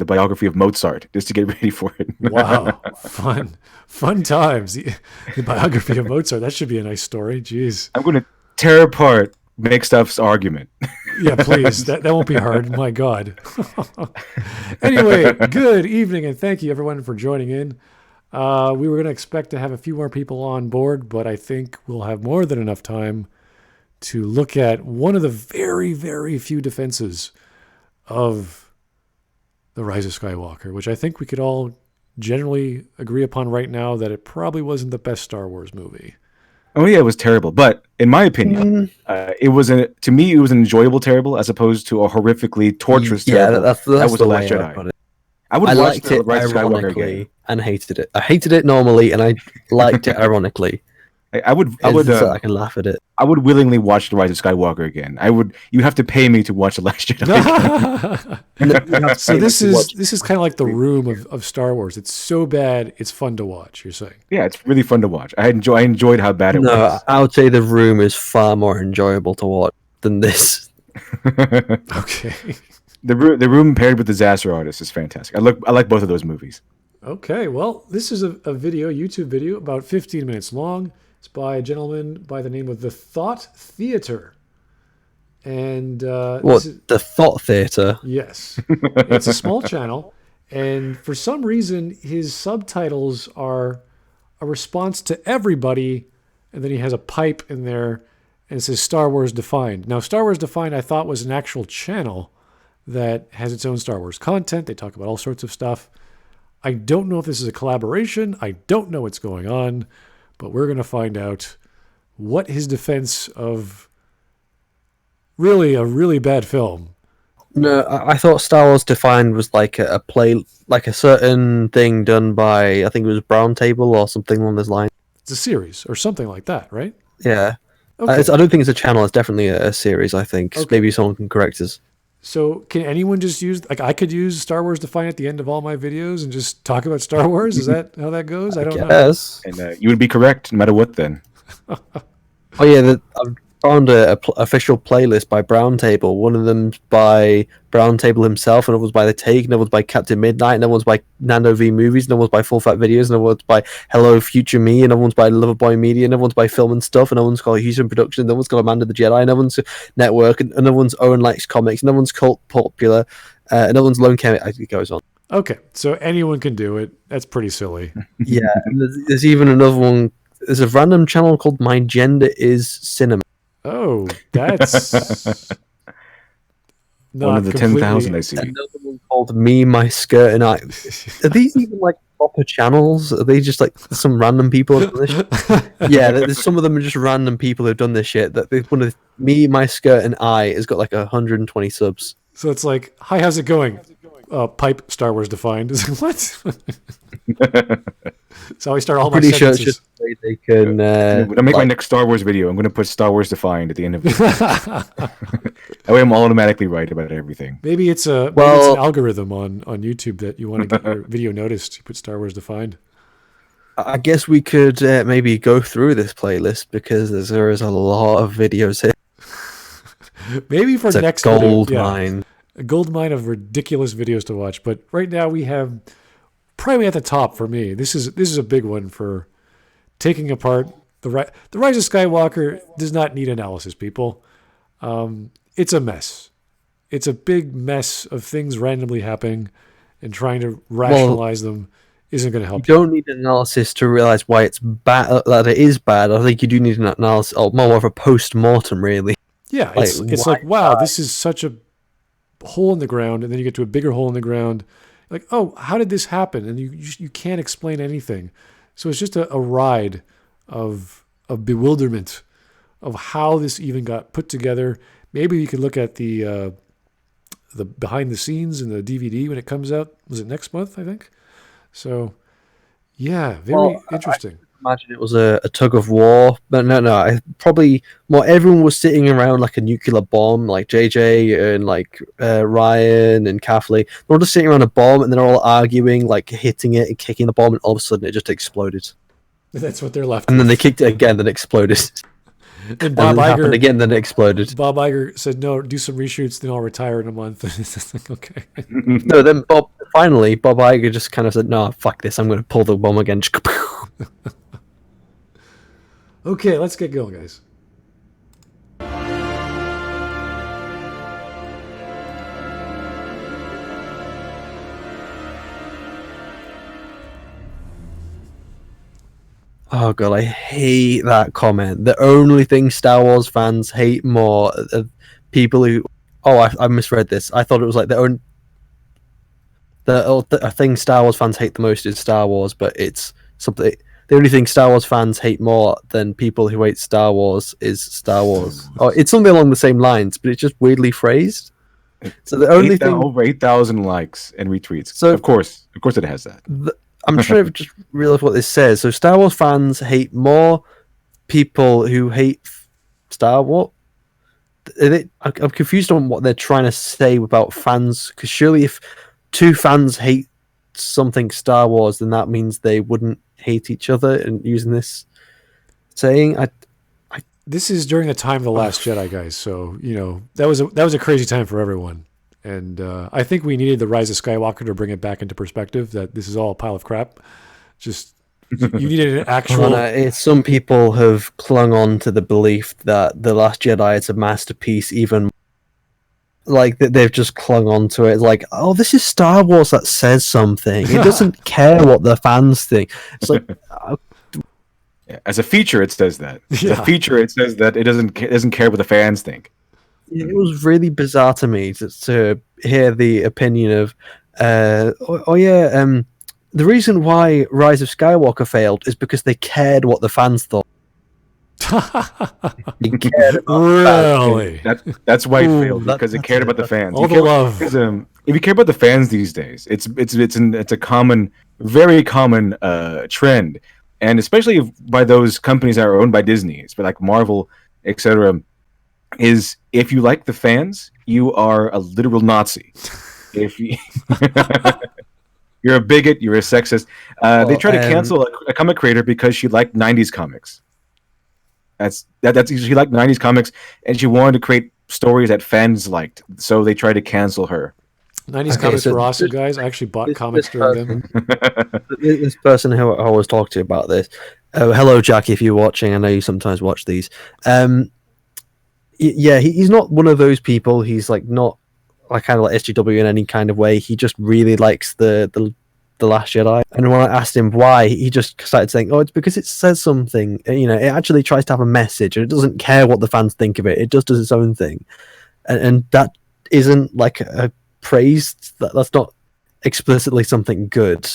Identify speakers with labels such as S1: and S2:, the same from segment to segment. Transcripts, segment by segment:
S1: biography of Mozart just to get ready for it.
S2: Wow, fun times. The biography of Mozart. That should be a nice story. Jeez.
S1: I'm going to tear apart Make Stuff's argument.
S2: Yeah, please. That won't be hard. My God. Anyway, good evening, and thank you everyone for joining in. We were going to expect to have a few more people on board, but I think we'll have more than enough time to look at one of the very, very few defenses of the Rise of Skywalker, which I think we could all generally agree upon right now that it probably wasn't the best Star Wars movie.
S1: Oh yeah, it was terrible. But in my opinion, it was to me it was an enjoyable terrible as opposed to a horrifically torturous terrible.
S3: Yeah, that's
S1: that was
S3: the
S1: the Last
S3: way
S1: Jedi.
S3: I liked it ironically and hated it. I hated it normally, and I liked it ironically.
S1: I would
S3: I can laugh at it.
S1: I would willingly watch The Rise of Skywalker again. You have to pay me to watch The Last Jedi.
S2: So this is kind of like the Room of Star Wars. It's so bad, it's fun to watch. You're saying?
S1: Yeah, it's really fun to watch. I enjoyed how bad it was.
S3: No, I would say The Room is far more enjoyable to watch than this.
S2: Okay.
S1: The Room paired with Disaster Artist is fantastic. I like both of those movies.
S2: Okay, well, this is a YouTube video, about 15 minutes long. It's by a gentleman by the name of The Thought Theater. And
S3: the Thought Theater?
S2: Yes. It's a small channel, and for some reason his subtitles are a response to everybody, and then he has a pipe in there and it says Star Wars Defined. Now, Star Wars Defined I thought was an actual channel that has its own Star Wars content. They talk about all sorts of stuff. I don't know if this is a collaboration. I don't know what's going on. But we're going to find out what his defense of really a really bad film.
S3: No, I thought Star Wars Defined was like a play, like a certain thing done by, I think it was Brown Table or something along those lines.
S2: It's a series or something like that, right?
S3: Yeah.
S2: Okay.
S3: I don't think it's a channel. It's definitely a series, I think. Okay. Maybe someone can correct us.
S2: So can anyone just use, like I could use Star Wars Defined at the end of all my videos and just talk about Star Wars? Is that how that goes? I don't know.
S1: And you would be correct no matter what then.
S3: Oh yeah, I found an official playlist by Brown Table. One of them's by Brown Table himself, another one's by The Take, another one's by Captain Midnight, another one's by Nando V Movies, another one's by Full Fat Videos, another one's by Hello Future Me, another one's by Loverboy Media, another one's by Film and Stuff, another one's called Houston Production, another one's called Amanda the Jedi, another one's Network, another one's Owen Likes Comics, another one's Cult Popular, another one's Lone Chemist. It goes on.
S2: Okay, so anyone can do it. That's pretty silly.
S3: Yeah, and there's even another one. There's a random channel called My Gender Is Cinema.
S2: Oh, that's
S1: one of the 10,000 I see.
S3: Another one called Me, My Skirt, and I. Are these even like proper channels? Are they just like some random people who've done this shit? Yeah, there's some of them are just random people who've done this shit. That one of Me, My Skirt, and I has got like 120 subs.
S2: So it's like, hi, how's it going? Pipe Star Wars Defined. What? So I start all my sentences.
S3: Pretty sure it's just they can.
S1: When I make my next Star Wars video, I'm going to put Star Wars Defined at the end of it. That way I'm automatically right about everything.
S2: Maybe it's an algorithm on YouTube that you want to get your video noticed. You put Star Wars Defined.
S3: I guess we could maybe go through this playlist because there is a lot of videos here.
S2: Maybe for
S3: it's
S2: next
S3: gold mine.
S2: A gold mine of ridiculous videos to watch. But right now we have probably at the top for me. This is a big one for taking apart the Rise of Skywalker. Does not need analysis, people. It's a mess. It's a big mess of things randomly happening, and trying to rationalize them isn't going to help.
S3: You don't need an analysis to realize why it's bad. That it is bad. I think you do need an analysis, or more of a post-mortem, really.
S2: Yeah, it's like, wow, this is such a hole in the ground, and then you get to a bigger hole in the ground. Like, oh, how did this happen? And you can't explain anything. So it's just a ride of bewilderment of how this even got put together. Maybe you could look at the behind the scenes in the DVD when it comes out. Was it next month, I think? So, yeah, very interesting.
S3: I imagine it was a tug of war, but no. Probably more. Everyone was sitting around like a nuclear bomb, like JJ and like Ryan and Kathleen. They're all just sitting around a bomb, and they're all arguing, like hitting it and kicking the bomb, and all of a sudden it just exploded.
S2: That's what they're left.
S3: And then they kicked it again, then it exploded.
S2: And Bob
S3: then it happened
S2: Iger
S3: again, then it exploded.
S2: Bob Iger said, "No, do some reshoots, then I'll retire in a month." It's just like, okay.
S3: No, then Bob Iger just kind of said, "No, fuck this. I'm going to pull the bomb again."
S2: Okay, let's get going, guys.
S3: Oh god, I hate that comment. The only thing Star Wars fans hate more are people who. Oh, I misread this. I thought it was like the thing Star Wars fans hate the most is Star Wars, but it's something. The only thing Star Wars fans hate more than people who hate Star Wars is Star Wars. Oh, it's something along the same lines, but it's just weirdly phrased. So the only thing
S1: over 8,000 likes and retweets.
S3: So
S1: of course it has that.
S3: I'm trying to just realize what this says. So Star Wars fans hate more people who hate Star Wars. I'm confused on what they're trying to say about fans, because surely if two fans hate something Star Wars, then that means they wouldn't hate each other. And using this saying,
S2: This is during the time of the Last Jedi, guys. So that was a crazy time for everyone. And I think we needed the Rise of Skywalker to bring it back into perspective that this is all a pile of crap. Just, you needed an actual...
S3: some people have clung on to the belief that The Last Jedi is a masterpiece, even like they've just clung on to it. It's like, oh, this is Star Wars that says something. It doesn't care what the fans think. It's like...
S1: As a feature, it says that. As
S2: Yeah.
S1: a feature, it says that it doesn't care what the fans think.
S3: It was really bizarre to me to hear the opinion of, the reason why Rise of Skywalker failed is because they cared what the fans thought. They cared about
S2: Really?
S1: That's why it
S3: Ooh,
S1: failed, because it cared about the fans.
S2: All the love.
S1: If you care about the fans these days, it's a common, very common trend, and especially by those companies that are owned by Disney, it's like Marvel, etc. Is if you like the fans, you are a literal Nazi. If you you're a bigot, you're a sexist. They try to cancel a comic creator because she liked 90s comics. That's she liked 90s comics and she wanted to create stories that fans liked. So they tried to cancel her.
S2: 90s comics were awesome, guys. I actually bought comics during them.
S3: This person who I always talk to about this. Hello, Jackie, if you're watching. I know you sometimes watch these. Yeah, he's not one of those people. He's like not like kind of like SGW in any kind of way. He just really likes the Last Jedi. And when I asked him why, he just started saying, "Oh, it's because it says something. It actually tries to have a message, and it doesn't care what the fans think of it. It just does its own thing." And that isn't like a praise. That's not explicitly something good.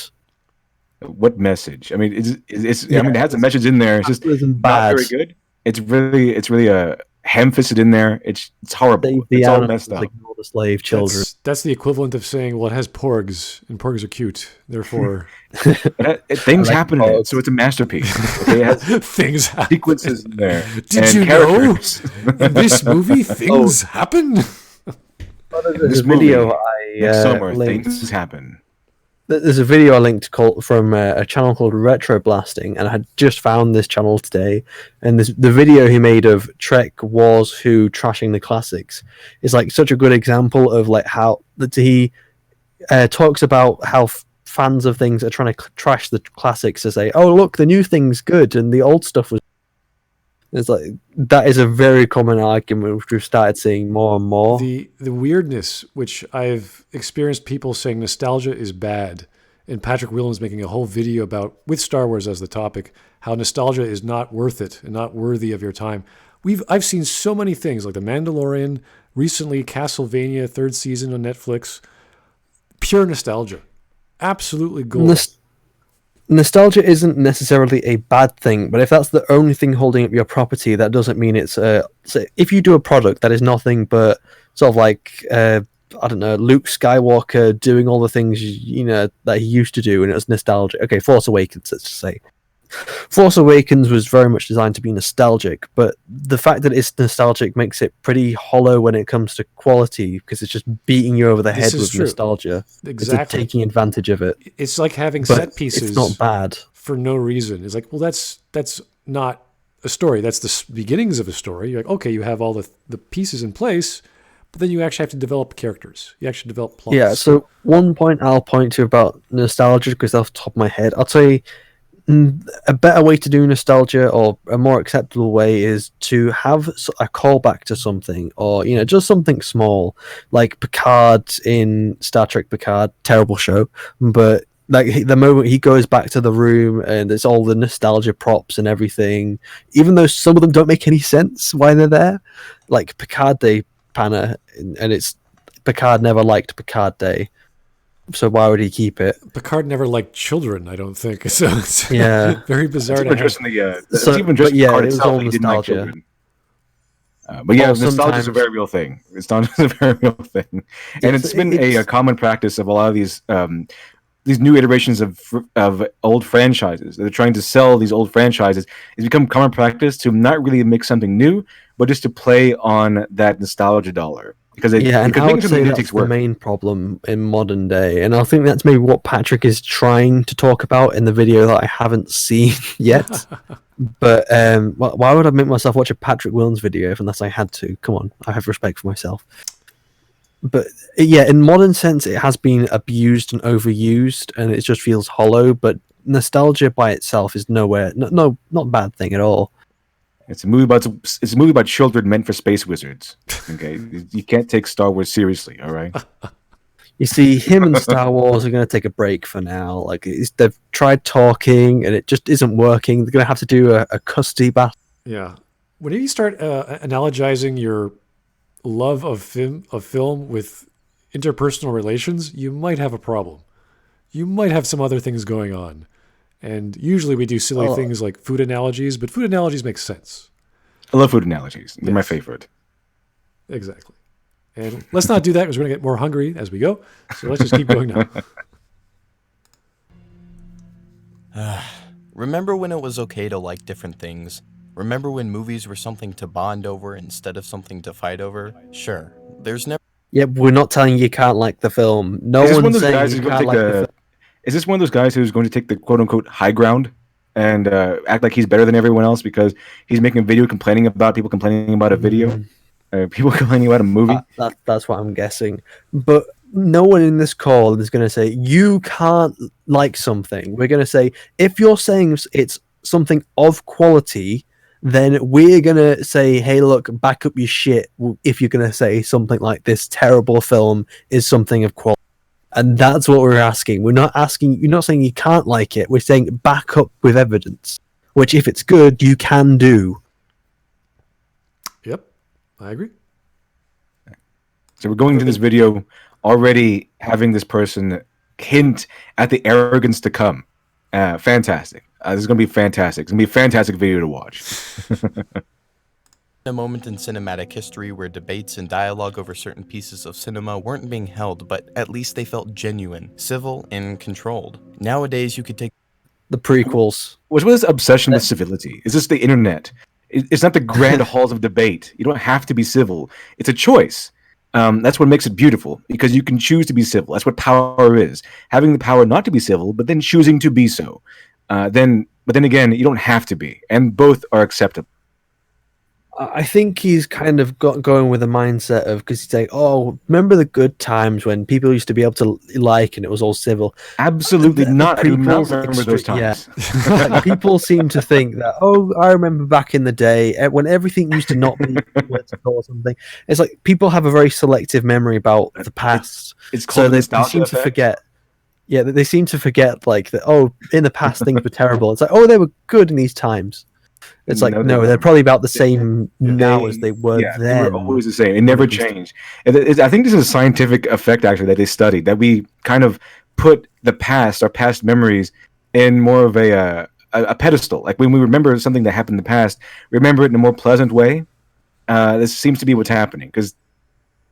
S1: What message? I mean, it's I mean, it has a message in there. It's just not very good. It's really a ham-fisted in there. It's horrible. It's all messed up.
S3: Ignore the slave children.
S2: That's the equivalent of saying, well, it has porgs, and porgs are cute. Therefore...
S1: Things happen in it, so it's a masterpiece. Okay? It has
S2: things happen.
S1: sequences in there.
S2: Did you
S1: characters.
S2: know in this movie things happen?
S3: There's a video
S1: Next summer,
S3: linked.
S1: things happen.
S3: There's a video I linked from a channel called Retro Blasting, and I had just found this channel today. And the video he made of Trek Wars Who trashing the classics is like such a good example of like how that he talks about how fans of things are trying to trash the classics to say, "Oh, look, the new thing's good, and the old stuff was." It's like that is a very common argument which we've started seeing more and more.
S2: The weirdness, which I've experienced people saying nostalgia is bad, and Patrick Whelan's making a whole video about, with Star Wars as the topic, how nostalgia is not worth it and not worthy of your time. I've seen so many things like The Mandalorian, recently Castlevania 3rd season on Netflix. Pure nostalgia. Absolutely gold.
S3: Nostalgia isn't necessarily a bad thing, but if that's the only thing holding up your property, that doesn't mean it's so if you do a product that is nothing but sort of like I don't know, Luke Skywalker doing all the things that he used to do, and it was nostalgic. Okay, Force Awakens, let's just say. Force Awakens was very much designed to be nostalgic, but the fact that it's nostalgic makes it pretty hollow when it comes to quality, because it's just beating you over the head with nostalgia.
S2: Exactly.
S3: It's taking advantage of it.
S2: It's like having set pieces.
S3: It's not bad
S2: for no reason. It's like, well, that's not a story. That's the beginnings of a story. You're like, okay, you have all the pieces in place, but then you actually have to develop characters. You actually develop plots.
S3: Yeah, so one point I'll point to about nostalgia, because off the top of my head, I'll tell you a better way to do nostalgia, or a more acceptable way, is to have a callback to something, or just something small, like Picard in Star Trek Picard. Terrible show, but like the moment he goes back to the room and it's all the nostalgia props and everything, even though some of them don't make any sense why they're there, like Picard Day banner, and it's Picard never liked Picard Day. So why would he keep it?
S2: Picard never liked children, I don't think. So it's very bizarre.
S1: It's even just
S3: but yeah,
S1: Picard
S3: it was
S1: itself,
S3: all
S1: he didn't like
S3: nostalgia.
S1: children. But yeah, nostalgia is
S3: sometimes-
S1: a very real thing. Nostalgia is a very real thing, and it's been a common practice of a lot of these new iterations of old franchises. They're trying to sell these old franchises. It's become common practice to not really make something new, but just to play on that nostalgia dollar. Because
S3: and I would say that's
S1: takes
S3: the
S1: work.
S3: main problem in modern day, and I think that's maybe what Patrick is trying to talk about in the video that I haven't seen yet. But why would I make myself watch a Patrick Williams video unless I had to? Come on, I have respect for myself. But yeah, in modern sense, it has been abused and overused, and it just feels hollow. But nostalgia by itself is not a bad thing at all.
S1: It's a movie about children meant for space wizards. Okay, you can't take Star Wars seriously. All right.
S3: You see, him and Star Wars are going to take a break for now. Like they've tried talking, and it just isn't working. They're going to have to do a custody battle.
S2: Yeah, when you start analogizing your love of film with interpersonal relations, you might have a problem. You might have some other things going on. And usually we do silly things like food analogies, but food analogies make sense.
S1: I love food analogies. They're my favorite.
S2: Exactly. And let's not do that because we're going to get more hungry as we go. So let's just keep going now.
S4: Remember when it was okay to like different things? Remember when movies were something to bond over instead of something to fight over? Sure. There's never...
S3: Yeah, we're not telling you can't like the film. No one's saying you can't like the film.
S1: Is this one of those guys who's going to take the quote-unquote high ground and act like he's better than everyone else because he's making a video complaining about people complaining about a video? People complaining about a movie?
S3: That's what I'm guessing. But no one in this call is going to say, you can't like something. We're going to say, if you're saying it's something of quality, then we're going to say, hey, look, back up your shit if you're going to say something like this terrible film is something of quality. And that's what we're asking. You're not saying you can't like it. We're saying back up with evidence, which if it's good, you can do.
S2: Yep, I agree.
S1: So we're going into this video already having this person hint at the arrogance to come. Fantastic. This is going to be fantastic. It's going to be a fantastic video to watch.
S4: A moment in cinematic history where debates and dialogue over certain pieces of cinema weren't being held, but at least they felt genuine, civil, and controlled. Nowadays, you could take
S3: the prequels.
S1: What's with this obsession with civility? Is this the internet? It's not the grand halls of debate. You don't have to be civil. It's a choice. That's what makes it beautiful, because you can choose to be civil. That's what power is. Having the power not to be civil, but then choosing to be so. But then again, you don't have to be, and both are acceptable.
S3: I think he's kind of going with a mindset of, because he's like, oh, remember the good times when people used to be able to like and it was all civil?
S1: Absolutely not. I do not remember those times.
S3: Yeah. Like, people seem to think that, oh, I remember back in the day when everything used to not be political or something. It's like people have a very selective memory about the past.
S1: It's called
S3: so they seem to forget. Yeah, they seem to forget like that. Oh, in the past things were terrible. It's like, oh, they were good in these times. It's like, no, they're probably about the same now as they were then.
S1: They were always the same. It never changed. I think this is a scientific effect, actually, that they studied, that we kind of put our past memories in more of a pedestal. Like when we remember something that happened in the past, remember it in a more pleasant way. This seems to be what's happening, because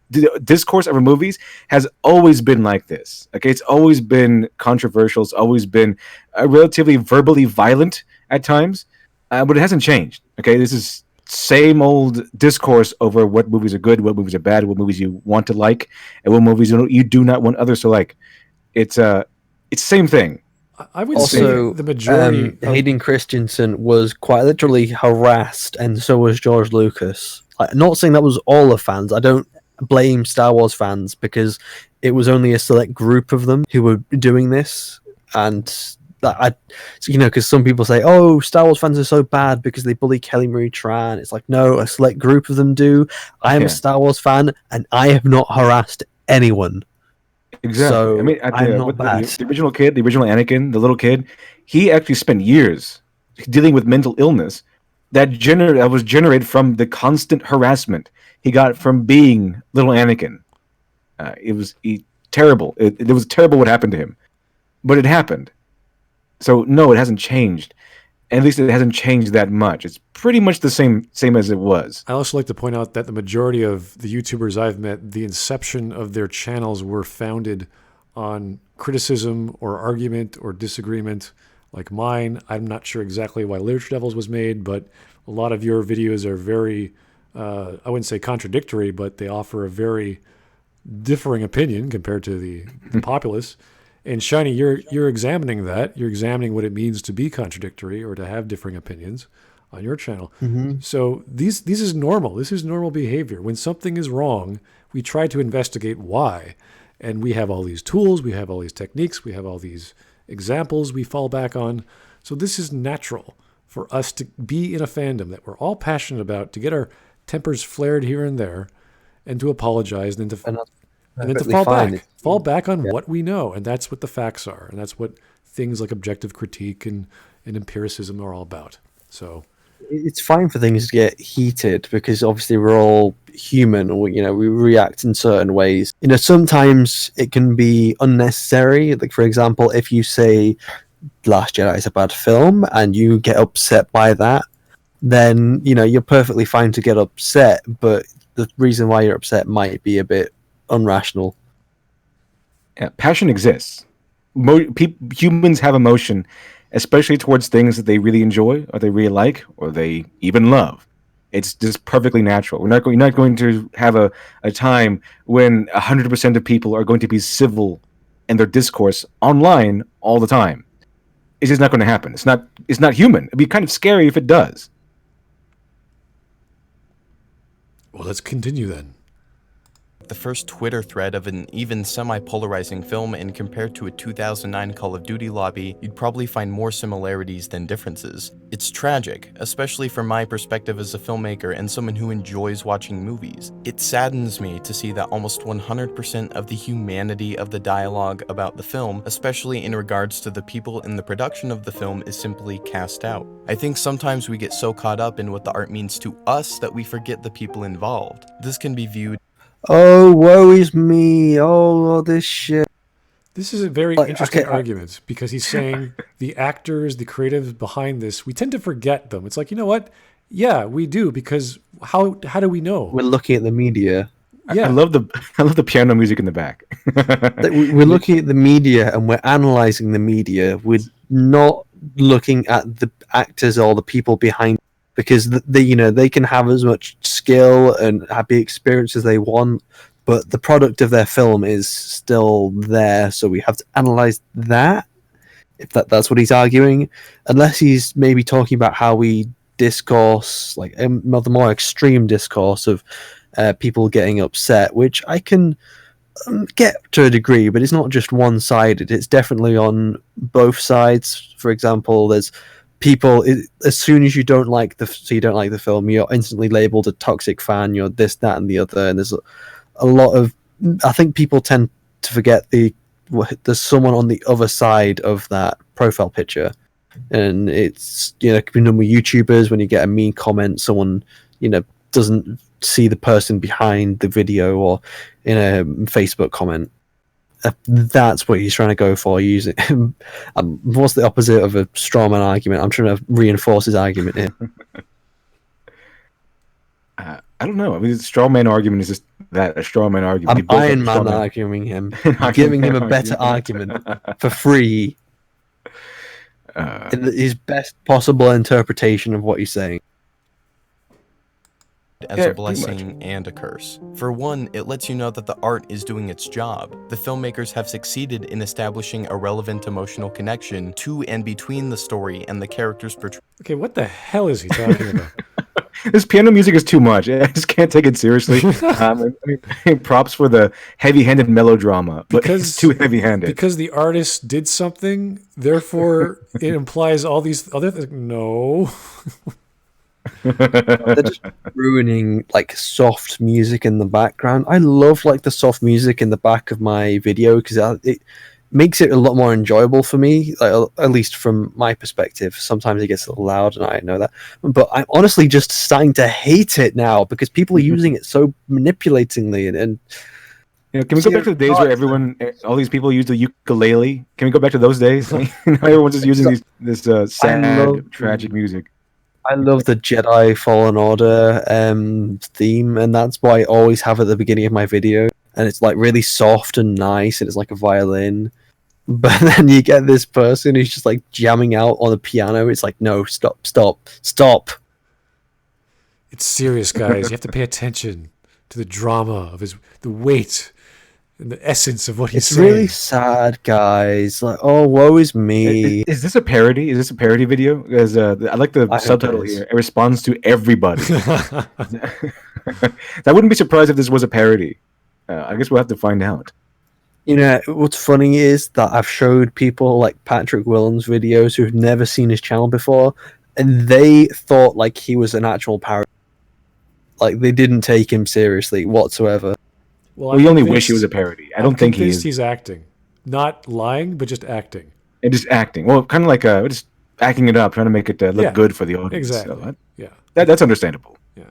S1: the discourse over movies has always been like this. Okay, it's always been controversial. It's always been relatively verbally violent at times. But it hasn't changed. Okay, this is same old discourse over what movies are good, what movies are bad, what movies you want to like, and what movies you do not want others to like. It's the same thing.
S2: I would
S3: Also,
S2: say the majority of
S3: Hayden Christensen was quite literally harassed, and so was George Lucas. Not saying that was all the fans. I don't blame Star Wars fans because it was only a select group of them who were doing this, and because some people say, "Oh, Star Wars fans are so bad because they bully Kelly Marie Tran." It's like, no, a select group of them do. I am a Star Wars fan, and I have not harassed anyone.
S1: Exactly.
S3: So
S1: I mean,
S3: I'm not bad.
S1: the original kid, the original Anakin, the little kid, he actually spent years dealing with mental illness that was generated from the constant harassment he got from being little Anakin. It was terrible. It was terrible what happened to him, but it happened. So no, it hasn't changed. At least it hasn't changed that much. It's pretty much the same as it was.
S2: I also like to point out that the majority of the YouTubers I've met, the inception of their channels were founded on criticism or argument or disagreement. Like mine, I'm not sure exactly why Literature Devils was made, but a lot of your videos are very, I wouldn't say contradictory, but they offer a very differing opinion compared to the populace. And Shiney, you're examining that. You're examining what it means to be contradictory or to have differing opinions on your channel.
S3: Mm-hmm.
S2: So this is normal. This is normal behavior. When something is wrong, we try to investigate why. And we have all these tools, we have all these techniques, we have all these examples we fall back on. So this is natural for us to be in a fandom that we're all passionate about, to get our tempers flared here and there, and to apologize, and then to fall back. Fall back on what we know, and that's what the facts are, and that's what things like objective critique and empiricism are all about. So
S3: it's fine for things to get heated because obviously we're all human, or we react in certain ways. Sometimes it can be unnecessary. Like, for example, if you say Last Jedi is a bad film and you get upset by that, then you're perfectly fine to get upset, but the reason why you're upset might be a bit unrational.
S1: Yeah, passion exists. Humans have emotion, especially towards things that they really enjoy, or they really like, or they even love. It's just perfectly natural. You're not going to have a time when 100% of people are going to be civil in their discourse online all the time. It's just not going to happen. It's not human. It'd be kind of scary if it does.
S2: Well, let's continue then.
S4: The first Twitter thread of an even semi-polarizing film, and compared to a 2009 Call of Duty lobby, you'd probably find more similarities than differences. It's tragic, especially from my perspective as a filmmaker and someone who enjoys watching movies. It saddens me to see that almost 100% of the humanity of the dialogue about the film, especially in regards to the people in the production of the film, is simply cast out. I think sometimes we get so caught up in what the art means to us that we forget the people involved. This can be viewed
S3: Oh, woe is me. Oh, this shit.
S2: This is a very interesting argument because he's saying the actors, the creatives behind this, we tend to forget them. It's like, you know what? Yeah, we do, because how do we know?
S3: We're looking at the media.
S2: Yeah.
S1: I love the piano music in the back.
S3: We're looking at the media and we're analyzing the media. We're not looking at the actors or the people behind, because they can have as much skill and happy experience as they want, but the product of their film is still there. So we have to analyze that. If that's what he's arguing, unless he's maybe talking about how we discourse, like the more extreme discourse of people getting upset, which I can get to a degree, but it's not just one-sided. It's definitely on both sides. For example, there's people, as soon as you don't like the film, you're instantly labeled a toxic fan. You're this, that, and the other. And there's a lot of, I think people tend to forget there's someone on the other side of that profile picture, and it's it can be done with YouTubers. When you get a mean comment, someone doesn't see the person behind the video, or in a Facebook comment. That's what he's trying to go for using. What's the opposite of a strawman argument? I'm trying to reinforce his argument here.
S1: I don't know. I mean, the strawman argument is just that, a strawman argument.
S3: I'm Iron Man arguing him. I'm giving him a better argument for free. In his best possible interpretation of what he's saying.
S4: as
S1: Yeah,
S4: a
S1: pretty much.
S4: blessing and a curse. For one, it lets you know that the art is doing its job. The filmmakers have succeeded in establishing a relevant emotional connection to and between the story and the characters portrayed.
S2: Okay, what the hell is he talking about?
S1: This piano music is too much. I just can't take it seriously. Props for the heavy-handed melodrama, but it's too heavy-handed.
S2: Because the artist did something, therefore it implies all these other things. No.
S3: They're just ruining like soft music in the background. I love like the soft music in the back of my video because it makes it a lot more enjoyable for me, at least from my perspective. Sometimes it gets a little loud, and I know that. But I'm honestly just starting to hate it now because people are using it so manipulatingly. And
S1: can we go back to the days where all these people used the ukulele? Can we go back to those days? Now everyone's just using this sad, tragic music.
S3: I love the Jedi Fallen Order theme, and that's what I always have at the beginning of my video. And it's like really soft and nice, and it's like a violin. But then you get this person who's just like jamming out on the piano. It's like, no, stop.
S2: It's serious, guys. You have to pay attention to the drama of the weight and the essence of what he's saying.
S3: It's really sad, guys. Like, oh, woe is me.
S1: Is this a parody? Is this a parody video? Because I like the subtitle here. It responds to everybody. I wouldn't be surprised if this was a parody. I guess we'll have to find out.
S3: You know, what's funny is that I've showed people like Patrick Willen's videos who've never seen his channel before, and they thought like he was an actual parody. Like, they didn't take him seriously whatsoever.
S1: Well, we only wish he was a parody. I don't think he is.
S2: He's acting. Not lying, but just acting.
S1: And just acting. Well, kind of like just acting it up, trying to make it look good for the audience.
S2: Exactly.
S1: So,
S2: yeah.
S1: That's understandable.
S2: Yeah.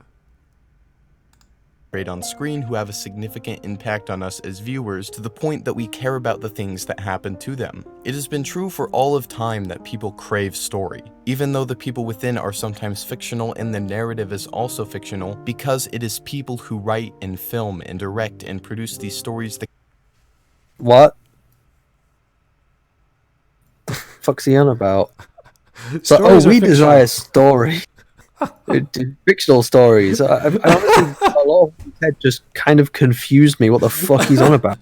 S4: On screen who have a significant impact on us as viewers to the point that we care about the things that happen to them. It has been true for all of time that people crave story, even though the people within are sometimes fictional and the narrative is also fictional, because it is people who write and film and direct and produce these stories that...
S3: What? The fuck's he on about? We desire story. Fictional stories. I honestly, a lot of that just kind of confused me. What the fuck he's on about?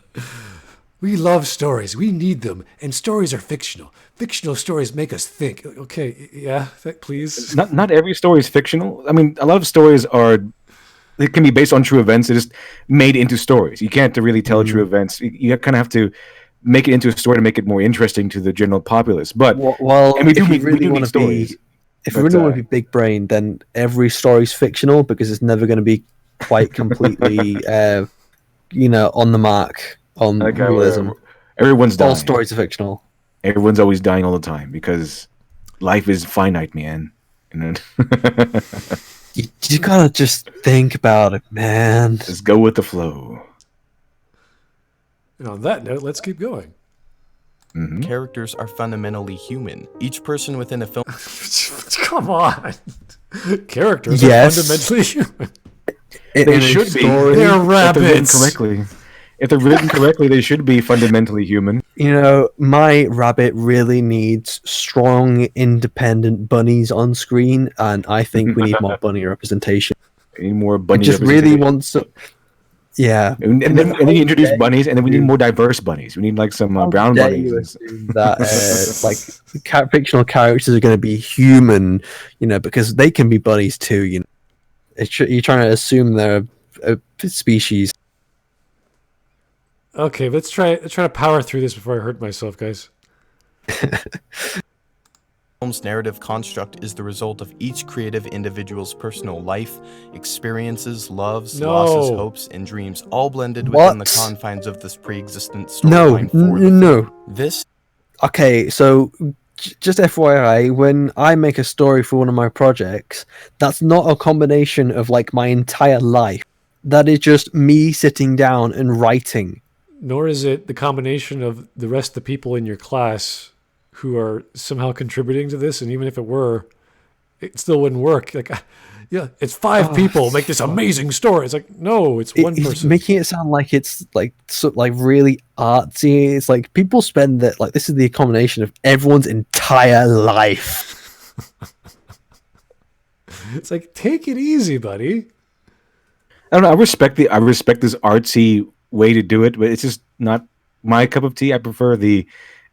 S2: We love stories. We need them, and stories are fictional. Fictional stories make us think. Okay, yeah, please.
S1: Not every story is fictional. I mean, a lot of stories they can be based on true events. They're just made into stories. You can't really tell true events. You kind of have to make it into a story to make it more interesting to the general populace. But
S3: and we do need stories. If we really want to be big brain, then every story's fictional because it's never going to be quite completely, on the mark on realism.
S1: Everyone's dying.
S3: All stories are fictional.
S1: Everyone's always dying all the time because life is finite, man. You
S3: gotta just think about it, man.
S1: Just go with the flow.
S2: And on that note, let's keep going.
S4: Mm-hmm. Characters are fundamentally human. Each person within a film...
S2: Come on. Characters are fundamentally human.
S1: They should be.
S2: They're rabbits.
S1: If they're written correctly, they should be fundamentally human.
S3: You know, my rabbit really needs strong, independent bunnies on screen, and I think we need more bunny representation.
S1: We need more bunny
S3: representation. It just really wants to... Yeah,
S1: and then you introduce bunnies, and then we need more diverse bunnies. We need like some brown bunnies.
S3: That fictional characters are going to be human, because they can be bunnies too. You're trying to assume they're a species.
S2: Okay, let's try to power through this before I hurt myself, guys.
S4: Film's narrative construct is the result of each creative individual's personal life, experiences, loves, losses, hopes, and dreams, all blended within the confines of this pre-existent storyline.
S3: No.
S4: This?
S3: Okay, so just FYI, when I make a story for one of my projects, that's not a combination of like my entire life. That is just me sitting down and writing.
S2: Nor is it the combination of the rest of the people in your class who are somehow contributing to this, and even if it were, it still wouldn't work. Like, yeah, it's 5 people make this amazing story. It's like, no, it's one person.
S3: It's making it sound like it's like really artsy. It's like people spend that, like, this is the combination of everyone's entire life.
S2: It's like, take it easy, buddy.
S1: I don't know. I respect this artsy way to do it, but it's just not my cup of tea. I prefer the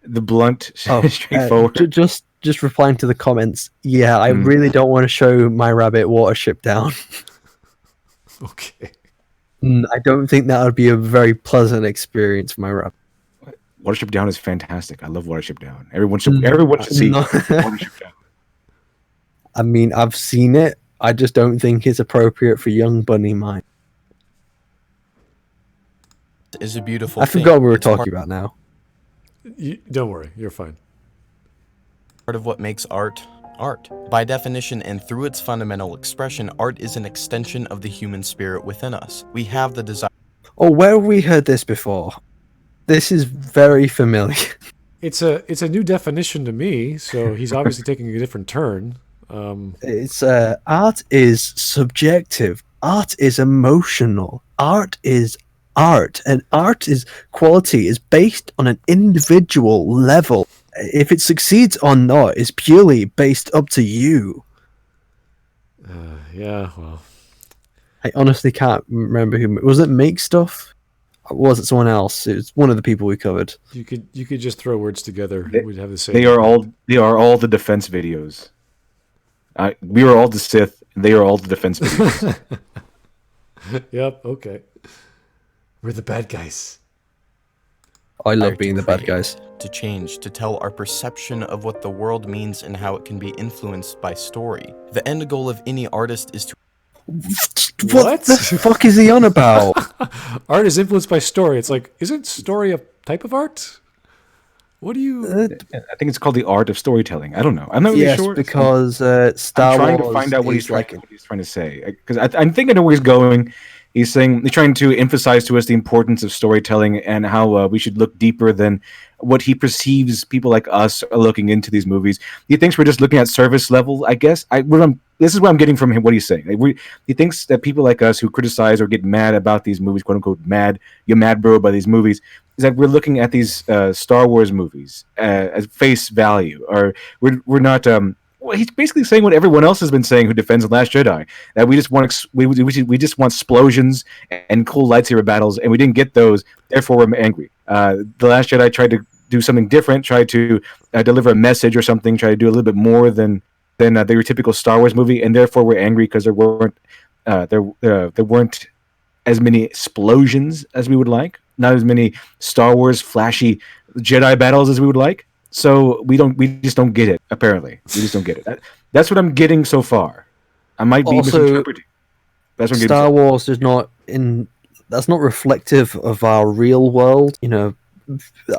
S1: blunt, straightforward.
S3: Just replying to the comments. Yeah, I really don't want to show my rabbit Watership Down.
S2: Okay.
S3: I don't think that would be a very pleasant experience for my rabbit.
S1: Watership Down is fantastic. I love Watership Down. Everyone should see Watership Down.
S3: I mean, I've seen it. I just don't think it's appropriate for young bunny mind.
S4: Is a beautiful
S3: I
S4: thing.
S3: forgot what we were
S4: It's
S3: talking about now.
S2: Don't worry, you're fine.
S4: part of what makes art art. By definition and through its fundamental expression, art is an extension of the human spirit within us. We have the desire.
S3: Oh, where have we heard this before? This is very familiar.
S2: It's a new definition to me, so he's obviously taking a different turn.
S3: It's art is subjective. Art is emotional. Art is art, and art is quality is based on an individual level. If it succeeds or not is purely based up to you.
S2: Yeah, well,
S3: I honestly can't remember who was it. Make Stuff. Or was it someone else? It was one of the people we covered.
S2: you could just throw words together. We'd have the same.
S1: They are all the defense videos. We are all the Sith, and they are all the defense videos.
S2: Yep. Okay. We're the bad guys.
S3: I love
S4: to
S3: being the bad
S4: create,
S3: guys.
S4: To change, to tell our perception of what the world means and how it can be influenced by story. The end goal of any artist is to
S3: What the fuck is he on about?
S2: Art is influenced by story. It's like, isn't story a type of art? What do you?
S1: I think it's called the art of storytelling. I don't know. I'm not really
S3: Yes,
S1: sure.
S3: because Star
S1: I'm trying
S3: Wars
S1: to find out what
S3: is
S1: he's trying to say, because I think I know where he's going. He's trying to emphasize to us the importance of storytelling and how we should look deeper than what he perceives people like us are looking into these movies. He thinks we're just looking at surface level, I guess. This is what I'm getting from him, what he's saying. He thinks that people like us who criticize or get mad about these movies, quote unquote, you're mad, bro, by these movies, is that we're looking at these Star Wars movies as face value, or we're not. Well, he's basically saying what everyone else has been saying who defends the Last Jedi, that we just want we just want explosions and cool lightsaber battles, and we didn't get those. Therefore, we're angry. The Last Jedi tried to do something different, tried to deliver a message or something, tried to do a little bit more than their typical Star Wars movie, and therefore we're angry because there weren't as many explosions as we would like, not as many Star Wars flashy Jedi battles as we would like. So we just don't get it. Apparently, we just don't get it. That's what I'm getting so far. I might be misinterpreting. That's what I'm
S3: Star Wars is not in. That's not reflective of our real world. You know,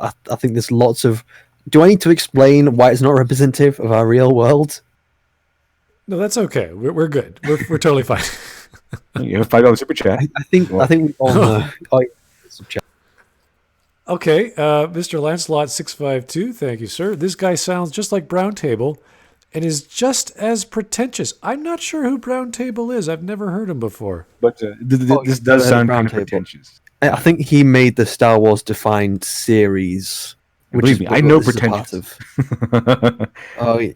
S3: I think there's lots of. Do I need to explain why it's not representative of our real world?
S2: No, that's okay. We're good. We're totally fine.
S1: You have $5 super chat.
S3: I think we all know. Oh, yeah, super chat.
S2: Okay, Mr. Lancelot 652, thank you, sir. This guy sounds just like Brown Table and is just as pretentious. I'm not sure who Brown Table is. I've never heard him before.
S1: But this does sound kind of pretentious.
S3: I think he made the Star Wars defined series.
S1: Believe me, I know pretentious.
S3: Oh, yeah.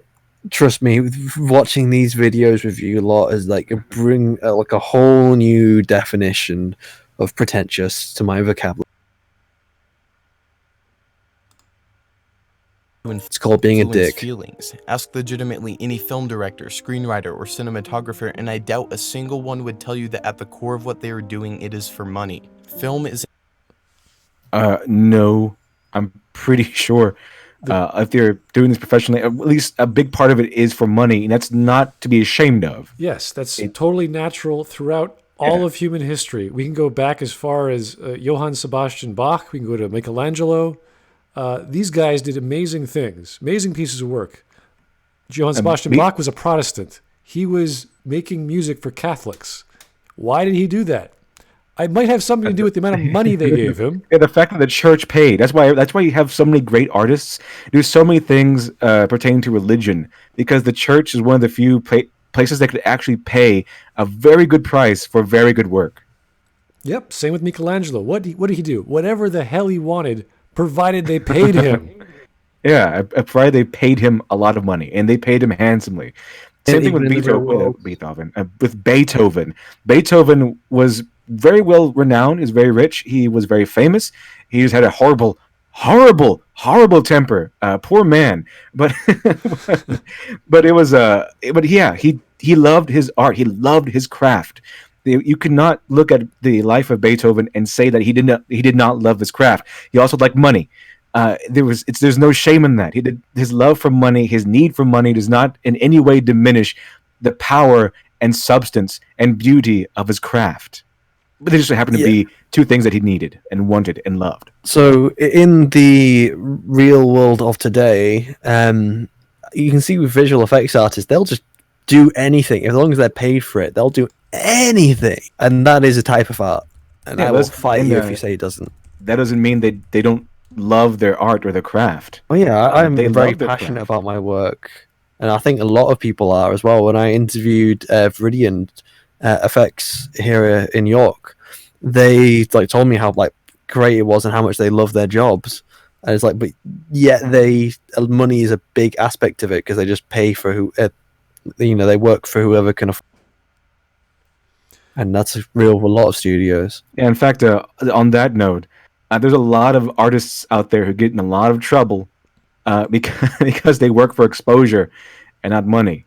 S3: Trust me, watching these videos with you a lot is like bring like a whole new definition of pretentious to my vocabulary. It's called being a dick.
S4: Feelings. Ask legitimately any film director, screenwriter, or cinematographer, and I doubt a single one would tell you that at the core of what they are doing, it is for money. Film is.
S1: No, I'm pretty sure. If they're doing this professionally, at least a big part of it is for money, and that's not to be ashamed of.
S2: Yes, that's totally natural throughout all of human history. We can go back as far as Johann Sebastian Bach. We can go to Michelangelo. These guys did amazing things, amazing pieces of work. Johann Sebastian Bach was a Protestant. He was making music for Catholics. Why did he do that? It might have something to do with the amount of money they gave him.
S1: Yeah, the fact that the church paid. That's why you have so many great artists do so many things pertaining to religion, because the church is one of the few places that could actually pay a very good price for very good work.
S2: Yep, same with Michelangelo. What did he do? Whatever the hell he wanted, provided they paid him.
S1: Yeah, provided they paid him a lot of money, and they paid him handsomely. Same thing with
S3: Even in the real
S1: Beethoven.
S3: world.
S1: With Beethoven. Beethoven was very well renowned. He's very rich. He was very famous. He's had a horrible temper. Poor man. But but it was but yeah, he loved his art. He loved his craft. You could not look at the life of Beethoven and say that he did not love his craft. He also liked money. There's no shame in that. His love for money, his need for money, does not in any way diminish the power and substance and beauty of his craft. But they just happened to be two things that he needed and wanted and loved.
S3: So in the real world of today, you can see with visual effects artists, they'll just do anything as long as they're paid for it. They'll do anything, and that is a type of art. And I will fight you if you say it doesn't.
S1: That doesn't mean they don't love their art or their craft.
S3: Oh yeah, I'm very passionate about my work, and I think a lot of people are as well. When I interviewed Viridian Effects here in York, they told me how great it was and how much they love their jobs. And it's but yet money is a big aspect of it because they just pay for who they work for whoever can afford. And that's real with a lot of studios.
S1: Yeah, in fact, on that note, there's a lot of artists out there who get in a lot of trouble because they work for exposure and not money.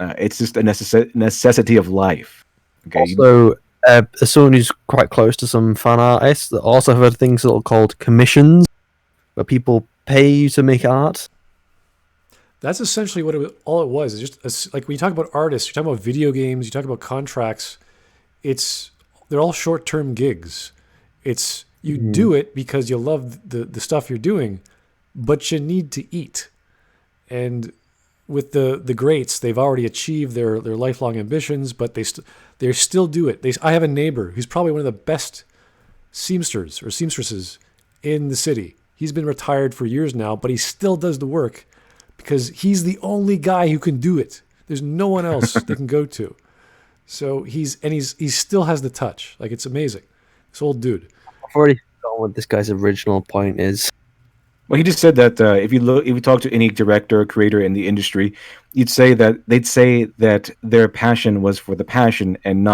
S1: It's just a necessity of life. Okay.
S3: Also, as someone who's quite close to some fan artists, that also have had things that are called commissions, where people pay you to make art.
S2: That's essentially what all it was. It's just like when you talk about artists, you're talking about video games, you talk about contracts. They're all short-term gigs. You do it because you love the stuff you're doing, but you need to eat. And with the greats, they've already achieved their lifelong ambitions, but they still do it. I have a neighbor who's probably one of the best seamsters or seamstresses in the city. He's been retired for years now, but he still does the work because he's the only guy who can do it. There's no one else they can go to. So he still has the touch. It's amazing. This old dude.
S3: I've already forgotten what this guy's original point is.
S1: Well, he just said that if you talk to any director or creator in the industry, they'd say that their passion was for the passion and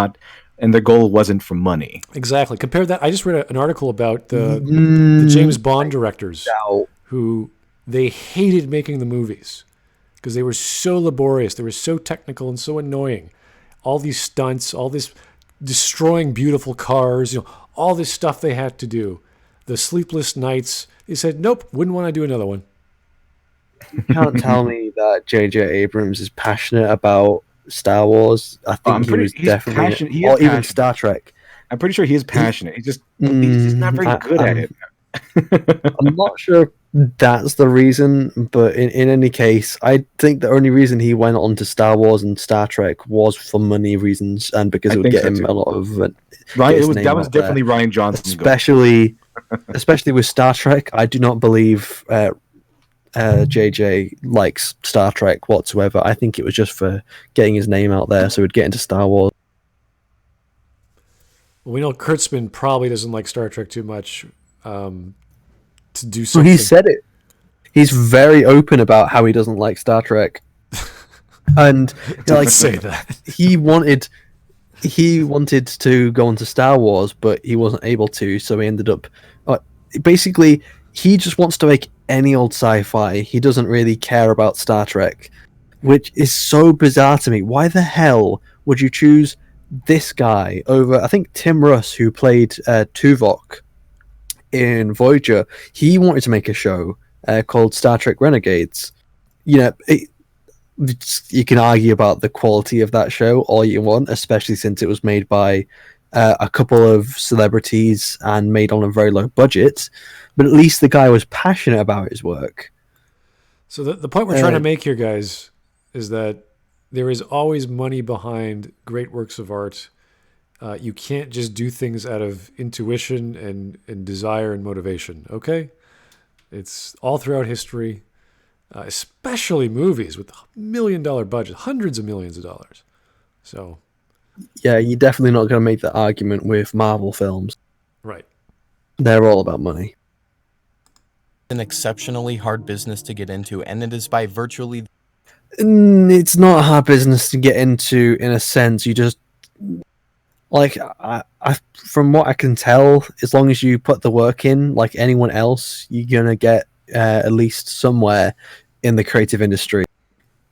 S1: their goal wasn't for money.
S2: Exactly. Compare that. I just read an article about the James Bond directors who they hated making the movies because they were so laborious, they were so technical and so annoying. All these stunts, all this destroying beautiful cars, all this stuff they had to do. The sleepless nights. They said, nope, wouldn't want to do another one.
S3: You can't tell me that J.J. Abrams is passionate about Star Wars. I think he was definitely
S1: passionate.
S3: Or even Star Trek.
S1: I'm pretty sure he is passionate. He's just not very good at it.
S3: I'm not sure that's the reason, but in any case, I think the only reason he went on to Star Wars and Star Trek was for money reasons and because it would get him a lot of
S1: that was definitely Rian Johnson,
S3: especially with Star Trek. I do not believe JJ likes Star Trek whatsoever. I think it was just for getting his name out there so he'd get into Star Wars.
S2: Well, we know Kurtzman probably doesn't like Star Trek too much. To do something.
S3: Well, he said it. He's very open about how he doesn't like Star Trek, and
S2: say that
S3: he wanted to go into Star Wars, but he wasn't able to, so he ended up. Basically, he just wants to make any old sci-fi. He doesn't really care about Star Trek, which is so bizarre to me. Why the hell would you choose this guy over? I think Tim Russ, who played Tuvok in Voyager, he wanted to make a show called Star Trek Renegades. You can argue about the quality of that show all you want, especially since it was made by a couple of celebrities and made on a very low budget, but at least the guy was passionate about his work.
S2: So the point we're trying to make here, guys, is that there is always money behind great works of art. You can't just do things out of intuition and desire and motivation, okay? It's all throughout history, especially movies with $1 million budget, hundreds of millions of dollars. So,
S3: yeah, you're definitely not going to make that argument with Marvel films.
S2: Right.
S3: They're all about money.
S4: An exceptionally hard business to get into, and it is by virtually
S3: It's not a hard business to get into. In a sense, you just like from what I can tell, as long as you put the work in, like anyone else, you're gonna get at least somewhere in the creative industry.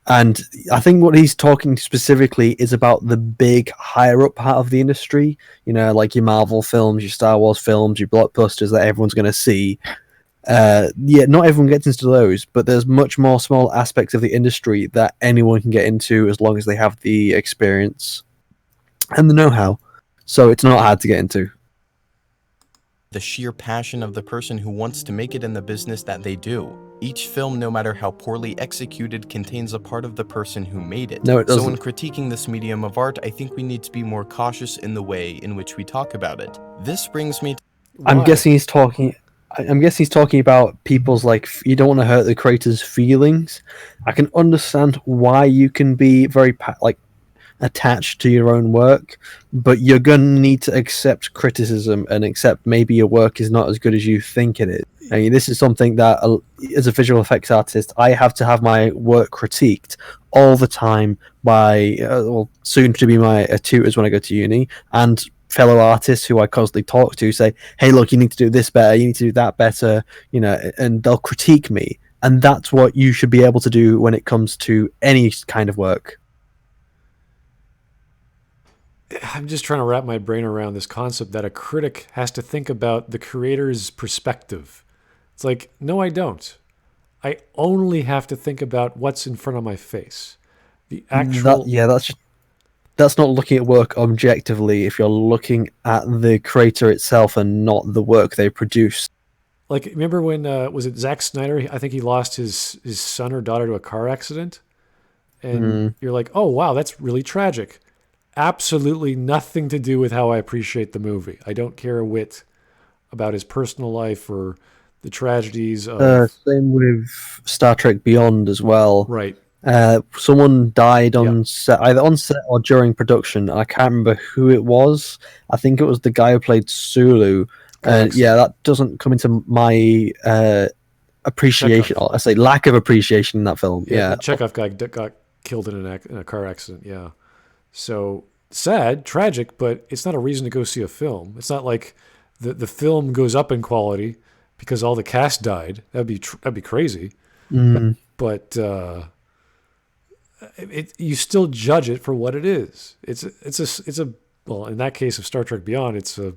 S3: And I think what he's talking specifically is about the big higher up part of the industry. You know, like your Marvel films, your Star Wars films, your blockbusters that everyone's going to see. Yeah, not everyone gets into those, but there's much more small aspects of the industry that anyone can get into as long as they have the experience and the know-how. So it's not hard to get into.
S4: The sheer passion of the person who wants to make it in the business that they do. Each film, no matter how poorly executed, contains a part of the person who made it.
S3: No, it doesn't.
S4: So when critiquing this medium of art, I think we need to be more cautious in the way in which we talk about it. This brings me to...
S3: I'm guessing he's talking about people's you don't want to hurt the creator's feelings. I can understand why you can be very attached to your own work, but you're gonna need to accept criticism and accept maybe your work is not as good as you think it is. I mean, this is something that, as a visual effects artist, I have to have my work critiqued all the time by soon to be my tutors when I go to uni, and fellow artists who I constantly talk to say, hey, look, you need to do this better, you need to do that better, and they'll critique me. And that's what you should be able to do when it comes to any kind of work.
S2: I'm just trying to wrap my brain around this concept that a critic has to think about the creator's perspective. It's like, no, I don't. I only have to think about what's in front of my face. The actual...
S3: That's not looking at work objectively if you're looking at the creator itself and not the work they produce.
S2: Like, remember when, was it Zack Snyder? I think he lost his son or daughter to a car accident. And you're like, oh, wow, that's really tragic. Absolutely nothing to do with how I appreciate the movie. I don't care a whit about his personal life or the tragedies of...
S3: Same with Star Trek Beyond as well.
S2: Right.
S3: Someone died on set, either on set or during production. I can't remember who it was. I think it was the guy who played Sulu. That doesn't come into my appreciation, or I say lack of appreciation in that film. Yeah.
S2: The Chekhov guy got killed in a car accident. Yeah. So sad, tragic, but it's not a reason to go see a film. It's not like the film goes up in quality because all the cast died. That'd be crazy. But you still judge it for what it is. It's a well, in that case of Star Trek Beyond, it's a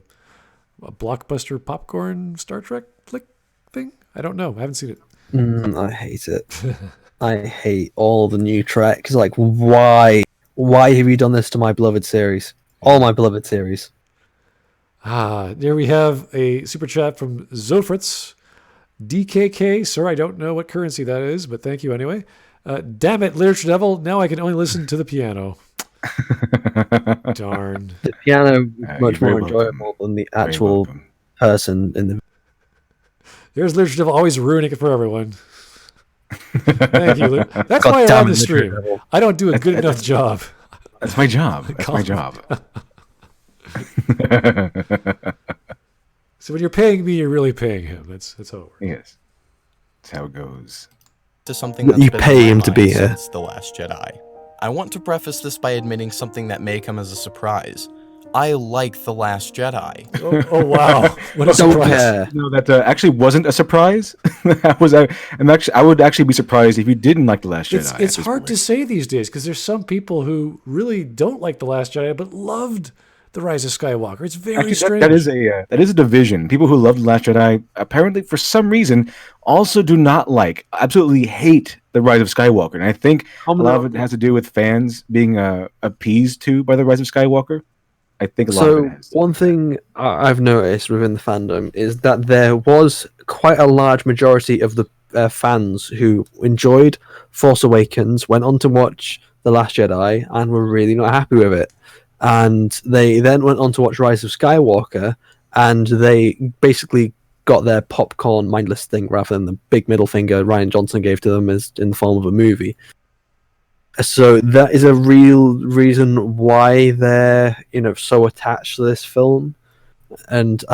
S2: blockbuster popcorn Star Trek flick thing. I don't know. I haven't seen it.
S3: I hate it. I hate all the new tracks. Like, why? Why have you done this to my beloved series? All my beloved series.
S2: There we have a super chat from Zofritz. DKK, sir, I don't know what currency that is, but thank you anyway. Damn it, LiteratureDevil, now I can only listen to the piano. Darn.
S3: The piano is much more enjoyable than the actual person in the...
S2: There's LiteratureDevil always ruining it for everyone. Thank you. That's why I'm on the stream. I don't do a good enough job.
S1: That's my job. That's my job.
S2: So when you're paying me, you're really paying him. That's how it works.
S1: Yes. That's how it goes.
S4: To something that's
S3: you
S4: been
S3: pay
S4: on
S3: him
S4: my
S3: to
S4: mind
S3: be here.
S4: since The Last Jedi. I want to preface this by admitting something that may come as a surprise. I like The Last Jedi.
S2: Oh wow! What a surprise!
S1: No, that actually wasn't a surprise. I would actually be surprised if you didn't like The Last Jedi.
S2: It's hard to say these days because there's some people who really don't like The Last Jedi but loved The Rise of Skywalker. It's very strange.
S1: That is a division. People who love The Last Jedi apparently, for some reason, also do not absolutely hate The Rise of Skywalker. And I think a lot of it has to do with fans being appeased to by The Rise of Skywalker. I think a lot of it has.
S3: One thing I've noticed within the fandom is that there was quite a large majority of the fans who enjoyed Force Awakens, went on to watch The Last Jedi, and were really not happy with it. And they then went on to watch Rise of Skywalker, and they basically got their popcorn mindless thing rather than the big middle finger Rian Johnson gave to them as in the form of a movie. So that is a real reason why they're so attached to this film, and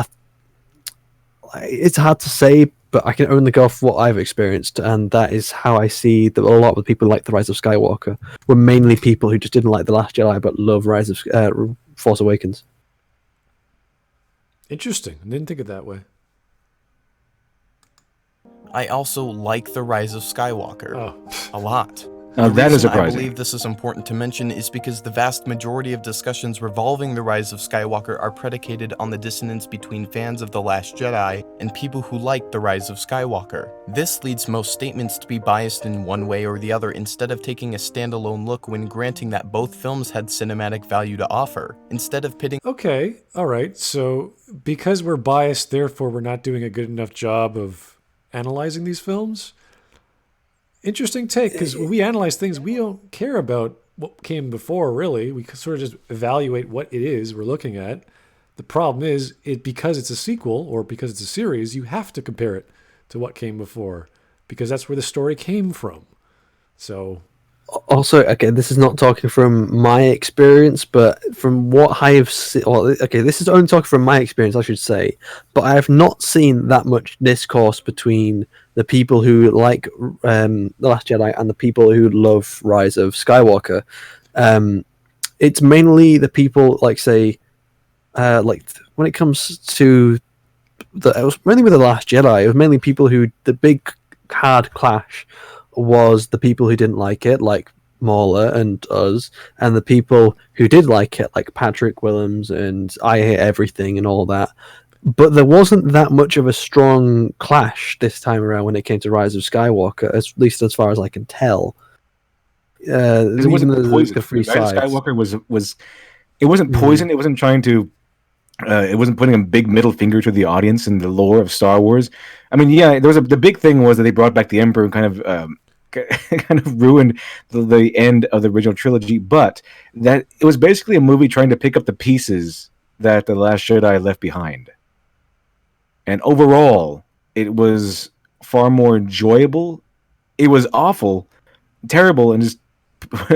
S3: it's hard to say but I can only go off what I've experienced, and that is how I see that a lot of the people who like the Rise of Skywalker were mainly people who just didn't like the Last Jedi but love Rise of Force Awakens.
S2: Interesting. I didn't think of it that way.
S4: I also like The Rise of Skywalker a lot.
S1: Now,
S4: The
S1: that is
S4: reason I
S1: surprising.
S4: believe this is important to mention is because the vast majority of discussions revolving The Rise of Skywalker are predicated on the dissonance between fans of The Last Jedi and people who like The Rise of Skywalker. This leads most statements to be biased in one way or the other instead of taking a standalone look when granting that both films had cinematic value to offer. Instead of pitting
S2: Okay, all right. So because we're biased, therefore we're not doing a good enough job of analyzing these films? Interesting take, because when we analyze things, we don't care about what came before, really. We sort of just evaluate what it is we're looking at. The problem is, because it's a sequel or because it's a series, you have to compare it to what came before, because that's where the story came from. So,
S3: Also, okay, this is not talking from my experience, but from what I have seen. Okay, this is only talking from my experience, I should say. But I have not seen that much discourse between the people who like The Last Jedi and the people who love Rise of Skywalker. It's mainly the people, like, say, when it comes to it was mainly with The Last Jedi. It was mainly people who the big hard clash was the people who didn't like it, like Mauler and us, and the people who did like it, like Patrick Willems and I Hate Everything and all that. But there wasn't that much of a strong clash this time around when it came to Rise of Skywalker, at least as far as I can tell.
S1: It wasn't poison.
S3: The free
S1: Rise of
S3: sides.
S1: Skywalker was it wasn't poison. It wasn't trying to. It wasn't putting a big middle finger to the audience and the lore of Star Wars. I mean, yeah, the big thing was that they brought back the Emperor and kind of ruined the end of the original trilogy. But that it was basically a movie trying to pick up the pieces that The Last Jedi left behind. And overall, it was far more enjoyable. It was awful, terrible, and just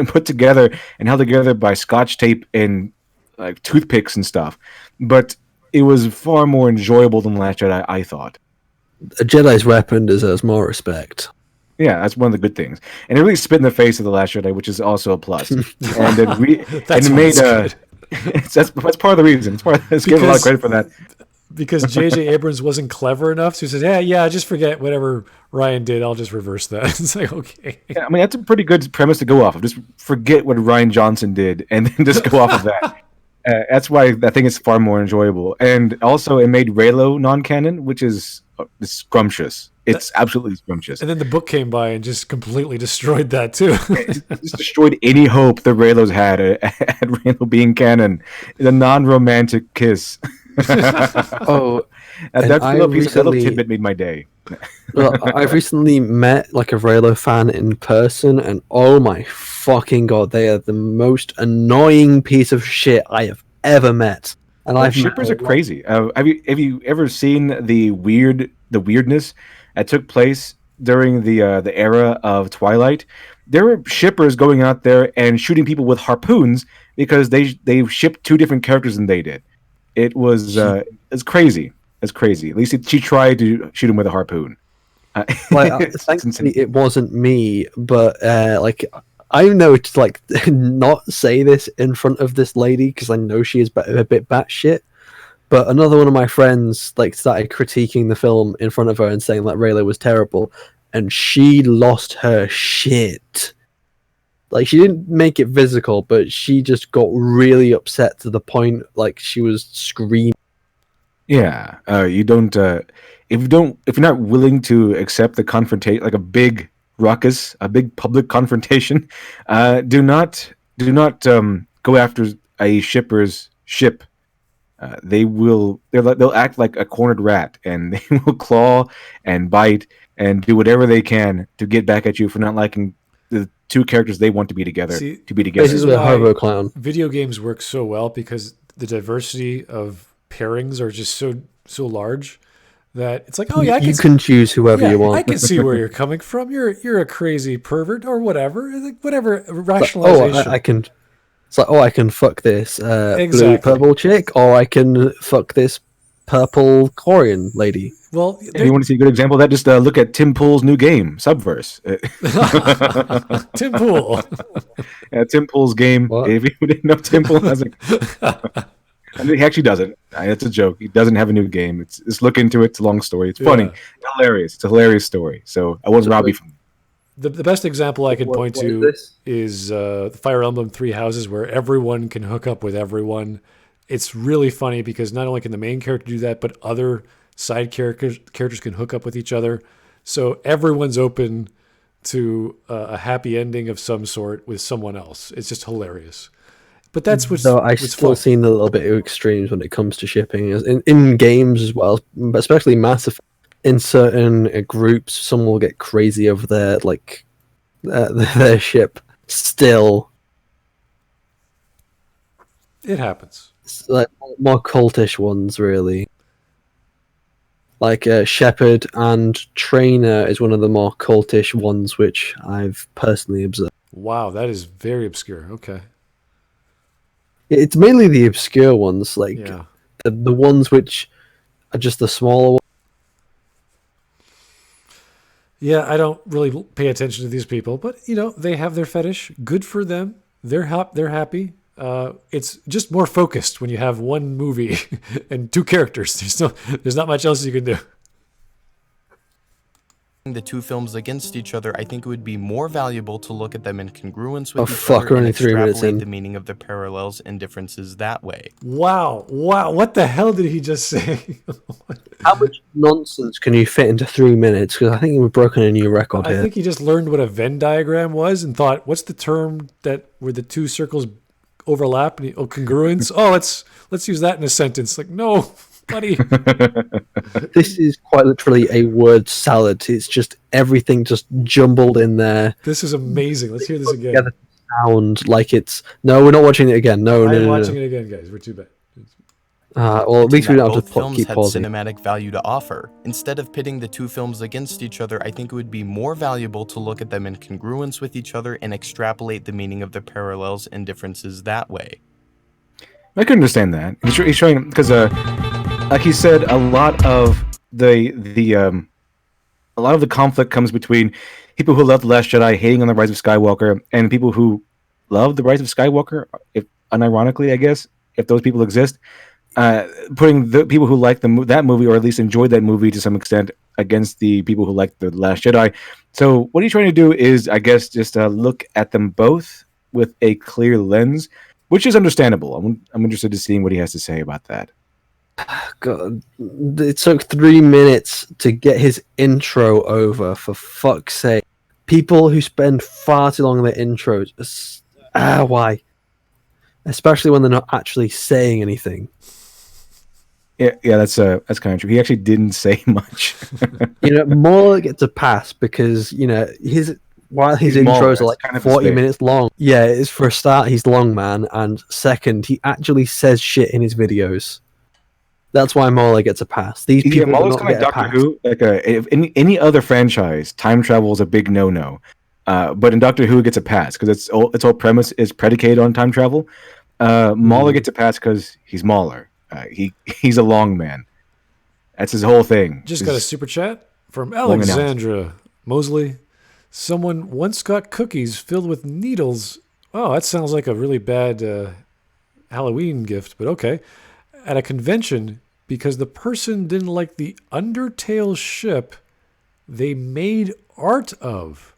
S1: put together and held together by Scotch tape and like toothpicks and stuff. But it was far more enjoyable than Last Jedi, I thought.
S3: A Jedi's weapon deserves more respect.
S1: Yeah, that's one of the good things, and it really spit in the face of The Last Jedi, which is also a plus. And it made that's part of the reason. It's part. Let's give a lot of credit for that.
S2: Because J.J. Abrams wasn't clever enough, so he says, yeah, just forget whatever Ryan did. I'll just reverse that. It's like, okay.
S1: Yeah, I mean, that's a pretty good premise to go off of. Just forget what Ryan Johnson did and then just go off of that. That's why I think it's far more enjoyable. And also, it made Reylo non-canon, which is scrumptious. It's absolutely scrumptious.
S2: And then the book came by and just completely destroyed that, too.
S1: It just destroyed any hope the Reylos had at Reylo being canon. The non-romantic kiss. That little tidbit made my day.
S3: Well, I've recently met like a Reylo fan in person, and oh my fucking god, they are the most annoying piece of shit I have ever met. And
S1: shippers are crazy. Have you ever seen the weirdness that took place during the era of Twilight? There were shippers going out there and shooting people with harpoons because they shipped two different characters than they did. It was it's crazy. It's crazy. At least she tried to shoot him with a harpoon.
S3: Thankfully, it wasn't me, but I know to not say this in front of this lady because I know she is a bit batshit. But another one of my friends started critiquing the film in front of her and saying that Reylo was terrible, and she lost her shit. Like, she didn't make it physical, but she just got really upset to the point she was screaming.
S1: Yeah, you don't. If you're not willing to accept the confrontation, like a big ruckus, a big public confrontation, do not go after a shipper's ship. They'll act like a cornered rat, and they will claw and bite and do whatever they can to get back at you for not liking the two characters they want to be together.
S3: This is a hobo clown.
S2: Video games work so well because the diversity of pairings are just so large that it's like, oh yeah,
S3: you can choose whoever you want.
S2: I can see where you're coming from. You're a crazy pervert or whatever. Whatever rationalization.
S3: I can. It's like, I can fuck this blue purple chick, or I can fuck this purple Korean lady.
S2: Well,
S1: If you want to see a good example of that, just look at Tim Pool's new game, Subverse.
S2: Tim Pool.
S1: Tim Pool's game.
S3: What?
S1: If you didn't know Tim Pool has a... I mean, he actually doesn't. It's a joke. He doesn't have a new game. Just look into it. It's a long story. It's funny. It's hilarious. It's a hilarious story. So I won't rob you from
S2: The best example I could point
S3: what
S2: to
S3: is
S2: is Fire Emblem Three Houses, where everyone can hook up with everyone. It's really funny because not only can the main character do that, but other side characters can hook up with each other. So everyone's open to a happy ending of some sort with someone else. It's just hilarious. But that's what's
S3: So I still
S2: fun.
S3: seen a little bit of extremes when it comes to shipping in games as well, but especially Mass Effect. In certain groups, someone will get crazy over their their ship. Still,
S2: It happens.
S3: it's like more cultish ones, really. Like Shepard and Trainer is one of the more cultish ones, which I've personally observed.
S2: Wow, that is very obscure. Okay.
S3: It's mainly the obscure ones, like
S2: Yeah.
S3: the ones which are just the smaller ones.
S2: Yeah, I don't really pay attention to these people, but they have their fetish. Good for them. They're happy. It's just more focused when you have one movie and two characters. There's not much else you can do.
S4: The two films against each other, I think it would be more valuable to look at them in congruence with
S3: Oh,
S4: each
S3: fuck,
S4: other
S3: we're
S4: and
S3: only 3 minutes
S4: extrapolate
S3: in.
S4: the meaning of the parallels and differences that way.
S2: Wow. What the hell did he just say?
S3: How much nonsense can you fit into 3 minutes? Because I think we've broken a new record
S2: I
S3: here.
S2: think he just learned what a Venn diagram was and thought, what's the term that where the two circles overlap? And congruence. Oh, let's use that in a sentence. Like, no, buddy.
S3: This is quite literally a word salad. It's just everything just jumbled in there.
S2: This is amazing. Let's hear this again.
S3: Together to sound like it's... No, we're not watching it again. No,
S2: I'm
S3: no, no,
S2: watching
S3: no.
S2: it again, guys. We're too bad.
S3: Well, at least we
S4: That
S3: don't have
S4: both
S3: to
S4: films
S3: keep
S4: had
S3: pausing.
S4: cinematic value to offer. Instead of pitting the two films against each other, I think it would be more valuable to look at them in congruence with each other and extrapolate the meaning of the parallels and differences that way.
S1: I can understand that. He's showing because, like he said, a lot of the conflict comes between people who love the Last Jedi hating on the Rise of Skywalker and people who love the Rise of Skywalker, if unironically, I guess, if those people exist. Putting the people who like that movie, or at least enjoyed that movie to some extent, against the people who like the Last Jedi. So what he's trying to do is, I guess, just look at them both with a clear lens, which is understandable. I'm interested to seeing what he has to say about that.
S3: God, it took 3 minutes to get his intro over, for fuck's sake. People who spend far too long on their intros. Why? Especially when they're not actually saying anything.
S1: Yeah, that's kind of true. He actually didn't say much.
S3: More gets a pass because his intros
S1: He's
S3: are
S1: Maul,
S3: like
S1: that's kind of his
S3: 40
S1: thing.
S3: minutes long. Yeah, it's for a start, he's long, man, and second, he actually says shit in his videos. That's why Mauler gets a pass. These people do
S1: Mauler's
S3: not
S1: kind of
S3: get a
S1: Doctor
S3: pass.
S1: Who. Like if any other franchise, time travel is a big no-no. But in Doctor Who, it gets a pass because its whole premise is predicated on time travel. Mauler gets a pass because he's Mauler. He's a long man. That's his whole thing.
S2: Just got a super chat from Alexandra Mosley. Someone once got cookies filled with needles. Oh, that sounds like a really bad Halloween gift, but okay. At a convention, because the person didn't like the Undertale ship they made art of.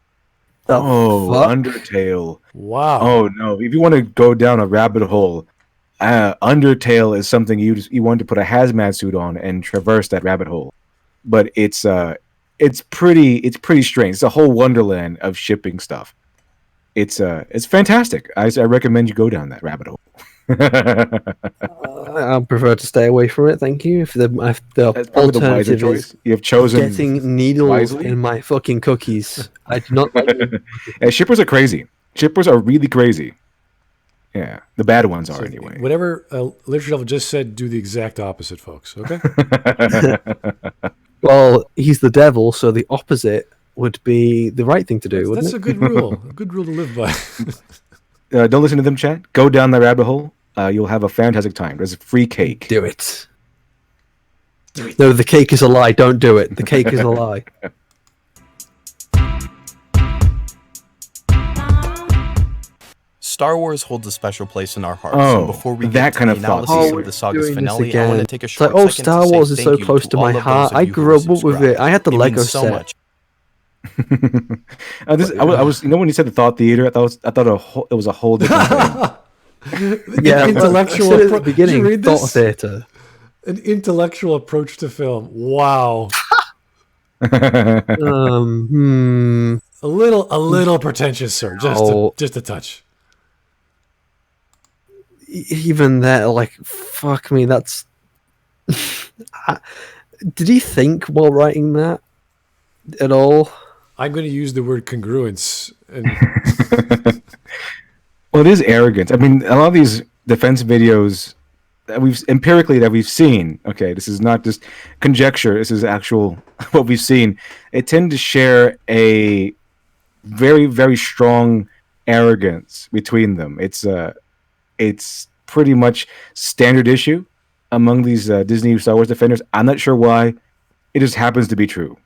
S3: The
S1: Oh,
S3: fuck?
S1: Undertale.
S2: Wow.
S1: Oh no! If you want to go down a rabbit hole, Undertale is something you want to put a hazmat suit on and traverse that rabbit hole. But it's pretty strange. It's a whole wonderland of shipping stuff. It's fantastic. I recommend you go down that rabbit hole.
S3: I prefer to stay away from it, thank you. If the
S1: That's probably the wiser
S3: alternative
S1: choice.
S3: is
S1: You have chosen.
S3: getting needles
S1: wisely.
S3: in my fucking cookies, I do not like them.
S1: Yeah, shippers are crazy. Shippers are really crazy. Yeah, the bad ones are anyway.
S2: Whatever LiteratureDevil just said, do the exact opposite, folks. Okay?
S3: Well, he's the devil, so the opposite would be the right thing to do, wouldn't
S2: That's
S3: it?
S2: a good rule. A good rule to live by.
S1: Don't listen to them, chat. Go down the rabbit hole. You'll have a fantastic time. There's free cake.
S3: Do it. No, the cake is a lie. Don't do it. The cake is a lie.
S4: Star Wars holds a special place in our hearts.
S1: Oh,
S4: so before we
S1: that
S4: get
S1: kind
S4: to
S1: of
S4: the
S1: thought.
S4: analysis
S3: Oh,
S4: of the saga's
S3: doing this
S4: finale, I want to
S3: again.
S4: take a
S3: It's like,
S4: short
S3: oh,
S4: second
S3: Star
S4: to say
S3: Wars is
S4: thank
S3: so
S4: you
S3: close to
S4: all
S3: my
S4: of those
S3: heart.
S4: of
S3: I
S4: you who
S3: grew
S4: have
S3: up with it. I had the
S4: subscribed.
S3: Lego
S4: It means so
S3: set.
S4: much.
S1: I was, when you said the thought theater, I thought it was a whole different thing.
S3: Yeah,
S2: Intellectual
S3: I said at the
S2: appro-
S3: beginning,
S2: Did you read
S3: thought
S2: this?
S3: theater.
S2: An intellectual approach to film. Wow. A little pretentious, sir.
S3: Oh.
S2: Just a touch.
S3: Even that, like, fuck me, that's... Did he think while writing that at all?
S2: I'm going to use the word congruence. And
S1: Well, it is arrogant. I mean, a lot of these defense videos that we've seen. Okay, this is not just conjecture. This is actual what we've seen. They tend to share a very, very strong arrogance between them. It's pretty much standard issue among these Disney Star Wars defenders. I'm not sure why. It just happens to be true.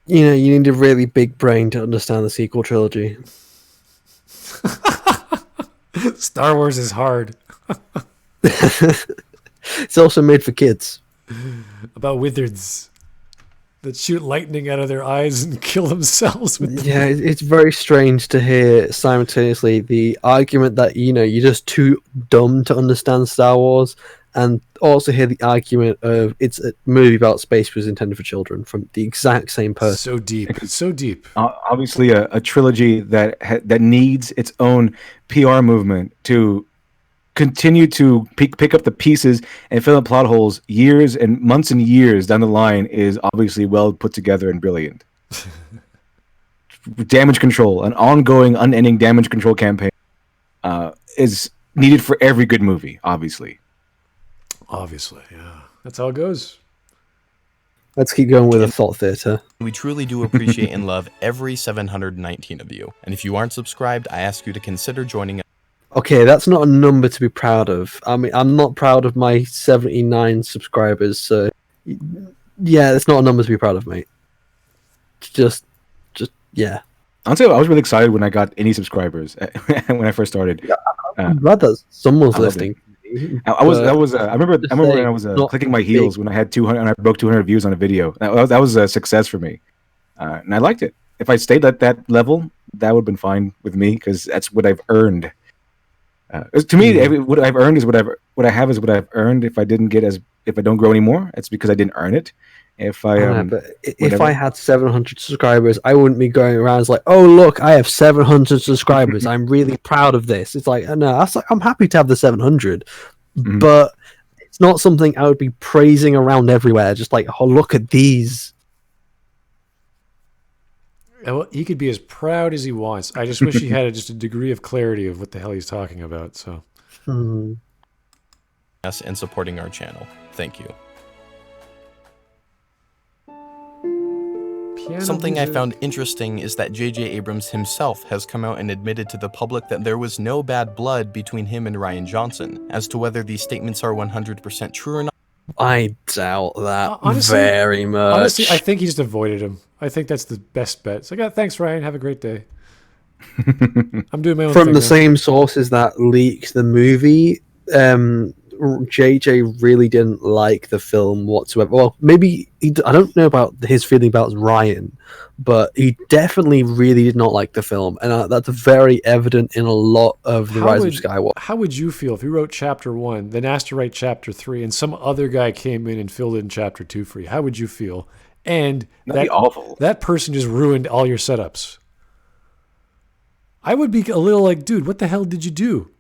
S3: You know, you need a really big brain to understand the sequel trilogy.
S2: Star Wars is hard.
S3: It's also made for kids.
S2: About wizards that shoot lightning out of their eyes and kill themselves with
S3: Yeah, it's very strange to hear simultaneously the argument that, you know, you're just too dumb to understand Star Wars, and also hear the argument of it's a movie about space was intended for children from the exact same person.
S2: So deep. It's so deep.
S1: Obviously, a trilogy that needs its own PR movement to continue to pick up the pieces and fill in plot holes years and months and years down the line is obviously well put together and brilliant. Damage control, an ongoing, unending damage control campaign, is needed for every good movie, obviously.
S2: Obviously, yeah. That's how it goes.
S3: Let's keep going with the thought theater.
S4: We truly do appreciate and love every 719 of you. And if you aren't subscribed, I ask you to consider joining us.
S3: Okay, that's not a number to be proud of. I mean, I'm not proud of my 79 subscribers, so yeah, it's not a number to be proud of, mate. Just yeah.
S1: Honestly, I was really excited when I got any subscribers when I first started.
S3: I'm glad that someone's
S1: I love
S3: listening.
S1: I remember when I was
S3: not
S1: clicking my heels when I had 200 and I broke 200 views on a video. That was a success for me, and I liked it. If I stayed at that level, that would have been fine with me because that's what I've earned. To me, what I've earned is what I have is what I've earned. If I don't grow anymore, it's because I didn't earn it. If
S3: I had 700 subscribers, I wouldn't be going around as like, oh look, I have 700 subscribers. I'm really proud of this. It's like, no, I'm happy to have the 700, but it's not something I would be praising around everywhere. Just like, oh look at these.
S2: Well, he could be as proud as he wants. I just wish he had just a degree of clarity of what the hell he's talking about. So,
S4: us and supporting our channel. Thank you. Something I found interesting is that J.J. Abrams himself has come out and admitted to the public that there was no bad blood between him and Rian Johnson. As to whether these statements are 100% true or not,
S3: I doubt that
S2: honestly,
S3: very much.
S2: Honestly, I think he just avoided him. I think that's the best bet. It's like, oh, thanks, Ryan. Have a great day. I'm doing my own thing.
S3: From the same sources that leaked the movie, JJ really didn't like the film whatsoever. Well, maybe I don't know about his feeling about Ryan, but he definitely really did not like the film, and that's very evident in a lot of the Rise of Skywalker.
S2: How would you feel if you wrote chapter 1, then asked to write chapter 3, and some other guy came in and filled in chapter 2 for you? How would you feel? And
S1: that'd be awful.
S2: That person just ruined all your setups. I would be a little like, dude, what the hell did you do?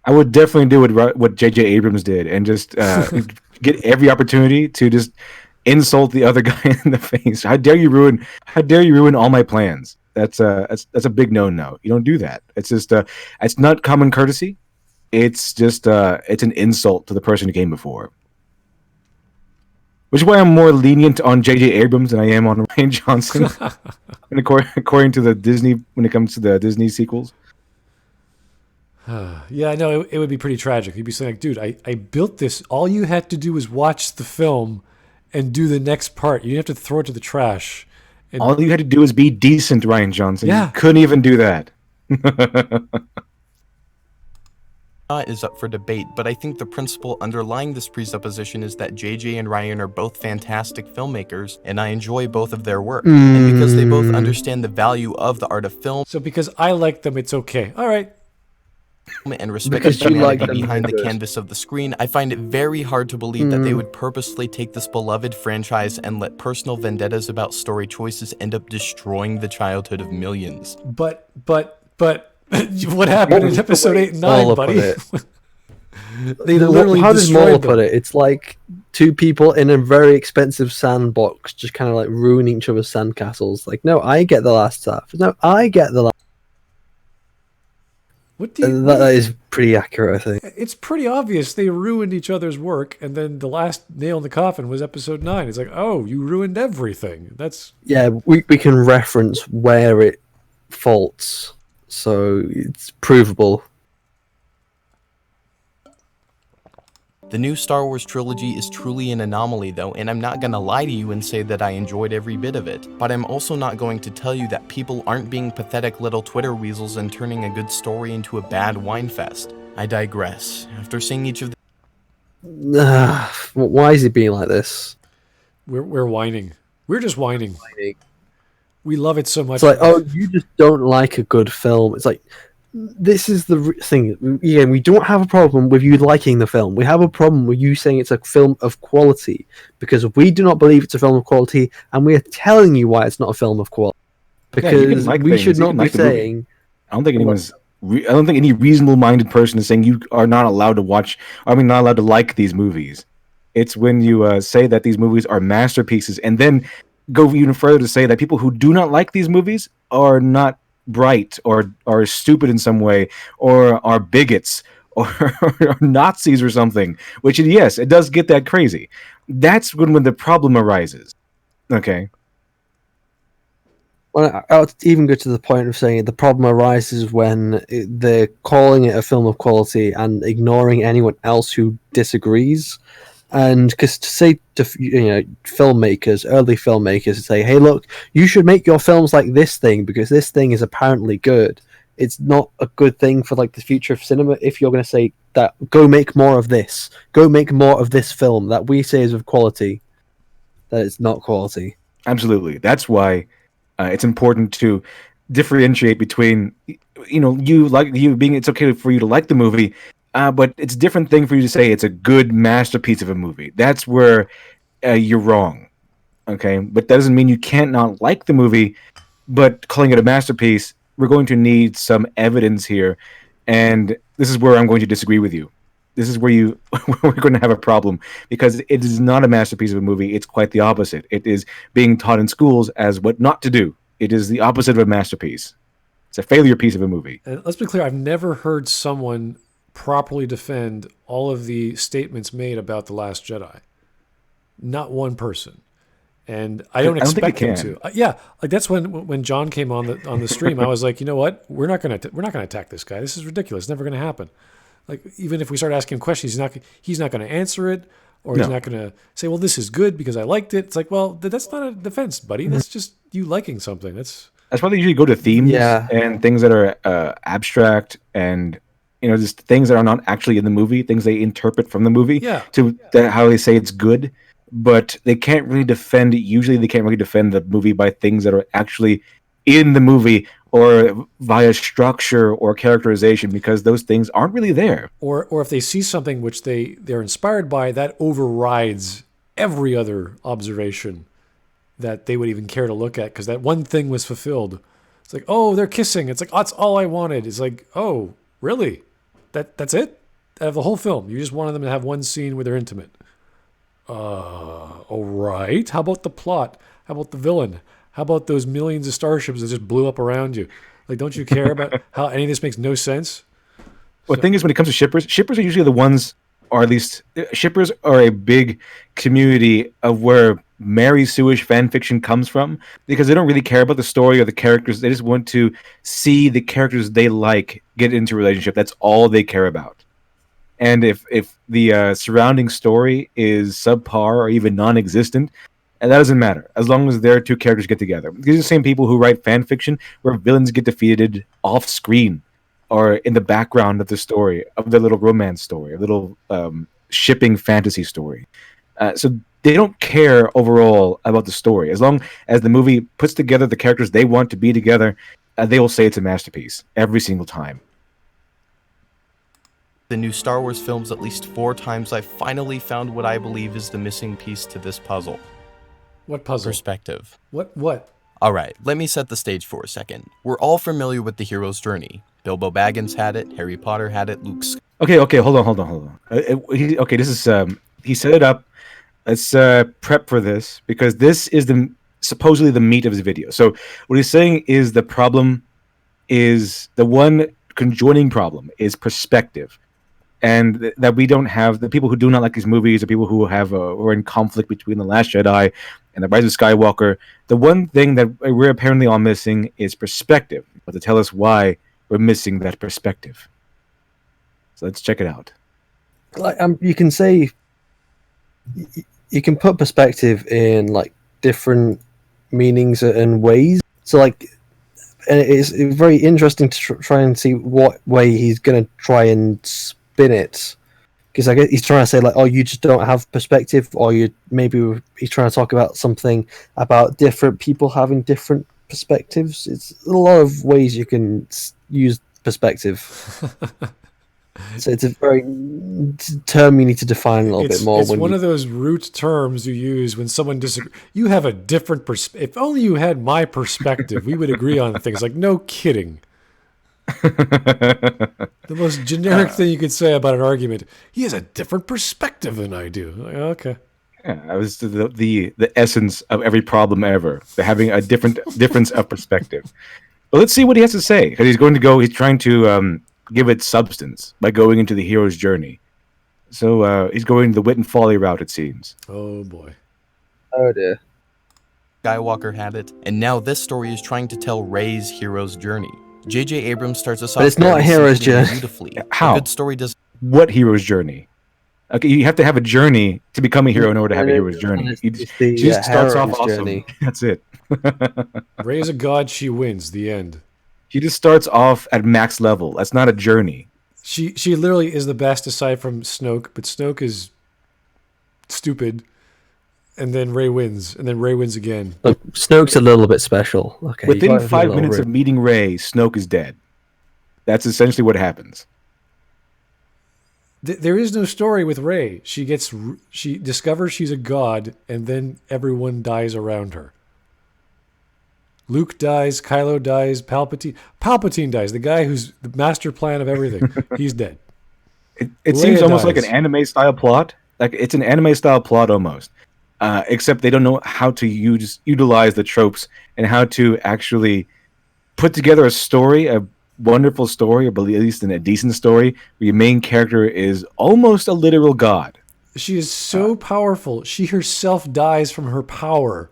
S1: I would definitely do what J.J. Abrams did and just get every opportunity to just insult the other guy in the face. How dare you ruin all my plans? That's a big no. You don't do that. It's just it's not common courtesy. It's just it's an insult to the person who came before. Which is why I'm more lenient on J.J. Abrams than I am on Rian Johnson. And according to the Disney, when it comes to the Disney sequels.
S2: Yeah, no, it would be pretty tragic. You'd be saying, like, dude, I built this. All you had to do was watch the film and do the next part. You didn't have to throw it to the trash. And
S1: All you had to do was be decent, Ryan Johnson.
S2: Yeah.
S1: You couldn't even do that.
S4: Is up for debate, but I think the principle underlying this presupposition is that JJ and Ryan are both fantastic filmmakers, and I enjoy both of their work. And because they both understand the value of the art of film
S2: so because I like them, it's okay. All right.
S4: and respect
S3: Because
S4: the
S3: you like
S4: humanity
S3: them,
S4: behind the
S3: good.
S4: canvas of the screen, I find it very hard to believe that they would purposely take this beloved franchise and let personal vendettas about story choices end up destroying the childhood of millions.
S2: But what happened in episode 8 and 9,
S3: Mauler
S2: buddy?
S3: put it.
S2: They literally
S3: How does
S2: destroyed
S3: Mauler
S2: them.
S3: put it? It's like two people in a very expensive sandbox just kind of like ruining each other's sandcastles. Like, no, I get the last half. No, I get the last.
S2: What do you,
S3: That is pretty accurate, I think.
S2: it's pretty obvious they ruined each other's work, and then the last nail in the coffin was episode 9. It's like, oh, you ruined everything. That's
S3: Yeah, we can reference where it faults, so it's provable.
S4: The new Star Wars trilogy is truly an anomaly though, and I'm not gonna lie to you and say that I enjoyed every bit of it, but I'm also not going to tell you that people aren't being pathetic little Twitter weasels and turning a good story into a bad wine fest. I digress. After seeing each of the
S3: Why is it being like this?
S2: we're whining. We're just whining. We love it so much.
S3: It's like, oh, you just don't like a good film. It's like, this is the thing. Yeah, we don't have a problem with you liking the film. We have a problem with you saying it's a film of quality, because we do not believe it's a film of quality, and we are telling you why it's not a film of quality.
S1: Yeah, you can
S3: Because
S1: like
S3: we
S1: things,
S3: should
S1: you
S3: not
S1: can
S3: be
S1: like the movie.
S3: saying.
S1: I don't think anyone's. I don't think any reasonable-minded person is saying you are not allowed to watch. I mean, not allowed to like these movies. It's when you say that these movies are masterpieces, and then go even further to say that people who do not like these movies are not bright or are stupid in some way or are bigots or are Nazis or something. Which, yes, it does get that crazy. That's when the problem arises. Okay.
S3: Well, I would even go to the point of saying the problem arises when they're calling it a film of quality and ignoring anyone else who disagrees. And because to say to filmmakers, early filmmakers, say, "Hey, look, you should make your films like this thing because this thing is apparently good." It's not a good thing for like the future of cinema if you're going to say that. Go make more of this. Go make more of this film that we say is of quality. That it's not quality.
S1: Absolutely. That's why it's important to differentiate between, it's okay for you to like the movie, but it's a different thing for you to say it's a good masterpiece of a movie. That's where you're wrong. Okay, but that doesn't mean you can't not like the movie, but calling it a masterpiece, we're going to need some evidence here, and this is where I'm going to disagree with you. This is where we're going to have a problem, because it is not a masterpiece of a movie. It's quite the opposite. It is being taught in schools as what not to do. It is the opposite of a masterpiece. It's a failure piece of a movie.
S2: And let's be clear, I've never heard someone properly defend all of the statements made about The Last Jedi. Not one person. And I don't expect
S1: think
S2: them
S1: you
S2: to. Yeah, like that's when John came on the stream, I was like, you know what? We're not going to attack this guy. This is ridiculous. It's never going to happen. Like, even if we start asking him questions, he's not going to answer it, or he's not going to say, well, this is good because I liked it. It's like, well, that's not a defense, buddy. That's just you liking something. That's
S1: why they usually go to themes and things that are abstract and just things that are not actually in the movie, things they interpret from the movie to how they say it's good. But they can't really defend it. Usually they can't really defend the movie by things that are actually in the movie or via structure or characterization, because those things aren't really there.
S2: Or if they see something which they're inspired by, that overrides every other observation that they would even care to look at, because that one thing was fulfilled. It's like, oh, they're kissing. It's like, oh, that's all I wanted. It's like, oh, really? That's it? Out of the whole film, you just wanted them to have one scene where they're intimate. All right. How about the plot? How about the villain? How about those millions of starships that just blew up around you? Like, don't you care about how any of this makes no sense?
S1: Well, the thing is, when it comes to shippers are usually the ones, or at least shippers are a big community of where Mary Sue-ish fan fiction comes from, because they don't really care about the story or the characters. They just want to see the characters they like get into a relationship. That's all they care about. And if the surrounding story is subpar or even non-existent, and that doesn't matter as long as their two characters get together. These are the same people who write fan fiction where villains get defeated off screen or in the background of the story, of the little romance story, a little shipping fantasy story. So they don't care overall about the story. As long as the movie puts together the characters they want to be together, they will say it's a masterpiece every single time.
S4: The new Star Wars films at least 4 times, I finally found what I believe is the missing piece to this puzzle.
S2: What puzzle?
S4: Perspective.
S2: What?
S4: Alright, let me set the stage for a second. We're all familiar with the hero's journey. Bilbo Baggins had it, Harry Potter had it, Luke
S1: Okay, hold on. This is he set it up. Let's prep for this, because this is supposedly the meat of his video. So what he's saying is the problem is the one conjoining problem is perspective, and that we don't have the people who do not like these movies, the people who have are in conflict between the Last Jedi and the Rise of Skywalker. The one thing that we're apparently all missing is perspective. But to tell us why we're missing that perspective. So let's check it out.
S3: Like you can say, you can put perspective in like different meanings and ways. So like, and it's very interesting to try and see what way he's going to try and spin it. Because I guess he's trying to say like, oh, you just don't have perspective, or maybe he's trying to talk about something about different people having different perspectives. It's a lot of ways you can use perspective. So it's a very term you need to define a little bit more.
S2: It's one of those root terms you use when someone disagrees. You have a different perspective. If only you had my perspective, we would agree on things. Like, no kidding. The most generic thing you could say about an argument. He has a different perspective than I do. Like, okay.
S1: Yeah, that was the essence of every problem ever. They're having a difference of perspective. But let's see what he has to say, because he's trying to give it substance by going into the hero's journey. So he's going the wit and folly route, it seems.
S2: Oh boy.
S3: Oh dear.
S4: Skywalker had it, and now this story is trying to tell Rey's hero's journey. J.J. Abrams starts us off.
S3: But it's not a hero's journey.
S4: Beautifully.
S1: How?
S4: A good story does.
S1: What hero's journey? Okay, you have to have a journey to become a hero in order to have a hero's journey. She just starts off awesome. Journey. That's it.
S2: Rey is a god, she wins. The end.
S1: She just starts off at max level. That's not a journey.
S2: She literally is the best aside from Snoke, but Snoke is stupid. And then Rey wins, and then Rey wins again.
S3: Look, Snoke's a little bit special. Okay.
S1: Within 5 minutes of meeting Rey, Snoke is dead. That's essentially what happens.
S2: There is no story with Rey. She discovers she's a god, and then everyone dies around her. Luke dies, Kylo dies, Palpatine dies. The guy who's the master plan of everything. He's dead.
S1: It seems almost like an anime style plot. Like it's an anime style plot almost. Except they don't know how to utilize the tropes and how to actually put together a story, a wonderful story, or at least a decent story, where your main character is almost a literal god.
S2: She is so powerful. She herself dies from her power.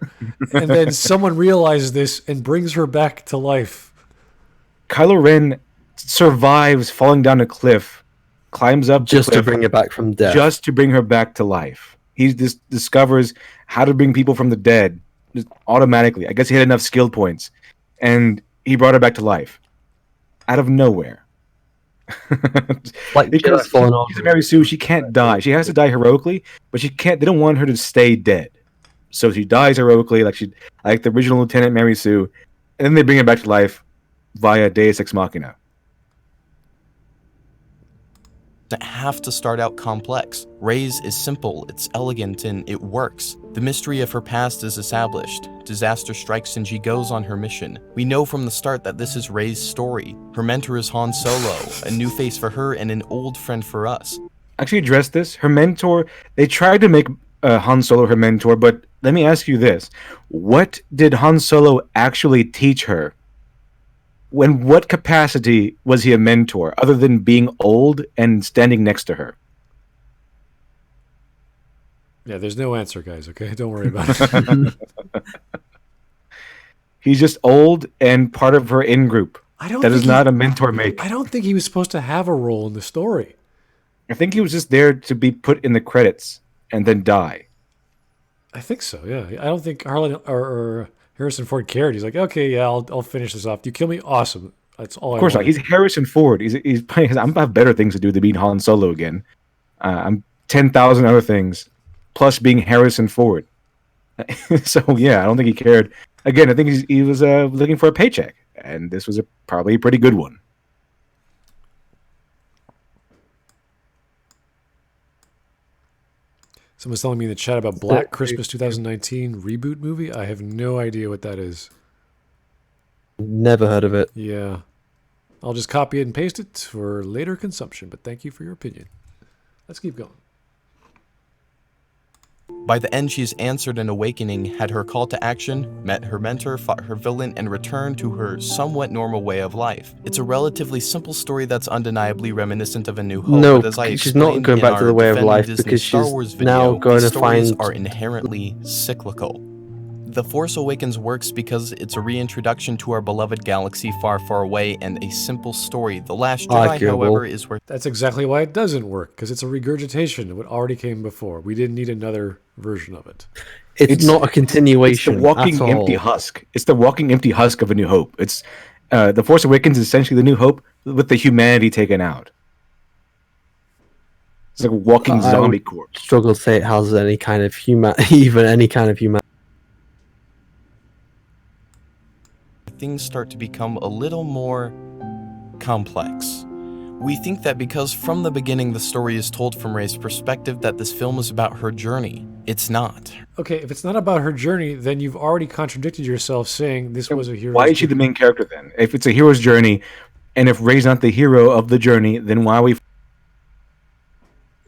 S2: And then someone realizes this and brings her back to life.
S1: Kylo Ren survives falling down a cliff, climbs up
S3: just to bring her back from death.
S1: Just to bring her back to life. He just discovers how to bring people from the dead just automatically. I guess he had enough skill points. And he brought her back to life. Out of nowhere.
S3: Like
S1: because she's a Mary Sue, she can't die. She has to die heroically, but she can't. They don't want her to stay dead. So she dies heroically, like the original Lieutenant Mary Sue, and then they bring her back to life via Deus Ex Machina.
S4: Have to start out complex. Rey's is simple, it's elegant, and it works. The mystery of her past is established. Disaster strikes and she goes on her mission. We know from the start that this is Rey's story. Her mentor is Han Solo, a new face for her and an old friend for us.
S1: Actually address this. Her mentor, they tried to make Han Solo her mentor, but let me ask you this. What did Han Solo actually teach her? In what capacity was he a mentor, other than being old and standing next to her?
S2: Yeah, there's no answer, guys. Okay, don't worry about it.
S1: He's just old and part of her in group.
S2: I don't
S1: That
S2: think
S1: is not a mentor make.
S2: I don't think he was supposed to have a role in the story.
S1: I think he was just there to be put in the credits and then die.
S2: I think so. Yeah, I don't think Harlan or Harrison Ford cared. He's like, okay, yeah, I'll finish this off. Do you kill me? Awesome. That's all.
S1: Of course not. He's Harrison Ford. He's playing. I have better things to do than being Han Solo again. I'm 10,000 other things, plus being Harrison Ford. So yeah, I don't think he cared. Again, I think he was looking for a paycheck, and this was probably a pretty good one.
S2: Someone's telling me in the chat about Black Christmas 2019 reboot movie. I have no idea what that is.
S3: Never heard of it.
S2: Yeah. I'll just copy it and paste it for later consumption, but thank you for your opinion. Let's keep going.
S4: By the end, she's answered an awakening, had her call to action, met her mentor, fought her villain, and returned to her somewhat normal way of life. It's a relatively simple story that's undeniably reminiscent of A New Hope.
S3: No,
S4: but as I
S3: she's not going back to the way of life because she's now going to find...
S4: are inherently cyclical. The Force Awakens works because it's a reintroduction to our beloved galaxy far, far away and a simple story. The Last Jedi, however, is where...
S2: That's exactly why it doesn't work, because it's a regurgitation of what already came before. We didn't need another version of it.
S3: It's not a continuation.
S1: It's the walking empty husk. It's the walking empty husk of A New Hope. It's The Force Awakens is essentially The New Hope with the humanity taken out. It's like a walking zombie corpse.
S3: Struggle to say it has any kind of even any kind of human.
S4: Things start to become a little more complex. We think that because from the beginning the story is told from Rey's perspective that this film is about her journey. It's not.
S2: Okay, if it's not about her journey, then you've already contradicted yourself saying this was a hero.
S1: Why is she the main character then? If it's a hero's journey, and if Rey's not the hero of the journey, then why are we...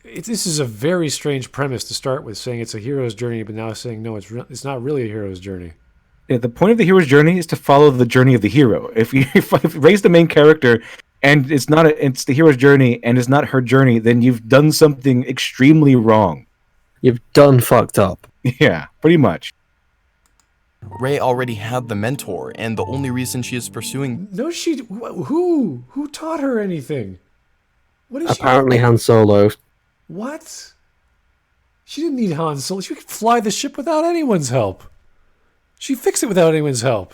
S2: This is a very strange premise to start with, saying it's a hero's journey, but now saying no, it's not really a hero's journey.
S1: Yeah, the point of the hero's journey is to follow the journey of the hero. If Rey's the main character and it's the hero's journey and it's not her journey, then you've done something extremely wrong.
S3: You've done fucked up.
S1: Yeah, pretty much.
S4: Rey already had the mentor, and the only reason she is pursuing...
S2: No, who taught her anything? What is
S3: Apparently Han Solo.
S2: What? She didn't need Han Solo. She could fly the ship without anyone's help. She fixed it without anyone's help.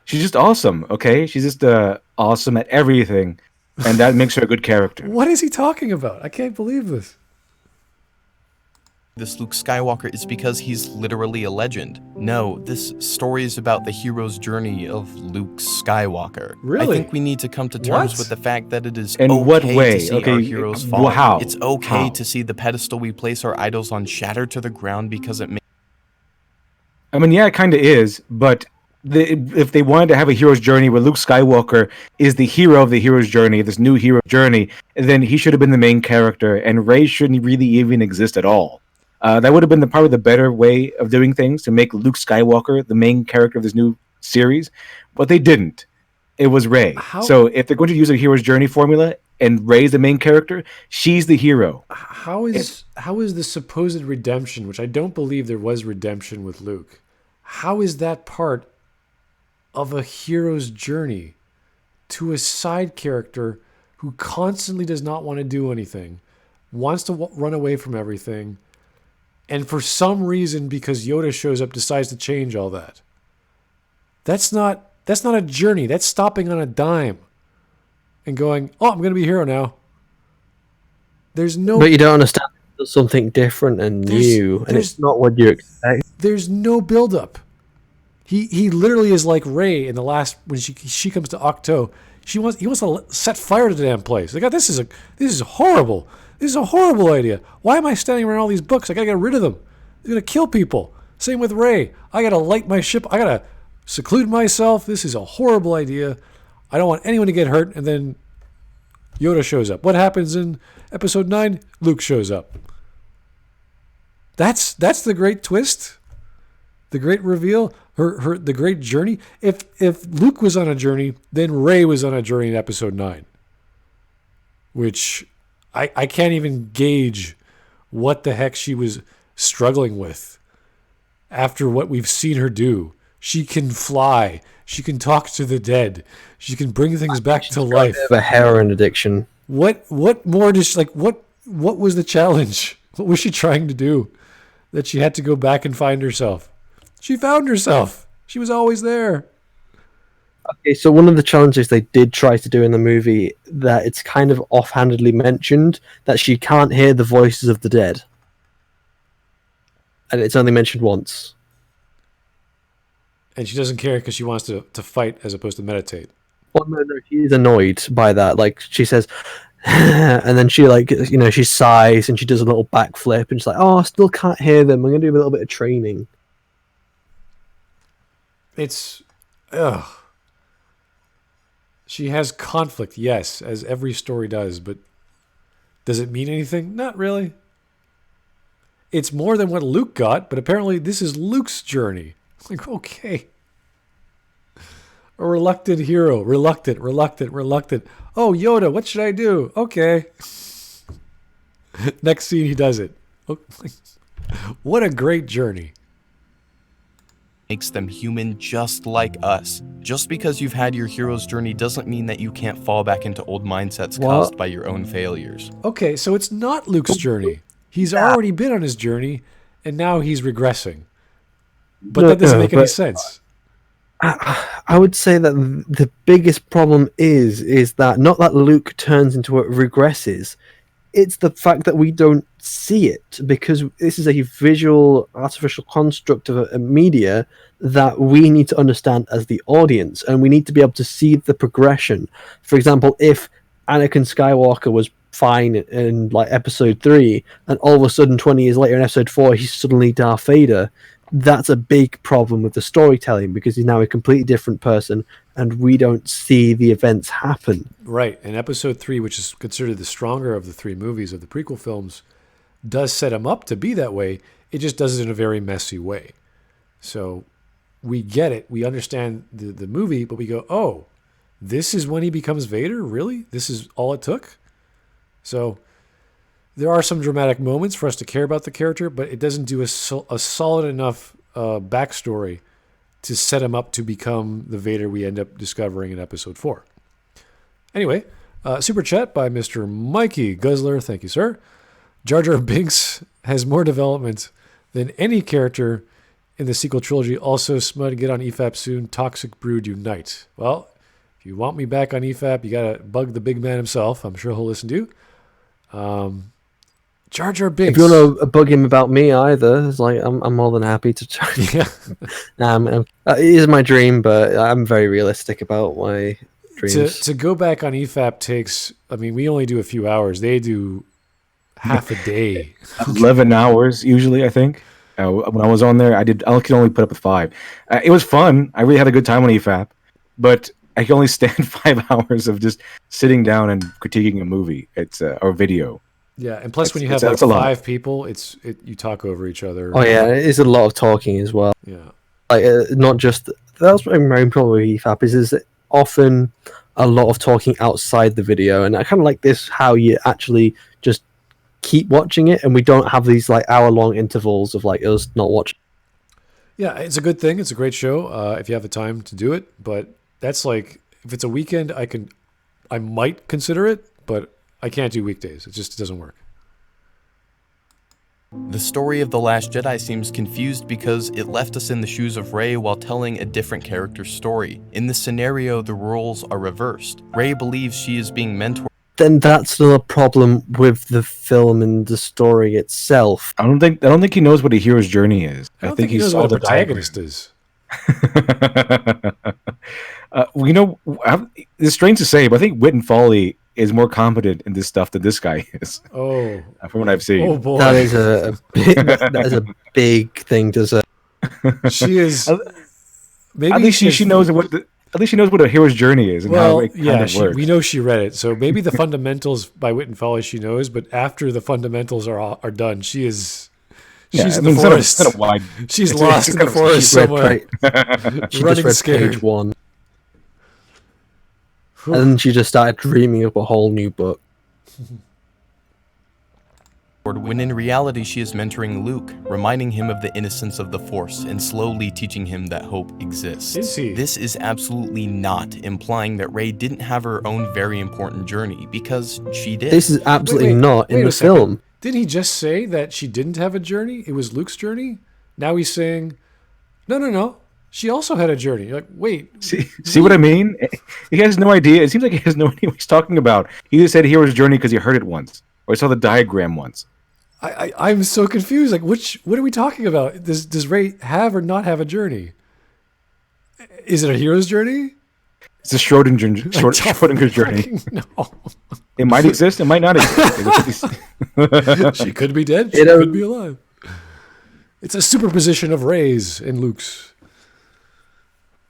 S1: She's just awesome, okay? She's just awesome at everything, and that makes her a good character.
S2: What is he talking about? I can't believe this.
S4: This Luke Skywalker is because he's literally a legend. No, this story is about the hero's journey of Luke Skywalker.
S2: Really?
S4: I think we need to come to terms with the fact that it is
S1: In
S4: okay
S1: what way?
S4: to see
S1: Okay,
S4: our heroes fall.
S1: how?
S4: It's okay
S1: How?
S4: to see the pedestal we place our idols on shatter to the ground because it makes...
S1: I mean, yeah, it kind of is, but if they wanted to have a hero's journey where Luke Skywalker is the hero of the hero's journey, this new hero journey, then he should have been the main character, and Rey shouldn't really even exist at all. That would have been probably the better way of doing things, to make Luke Skywalker the main character of this new series, but they didn't. It was Rey. So if they're going to use a hero's journey formula and Rey's the main character, she's the hero.
S2: How is the supposed redemption, which I don't believe there was redemption with Luke, how is that part of a hero's journey to a side character who constantly does not want to do anything, wants to run away from everything, and for some reason, because Yoda shows up, decides to change all that? That's not a journey. That's stopping on a dime and going, oh, I'm going to be a hero now. There's no...
S3: But you don't understand. There's something different and new, and it's not what you expect.
S2: There's no build-up. He literally is like Rey in the last, when she comes to Octo. He wants to set fire to the damn place. Like, this is horrible. This is a horrible idea. Why am I standing around all these books? I gotta get rid of them. They're gonna kill people. Same with Rey. I gotta light my ship. I gotta seclude myself. This is a horrible idea. I don't want anyone to get hurt. And then Yoda shows up. What happens in Episode 9? Luke shows up. That's the great twist. The great reveal. The great journey. If Luke was on a journey, then Rey was on a journey in Episode 9. Which I can't even gauge what the heck she was struggling with after what we've seen her do. She can fly. She can talk to the dead. She can bring things back to life.
S3: A heroin addiction.
S2: What more does she, like what was the challenge? What was she trying to do that she had to go back and find herself? She found herself. She was always there.
S3: Okay, so one of the challenges they did try to do in the movie, that it's kind of offhandedly mentioned, that she can't hear the voices of the dead. And it's only mentioned once.
S2: And she doesn't care because she wants to fight as opposed to meditate.
S3: Well, no, she's annoyed by that. Like, she says, and then she, like, you know, she sighs and she does a little backflip and she's like, oh, I still can't hear them. I'm going to do a little bit of training.
S2: It's, ugh. She has conflict, yes, as every story does, but does it mean anything? Not really. It's more than what Luke got, but apparently this is Luke's journey. Like, okay. A reluctant hero. Reluctant. Oh, Yoda, what should I do? Okay. Next scene, he does it. What a great journey.
S4: Makes them human just like us. Just because you've had your hero's journey doesn't mean that you can't fall back into old mindsets caused by your own failures.
S2: Okay, so it's not Luke's journey. He's already been on his journey, and now he's regressing. But that doesn't make any sense.
S3: I would say that the biggest problem is that not that Luke turns into what regresses, it's the fact that we don't see it, because this is a visual artificial construct of a media that we need to understand as the audience, and we need to be able to see the progression. For example, if Anakin Skywalker was fine in like episode 3 and all of a sudden 20 years later in episode 4 he's suddenly Darth Vader, that's a big problem with the storytelling, because he's now a completely different person and we don't see the events happen.
S2: Right. And episode 3, which is considered the stronger of the 3 movies of the prequel films, does set him up to be that way. It just does it in a very messy way. So we get it. We understand the movie, but we go, oh, this is when he becomes Vader? Really? This is all it took? So there are some dramatic moments for us to care about the character, but it doesn't do a solid enough backstory to set him up to become the Vader we end up discovering in episode 4. Anyway, super chat by Mr. Mikey Guzzler. Thank you, sir. Jar Jar Binks has more development than any character in the sequel trilogy. Also, Smud, get on EFAP soon. Toxic Brood unite. Well, if you want me back on EFAP, you got to bug the big man himself. I'm sure he'll listen to you. Jar Jar Binks.
S3: If you want to bug him about me either, it's like I'm more than happy to try. Yeah. It is my dream, but I'm very realistic about my dreams.
S2: To go back on EFAP takes, I mean, we only do a few hours. They do half a day.
S1: 11 hours usually, I think. When I was on there, I could only put up with 5. It was fun. I really had a good time on EFAP, but I can only stand 5 hours of just sitting down and critiquing a movie. It's or video.
S2: Yeah, and plus when you have like 5 people, you talk over each other.
S3: Oh yeah, it is a lot of talking as well.
S2: Yeah,
S3: like not just that's my main problem with EFAP is often a lot of talking outside the video, and I kind of like this how you actually just keep watching it, and we don't have these like hour-long intervals of like us not watching.
S2: Yeah, it's a good thing. It's a great show if you have the time to do it. But that's like if it's a weekend, I might consider it, but I can't do weekdays. It just doesn't work.
S4: The story of The Last Jedi seems confused because it left us in the shoes of Rey while telling a different character's story. In this scenario, the roles are reversed. Rey believes she is being mentored.
S3: Then that's still a problem with the film and the story itself.
S1: I don't think he knows what a hero's journey is.
S2: I think he knows what a protagonist is.
S1: It's strange to say, but I think Wit and Folly is more competent in this stuff than this guy is.
S2: Oh,
S1: from what I've seen.
S2: Oh boy,
S3: that is a big thing to say.
S2: She is. Maybe
S1: at least she knows what. At least she knows what a hero's journey is and how it kind of works.
S2: We know she read it, so maybe the fundamentals by Wit and Folly she knows. But after the fundamentals are done, she's in the forest. She's lost in the forest somewhere.
S3: She running just read page 1. And then she just started dreaming up a whole new book.
S4: when in reality she is mentoring Luke, reminding him of the innocence of the Force and slowly teaching him that hope exists.
S2: Is he?
S4: This is absolutely not implying that Rey didn't have her own very important journey, because she did.
S3: This is absolutely not in
S2: wait
S3: the
S2: a second.
S3: film.
S2: Didn't he just say that she didn't have a journey? It was Luke's journey? Now he's saying, no. She also had a journey. You're like, wait.
S1: See what I mean? He has no idea. It seems like he has no idea what he's talking about. He just said hero's journey because he heard it once, or he saw the diagram once.
S2: I'm so confused. Like, what are we talking about? Does Rey have or not have a journey? Is it a hero's journey?
S1: It's a Schrodinger's journey.
S2: No.
S1: It might exist. It might not exist.
S2: She could be dead. She could be alive. It's a superposition of Reys and Luke's,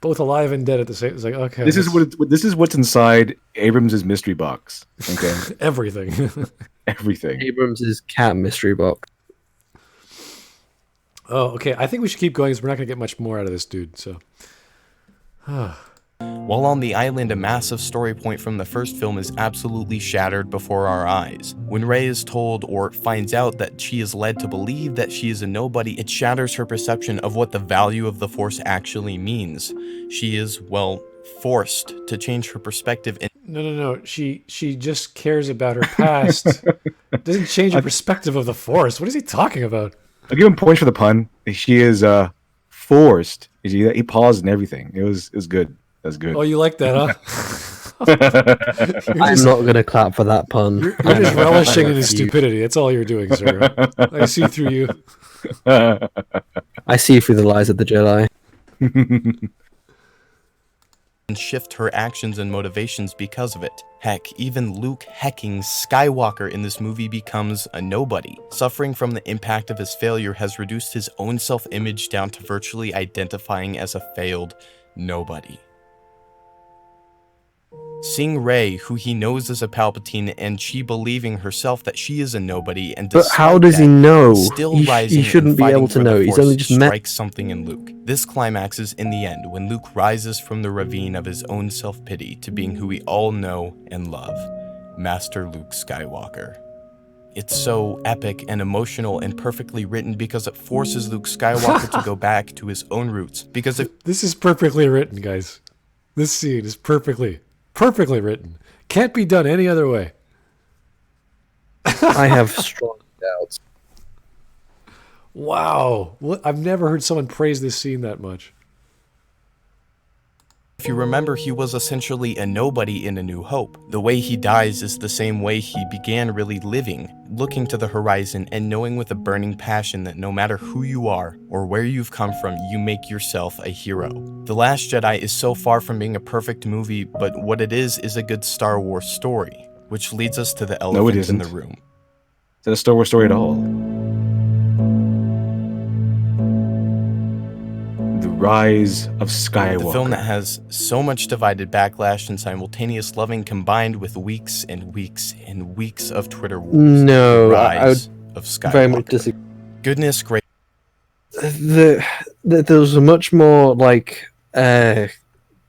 S2: both alive and dead at the same. It's like, okay,
S1: this is what's inside Abrams' mystery box. Okay,
S2: everything.
S1: Everything.
S3: Abrams' cat mystery box.
S2: Oh, okay. I think we should keep going because we're not going to get much more out of this dude. So.
S4: While on the island, a massive story point from the first film is absolutely shattered before our eyes. When Rey is told or finds out that she is led to believe that she is a nobody, it shatters her perception of what the value of the Force actually means. She is, well, forced to change her perspective.
S2: No. She just cares about her past. Doesn't change her perspective of the Force. What is he talking about?
S1: I'll give him points for the pun. She is forced. He paused and everything. It was good. That's good.
S2: Oh, you like that, huh?
S3: I'm not going to clap for that pun.
S2: You're just relishing in his stupidity. That's all you're doing, sir. I see through you.
S3: I see through the lies of the Jedi.
S4: And shift her actions and motivations because of it. Heck, even Luke hecking Skywalker in this movie becomes a nobody. Suffering from the impact of his failure has reduced his own self-image down to virtually identifying as a failed nobody. Seeing Rey, who he knows is a Palpatine, and she believing herself that she is a nobody, and
S3: but how does he know?
S4: Still rising
S3: he shouldn't
S4: and
S3: be able
S4: fighting
S3: to
S4: for the
S3: know. He's
S4: Force
S3: only just met.
S4: strikes something in Luke. This climaxes in the end when Luke rises from the ravine of his own self-pity to being who we all know and love, Master Luke Skywalker. It's so epic and emotional and perfectly written because it forces Luke Skywalker to go back to his own roots. Because if
S2: This is perfectly written, guys. This scene is perfectly written. Can't be done any other way.
S3: I have strong doubts.
S2: Wow. I've never heard someone praise this scene that much.
S4: If you remember, he was essentially a nobody in A New Hope. The way he dies is the same way he began really living, looking to the horizon and knowing with a burning passion that no matter who you are or where you've come from, you make yourself a hero. The Last Jedi is so far from being a perfect movie, but what it is a good Star Wars story, which leads us to the elephant in the room.
S1: Is that a Star Wars story at all? The Rise of Skywalker.
S4: The film that has so much divided backlash and simultaneous loving combined with weeks and weeks and weeks of Twitter wars.
S3: No,
S4: The
S3: I
S4: Rise
S3: would
S4: of Skywalker.
S3: very much disagree.
S4: Goodness gracious.
S3: There was a much more there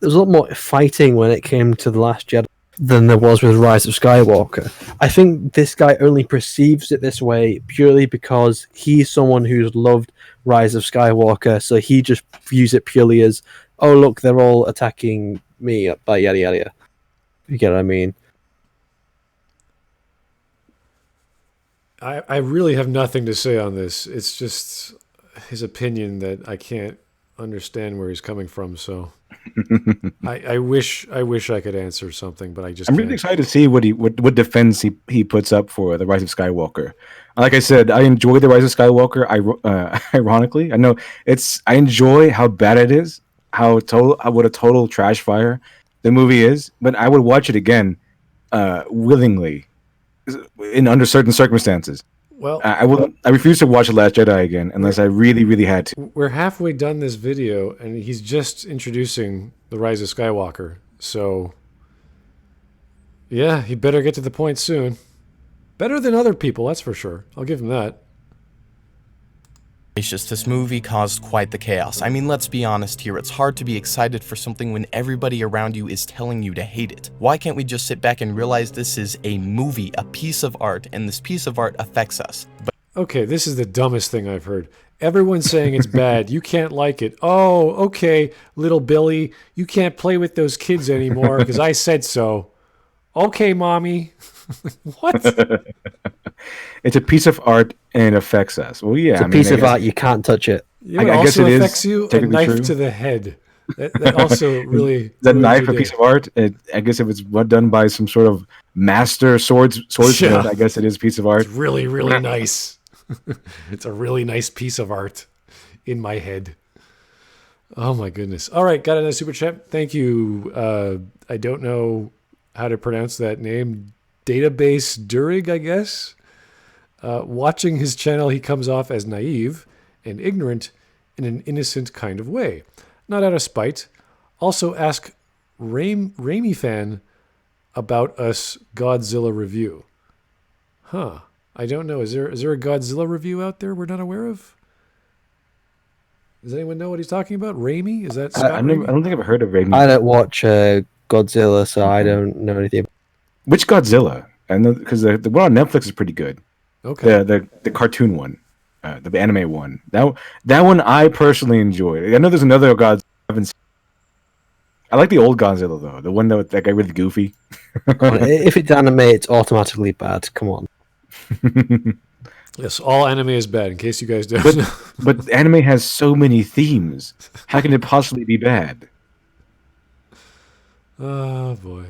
S3: was a lot more fighting when it came to The Last Jedi than there was with Rise of Skywalker. I think this guy only perceives it this way purely because he's someone who's loved Rise of Skywalker, so he just views it purely as, oh look, they're all attacking me, yada yada yada. You get what I mean?
S2: I really have nothing to say on this. It's just his opinion that I can't understand where he's coming from. So I wish I could answer something, but I just
S1: I'm
S2: can't.
S1: really excited to see what defense he puts up for the Rise of Skywalker. Like I said, I enjoy the Rise of Skywalker. Ironically, I know I enjoy how bad it is, what a total trash fire the movie is. But I would watch it again, willingly, under certain circumstances.
S2: Well,
S1: I refuse to watch The Last Jedi again unless I really, really had to.
S2: we're halfway done this video, and he's just introducing the Rise of Skywalker. So, yeah, he better get to the point soon. Better than other people, that's for sure. I'll give him that.
S4: This movie caused quite the chaos. I mean, let's be honest here, it's hard to be excited for something when everybody around you is telling you to hate it. Why can't we just sit back and realize this is a movie, a piece of art, and this piece of art affects us?
S2: Okay, this is the dumbest thing I've heard. Everyone's saying it's bad. You can't like it. Oh, okay, little Billy, you can't play with those kids anymore because I said so. Okay, mommy. What?
S1: It's a piece of art and it affects us. Well, yeah,
S3: It's a piece of art. You can't touch it.
S2: You know,
S1: I
S2: it
S1: guess
S2: also
S1: it is
S2: affects you. A
S1: technically
S2: knife
S1: true.
S2: to the head. That also really.
S1: That
S2: ruins
S1: knife
S2: your
S1: a piece
S2: day.
S1: of art. I guess if it's done by some sort of master swordsmith,
S2: Yeah.
S1: I guess it is a piece of art.
S2: It's really, really nice. It's a really nice piece of art in my head. Oh my goodness. All right, got another super chat. Thank you. I don't know how to pronounce that name. Database Durig, I guess. Watching his channel, he comes off as naive and ignorant in an innocent kind of way. Not out of spite. Also ask Raimi fan about us Godzilla review. Huh. I don't know. Is there a Godzilla review out there we're not aware of? Does anyone know what he's talking about? Raimi? Is that Scott
S1: I
S2: Raimi?
S1: don't think I've heard of Raimi.
S3: I don't watch Godzilla, so I don't know anything.
S1: Which Godzilla? I know because the one on Netflix is pretty good.
S2: Okay.
S1: The cartoon one, the anime one. That one I personally enjoyed. I know there's another Godzilla. I haven't seen. I like the old Godzilla though. The one that guy really goofy.
S3: If it's anime, it's automatically bad. Come on.
S2: Yes, all anime is bad, in case you guys don't know.
S1: But anime has so many themes. How can it possibly be bad?
S2: Oh, boy.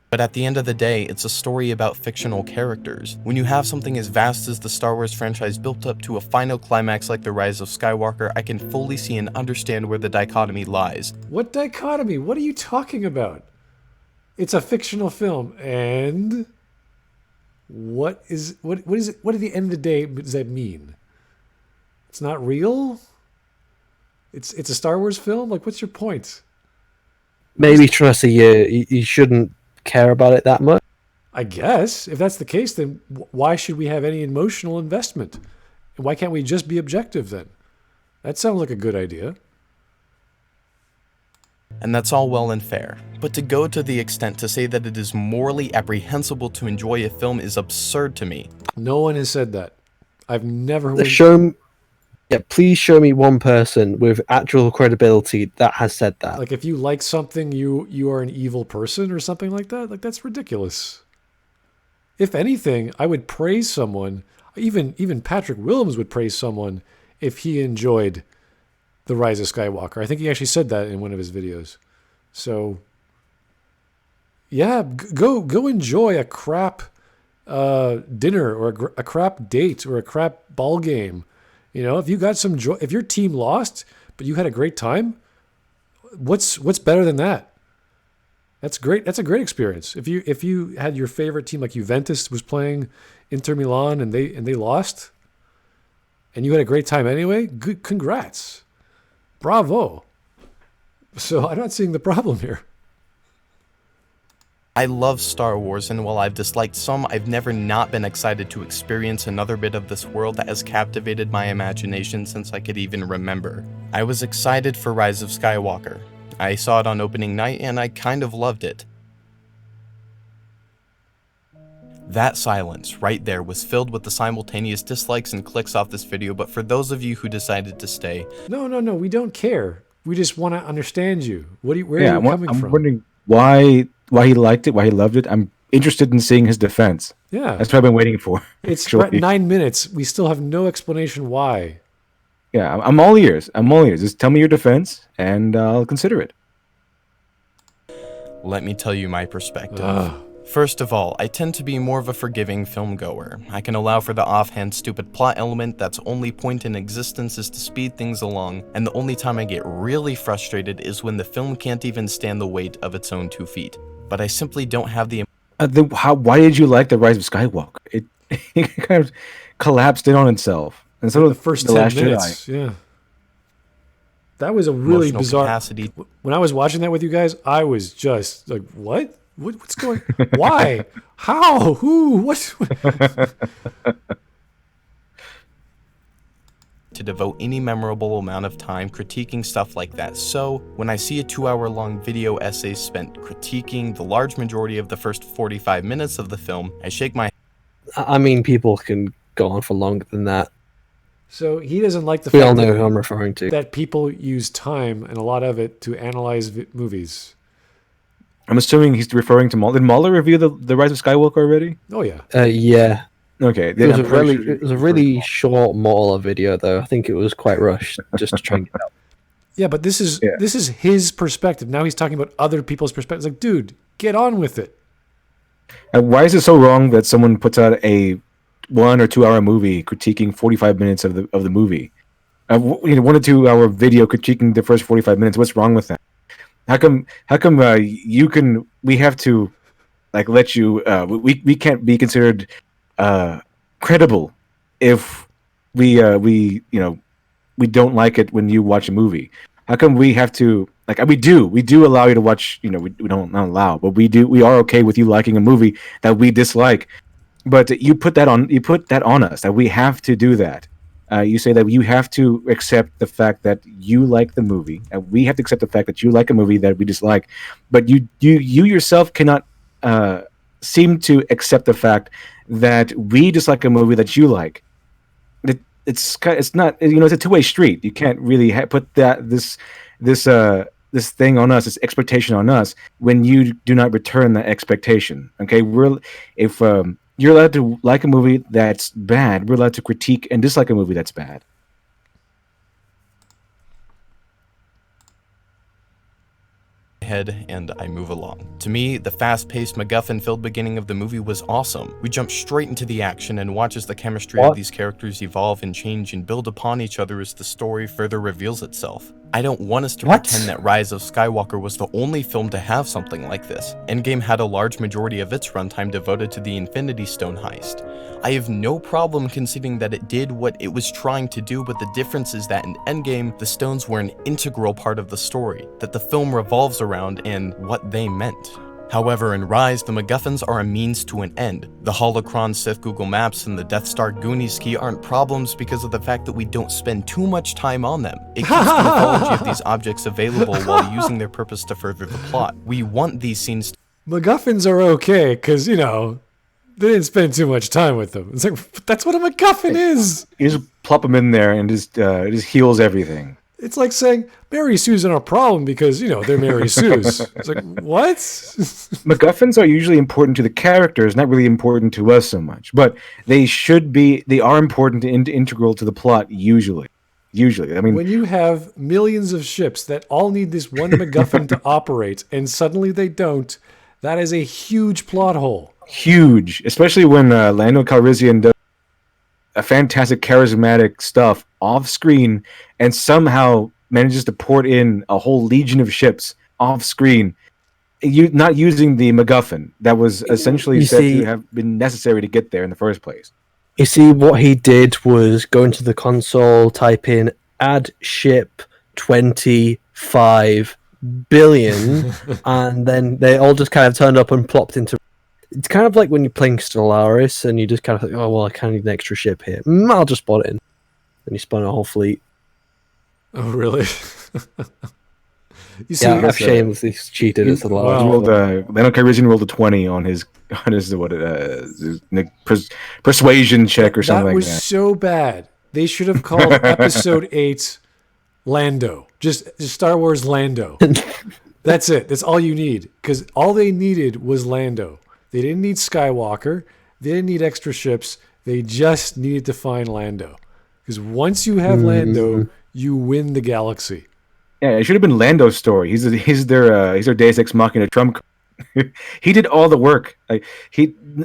S4: But at the end of the day, it's a story about fictional characters. When you have something as vast as the Star Wars franchise built up to a final climax like the Rise of Skywalker, I can fully see and understand where the dichotomy lies.
S2: What dichotomy? What are you talking about? It's a fictional film, and what is it? What at the end of the day does that mean? It's not real? It's a Star Wars film? Like, what's your point?
S3: Maybe Trusty, you shouldn't care about it that much.
S2: I guess if that's the case, then why should we have any emotional investment? And why can't we just be objective then? That sounds like a good idea.
S4: And that's all well and fair. But to go to the extent to say that it is morally apprehensible to enjoy a film is absurd to me.
S2: No one has said that. I've never heard.
S3: Please show me one person with actual credibility that has said that.
S2: Like, if you like something, you are an evil person or something like that. Like, that's ridiculous. If anything, I would praise someone. Even Patrick Williams would praise someone if he enjoyed The Rise of Skywalker. I think he actually said that in one of his videos. So, yeah, go enjoy a crap dinner or a crap date or a crap ball game. You know, if you got some joy, if your team lost but you had a great time, what's better than that? That's great. That's a great experience. If you had your favorite team, like Juventus was playing Inter Milan and they lost, and you had a great time anyway, good, congrats, bravo. So I'm not seeing the problem here.
S4: I love Star Wars, and while I've disliked some, I've never not been excited to experience another bit of this world that has captivated my imagination since I could even remember. I was excited for Rise of Skywalker. I saw it on opening night, and I kind of loved it. That silence right there was filled with the simultaneous dislikes and clicks off this video, but for those of you who decided to stay...
S2: No, we don't care. We just want to understand you. Where are you coming from?
S1: I'm wondering why he liked it, why he loved it. I'm interested in seeing his defense.
S2: Yeah.
S1: That's what I've been waiting for.
S2: It's
S1: actually.
S2: 9 minutes. We still have no explanation why.
S1: Yeah, I'm all ears. I'm all ears. Just tell me your defense, and I'll consider it.
S4: Let me tell you my perspective. First of all, I tend to be more of a forgiving film goer. I can allow for the offhand stupid plot element that's only point in existence is to speed things along, and the only time I get really frustrated is when the film can't even stand the weight of its own 2 feet. But I simply don't have the...
S1: Why did you like The Rise of Skywalker? It kind of collapsed in on itself. And so
S2: the first 10
S1: Last
S2: minutes,
S1: Jedi.
S2: yeah. That was a really
S4: emotional
S2: bizarre...
S4: capacity.
S2: When I was watching that with you guys, I was just like, what? What's going... Why? How? Who? What?
S4: to devote any memorable amount of time critiquing stuff like that. So, when I see a 2-hour-long video essay spent critiquing the large majority of the first 45 minutes of the film, I shake my
S3: I mean, people can go on for longer than that.
S2: So he doesn't like the
S3: We
S2: fact
S3: all know who I'm referring to.
S2: that people use time and a lot of it to analyze movies.
S1: I'm assuming he's referring to Did Mahler review the Rise of Skywalker already?
S2: Oh yeah.
S3: Yeah.
S1: Okay,
S3: It
S1: then
S3: was,
S1: I'm
S3: a
S1: pretty
S3: really,
S1: sure
S3: it was a really short Mauler video, though. I think it was quite rushed just to try and get out.
S2: Yeah, but this is his perspective. Now he's talking about other people's perspectives. Like, dude, get on with it.
S1: Why is it so wrong that someone puts out a 1 or 2 hour movie critiquing 45 minutes of the movie? 1 or 2 hour video critiquing the first 45 minutes. What's wrong with that? How come we have to like let you we can't be considered credible if we don't like it when you watch a movie? How come we have to like we do allow you to watch, we don't not allow, but we are okay with you liking a movie that we dislike, but you put that on us that we have to do that. You say that you have to accept the fact that you like the movie, and we have to accept the fact that you like a movie that we dislike, but you yourself cannot seem to accept the fact that we dislike a movie that you like. It's not, it's a two-way street. You can't really put this thing on us, this expectation on us, when you do not return that expectation. Okay, if you're allowed to like a movie that's bad, we're allowed to critique and dislike a movie that's bad.
S4: head and I move along. To me, the fast-paced MacGuffin-filled beginning of the movie was awesome. We jump straight into the action and watch as the chemistry of these characters evolve and change and build upon each other as the story further reveals itself. I don't want us to pretend that Rise of Skywalker was the only film to have something like this. Endgame had a large majority of its runtime devoted to the Infinity Stone heist. I have no problem conceding that it did what it was trying to do, but the difference is that in Endgame, the stones were an integral part of the story that the film revolves around and what they meant. However, in Rise, the MacGuffins are a means to an end. The Holocron Sith Google Maps and the Death Star Goonies key aren't problems because of the fact that we don't spend too much time on them. It keeps the mythology of these objects available while using their purpose to further the plot. We want these scenes to
S2: MacGuffins are okay because, they didn't spend too much time with them. It's like, that's what a MacGuffin is.
S1: You just plop them in there and it just heals everything.
S2: It's like saying Mary Sue's are a problem because, they're Mary Sue's. It's like, what?
S1: MacGuffins are usually important to the characters, not really important to us so much. But they are important and integral to the plot usually. I mean,
S2: when you have millions of ships that all need this one MacGuffin to operate and suddenly they don't, that is a huge plot hole.
S1: Huge, especially when Lando Calrissian does a fantastic charismatic stuff off screen and somehow manages to port in a whole legion of ships off screen, not using the MacGuffin that was essentially said to have been necessary to get there in the first place.
S3: You see, what he did was go into the console, type in add ship 25 billion, and then they all just kind of turned up and plopped into. It's kind of like when you're playing Stellaris and you just kind of think, oh, well, I kind of need an extra ship here. I'll just spawn it in. And you spawn a whole fleet.
S2: Oh, really?
S3: You see, I've shamelessly cheated at Stellaris.
S1: Lando Calrissian rolled a 20 on his persuasion check or something like that.
S2: That was so bad. They should have called Episode 8 Lando. Just Star Wars Lando. That's it. That's all you need. Because all they needed was Lando. They didn't need Skywalker. They didn't need extra ships. They just needed to find Lando. Because once you have Lando, you win the galaxy.
S1: Yeah, it should have been Lando's story. He's their Deus Ex Machina trump card. He did all the work.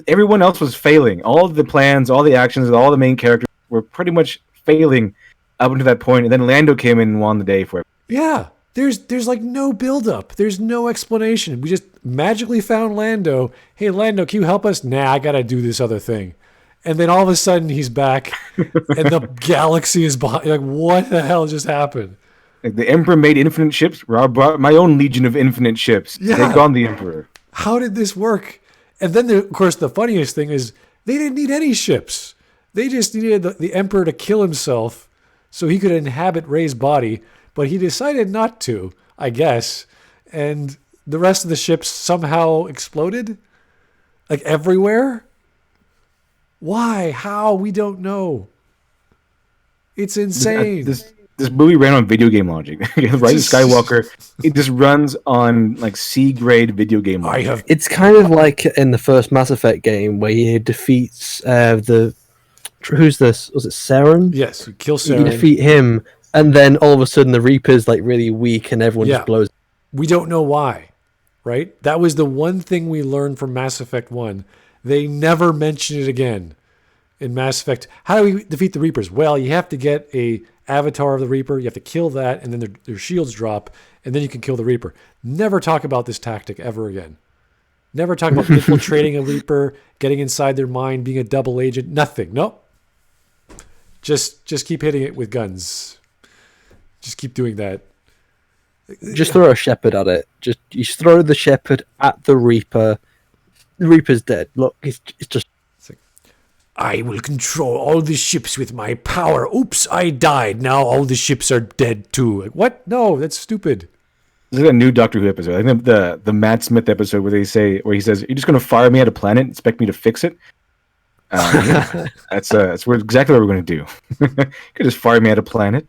S1: Everyone else was failing. All of the plans, all the actions, all the main characters were pretty much failing up until that point. And then Lando came in and won the day for it.
S2: Yeah. There's like no build-up. There's no explanation. We just magically found Lando. Hey, Lando, can you help us? Nah, I got to do this other thing. And then all of a sudden he's back and the galaxy is behind. Like, what the hell just happened?
S1: Like, the Emperor made infinite ships. I brought my own legion of infinite ships.
S2: Yeah.
S1: Take on the Emperor.
S2: How did this work? And then, of course, the funniest thing is they didn't need any ships. They just needed the Emperor to kill himself so he could inhabit Rey's body, but he decided not to, I guess. And the rest of the ships somehow exploded, like everywhere. Why? How? We don't know. It's insane.
S1: This movie ran on video game logic. Rise of Skywalker, it just runs on like C grade video game logic.
S3: It's kind of like in the first Mass Effect game where he defeats who's this? Was it Saren?
S2: Yes, you kill Saren.
S3: You defeat him, and then all of a sudden the Reaper's like really weak, and everyone just blows.
S2: We don't know why, right? That was the one thing we learned from Mass Effect 1. They never mention it again in Mass Effect. How do we defeat the Reapers? Well, you have to get a avatar of the Reaper. You have to kill that, and then their shields drop, and then you can kill the Reaper. Never talk about this tactic ever again. Never talk about infiltrating a Reaper, getting inside their mind, being a double agent. Nothing. Nope. Just keep hitting it with guns. Just keep doing that.
S3: Just throw a shepherd at it. You throw the shepherd at the Reaper. The Reaper's dead. Look, it's just.
S2: I will control all the ships with my power. Oops, I died. Now all the ships are dead too. Like, what? No, that's stupid.
S1: This is a new Doctor Who episode. I think the Matt Smith episode where he says, "You're just going to fire me at a planet and expect me to fix it." That's exactly what we're going to do. You could just fire me at a planet.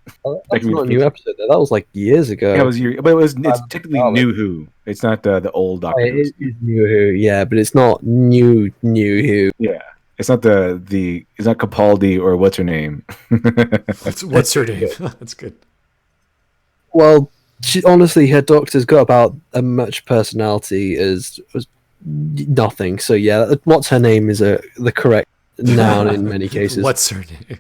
S3: That's not a new episode. That was like years ago.
S1: Yeah, it's technically New Who. It's not the old Doctor Who.
S3: It is New Who, yeah, but it's not New Who.
S1: Yeah, it's not it's not Capaldi or what's her name.
S2: What's her name? That's good.
S3: Well, honestly, her doctor's got about as much personality as nothing. So yeah, what's her name is the correct noun in many cases.
S2: What's her name?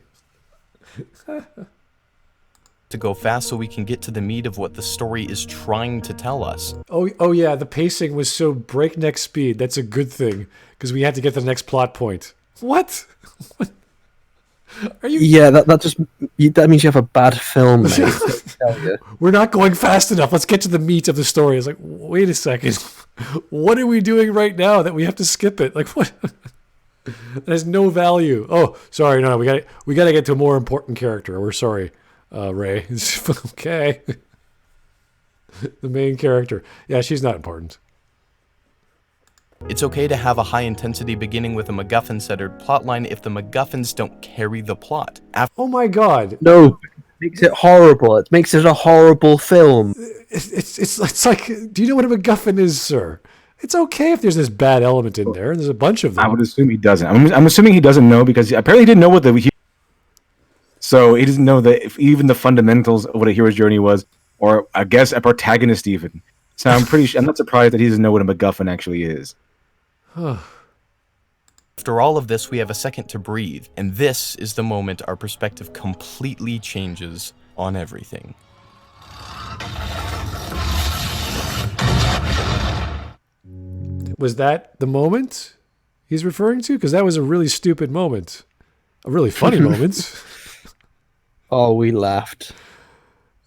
S4: To go fast so we can get to the meat of what the story is trying to tell us.
S2: Oh yeah, the pacing was so breakneck speed. That's a good thing because we had to get to the next plot point. What? Are you?
S3: Yeah, that means you have a bad film, mate.
S2: We're not going fast enough. Let's get to the meat of the story. It's like, wait a second. What are we doing right now that we have to skip it? Like, what? That has no value. Oh, sorry. No, we got to get to a more important character. We're sorry, Rey. Okay. The main character. Yeah, she's not important.
S4: It's okay to have a high-intensity beginning with a MacGuffin-centered plotline if the MacGuffins don't carry the plot.
S2: Oh my God!
S3: No, it makes it horrible. It makes it a horrible film.
S2: It's like, do you know what a MacGuffin is, sir? It's okay if there's this bad element in there, and there's a bunch of them.
S1: I would assume he doesn't. I'm assuming he doesn't know because apparently he didn't know what so he doesn't know even the fundamentals of what a hero's journey was, or I guess a protagonist even. So I'm not surprised that he doesn't know what a MacGuffin actually is.
S4: After all of this, we have a second to breathe, and this is the moment our perspective completely changes on everything.
S2: Was that the moment he's referring to? Because that was a really stupid moment. A really funny moment.
S3: Oh, we laughed.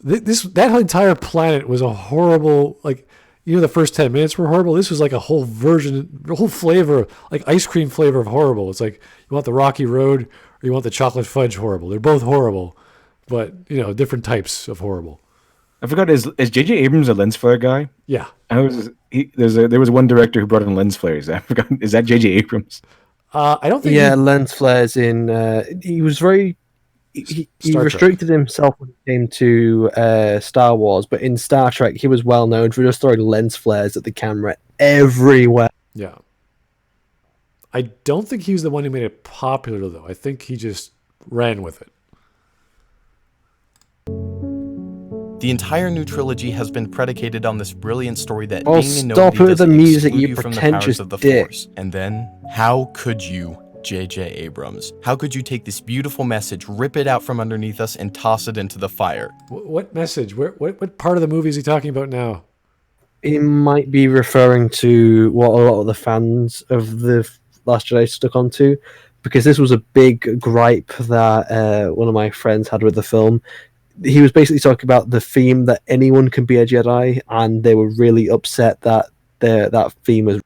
S2: That entire planet was a horrible, like, you know, the first 10 minutes were horrible. This was like a whole flavor, like ice cream flavor of horrible. It's like, you want the Rocky Road or you want the chocolate fudge horrible. They're both horrible, but, you know, different types of horrible.
S1: I forgot, is J.J. Abrams a lens flare guy?
S2: Yeah.
S1: There was one director who brought in lens flares. I forgot, is that J.J. Abrams?
S2: I don't think.
S3: Yeah, lens flares in. He was very. He restricted himself when it came to Star Wars, but in Star Trek, he was well known for just throwing lens flares at the camera everywhere.
S2: Yeah. I don't think he was the one who made it popular, though. I think he just ran with it.
S4: The entire new trilogy has been predicated on this brilliant story that
S3: Oh,
S4: being a
S3: stop
S4: nobody
S3: it with the
S4: doesn't
S3: music,
S4: exclude
S3: you
S4: from the powers
S3: pretentious
S4: of the
S3: dick.
S4: Force. And then, how could you, J.J. Abrams? How could you take this beautiful message, rip it out from underneath us, and toss it into the fire?
S2: What message? What part of the movie is he talking about now?
S3: He might be referring to what a lot of the fans of the Last Jedi stuck onto, because this was a big gripe that one of my friends had with the film. He was basically talking about the theme that anyone can be a Jedi, and they were really upset that that theme was.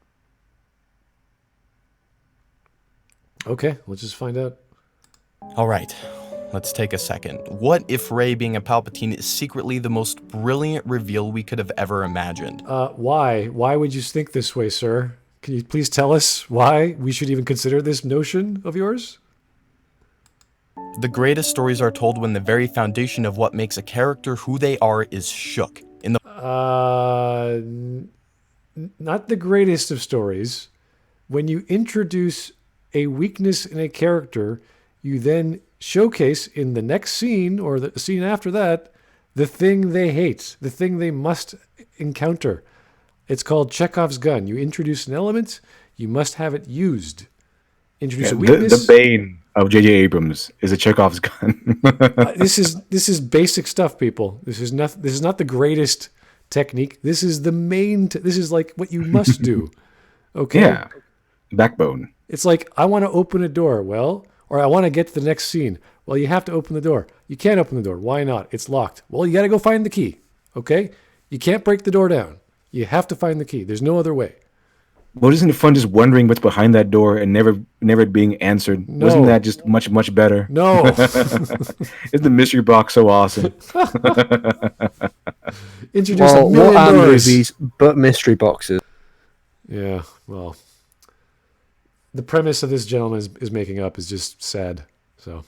S2: Okay, let's just find out.
S4: All right, let's take a second. What if Rey being a Palpatine is secretly the most brilliant reveal we could have ever imagined?
S2: Why? Why would you think this way, sir? Can you please tell us why we should even consider this notion of yours?
S4: The greatest stories are told when the very foundation of what makes a character who they are is shook. In the
S2: Not the greatest of stories. When you introduce a weakness in a character, you then showcase in the next scene or the scene after that the thing they hate, the thing they must encounter. It's called Chekhov's gun. You introduce an element, you must have it used. Introduce a weakness.
S1: The bane of J.J. Abrams is a Chekhov's gun.
S2: This is basic stuff, people. This is not the greatest technique. This is the main. This is like what you must do. Okay.
S1: Yeah. Backbone.
S2: It's like, I want to open a door. Well, or I want to get to the next scene. Well, you have to open the door. You can't open the door. Why not? It's locked. Well, you got to go find the key. Okay. You can't break the door down. You have to find the key. There's no other way.
S1: Well, isn't it fun just wondering what's behind that door and never being answered?
S2: No.
S1: Wasn't that just much better?
S2: No.
S1: Isn't the mystery box so awesome?
S2: Introduce
S3: Well,
S2: a million
S3: what are
S2: doors.
S3: movies but mystery boxes?
S2: Yeah, well, the premise of this gentleman is making up is just sad. So,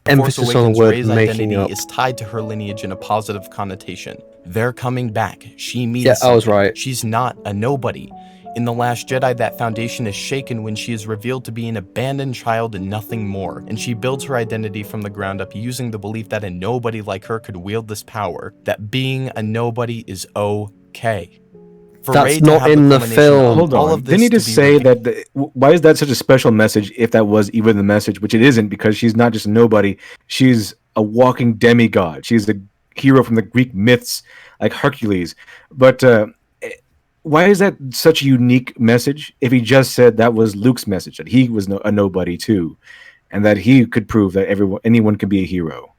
S3: Emphasis on the
S4: Awakens,
S3: word
S4: Rey's
S3: making
S4: identity
S3: up.
S4: is tied to her lineage in a positive connotation. They're coming back. She means
S3: Yeah, I was
S4: something.
S3: right.
S4: She's not a nobody. In The Last Jedi, that foundation is shaken when she is revealed to be an abandoned child and nothing more, and she builds her identity from the ground up using the belief that a nobody like her could wield this power, that being a nobody is okay. For
S3: That's
S4: Rey to
S3: not
S4: have
S3: in the
S4: culmination
S3: film.
S4: of
S1: Hold
S4: all
S1: on.
S4: of this
S1: Didn't he
S4: to
S1: just
S4: be
S1: say
S4: revealed-
S1: that? Why is that such a special message? If that was even the message, which it isn't, because she's not just a nobody. She's a walking demigod. She's a hero from the Greek myths, like Hercules. But why is that such a unique message? If he just said that was Luke's message, that he was a nobody too, and that he could prove that anyone can be a hero.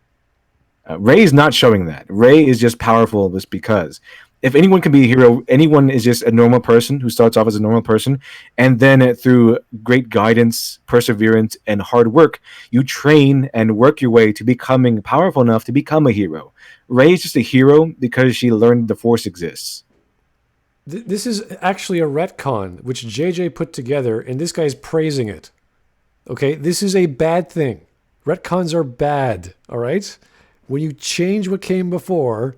S1: Rey's not showing that. Rey is just powerful just because. If anyone can be a hero, anyone is just a normal person who starts off as a normal person, and then through great guidance, perseverance, and hard work, you train and work your way to becoming powerful enough to become a hero. Rey is just a hero because she learned the Force exists.
S2: this is actually a retcon which JJ put together, and this guy's praising it. Okay, this is a bad thing. Retcons are bad. All right, when you change what came before,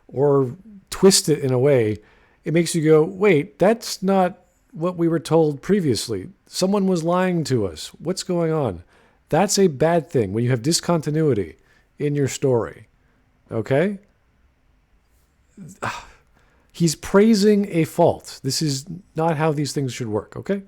S2: or twist it in a way, it makes you go, wait, that's not what we were told previously. Someone was lying to us. What's going on? That's a bad thing when you have discontinuity in your story. Okay? He's praising a fault. This is not how these things should work, okay?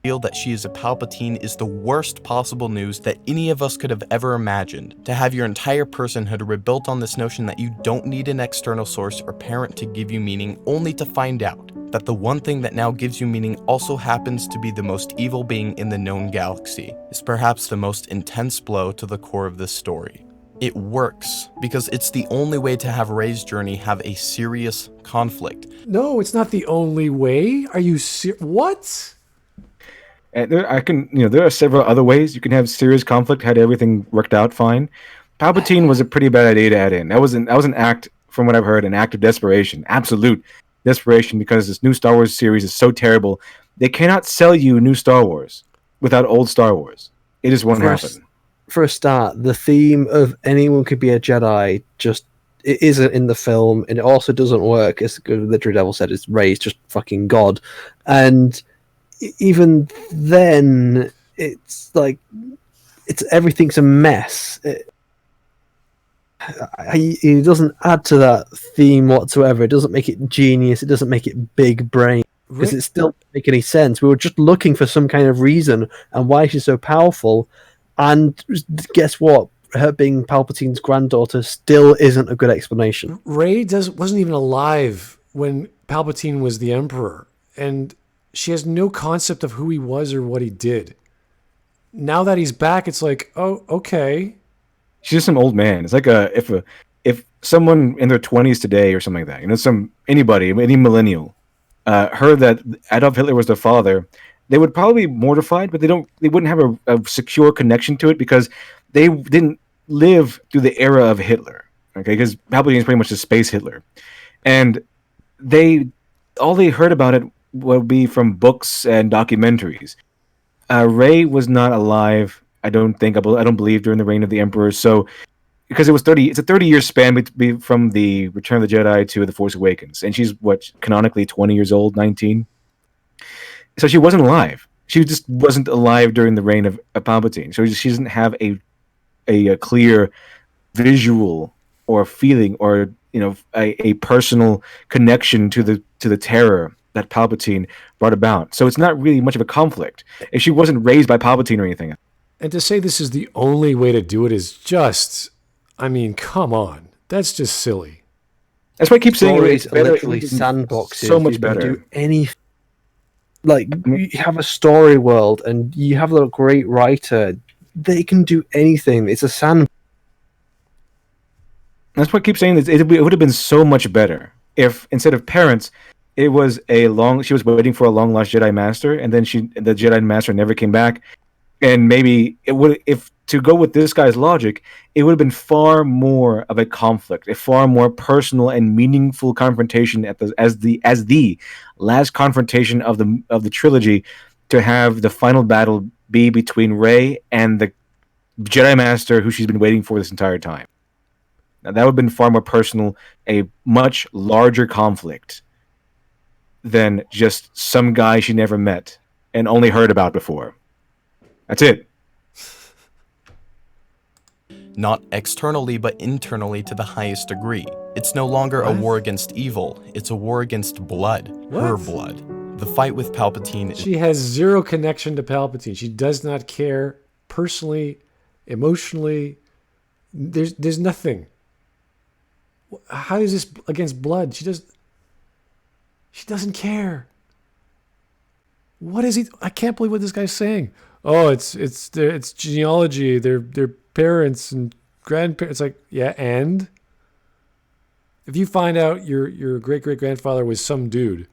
S4: Feel that she is a Palpatine is the worst possible news that any of us could have ever imagined. To have your entire personhood rebuilt on this notion that you don't need an external source or parent to give you meaning, only to find out that the one thing that now gives you meaning also happens to be the most evil being in the known galaxy, is perhaps the most intense blow to the core of this story. It works because it's the only way to have Rey's journey have a serious conflict.
S2: No, it's not the only way. Are you what?
S1: And there are several other ways you can have serious conflict had everything worked out fine. Palpatine was a pretty bad idea to add in. That was an act, from what I've heard, an act of desperation, absolute desperation, because this new Star Wars series is so terrible. They cannot sell you new Star Wars without old Star Wars. It just won't happen.
S3: For a start, the theme of anyone could be a Jedi it isn't in the film, and it also doesn't work. As LiteratureDevil said, it's Rey's just fucking God, and even then, it's like everything's a mess. It doesn't add to that theme whatsoever. It doesn't make it genius. It doesn't make it big brain, because it still doesn't make any sense. We were just looking for some kind of reason and why she's so powerful. And guess what? Her being Palpatine's granddaughter still isn't a good explanation.
S2: Rey wasn't even alive when Palpatine was the Emperor, and she has no concept of who he was or what he did. Now that he's back, it's like, oh, okay.
S1: She's just some old man. It's like if someone in their 20s today or something like that, any millennial, heard that Adolf Hitler was their father, they would probably be mortified, but they wouldn't have a secure connection to it because they didn't live through the era of Hitler. Okay, because Palpatine is pretty much a space Hitler, and all they heard about it would be from books and documentaries. Rey was not alive. I don't believe during the reign of the Emperor. So because it's a 30-year span from the Return of the Jedi to the Force Awakens, and she's canonically 20 years old, 19. So she wasn't alive. She just wasn't alive during the reign of Palpatine. So she doesn't have a clear visual or feeling or a personal connection to the terror that Palpatine brought about. So it's not really much of a conflict. If she wasn't raised by Palpatine or anything.
S2: And to say this is the only way to do it is just, I mean, come on. That's just silly.
S1: That's why I keep saying
S3: Stories
S1: it's
S3: are
S1: better,
S3: literally sandboxes.
S1: so much
S3: You can
S1: better.
S3: do any, you have a story world and you have a great writer. They can do anything. It's a sandbox.
S1: That's why I keep saying this. It would have been so much better if instead of parents, she was waiting for a long lost Jedi Master, and then the Jedi Master never came back. And maybe if to go with this guy's logic, it would have been far more of a conflict, a far more personal and meaningful confrontation as the last confrontation of the trilogy, to have the final battle be between Rey and the Jedi Master who she's been waiting for this entire time. Now, that would have been far more personal, a much larger conflict than just some guy she never met and only heard about before. That's it.
S4: Not externally, but internally to the highest degree. It's no longer a war against evil, it's a war against blood.
S2: What?
S4: Her blood. The fight with Palpatine is...
S2: She has zero connection to Palpatine. She does not care personally, emotionally. There's nothing. How is this against blood? She doesn't care. What is he? I can't believe what this guy's saying. Oh, it's genealogy. Their parents and grandparents. It's like, yeah, and if you find out your great great grandfather was some dude,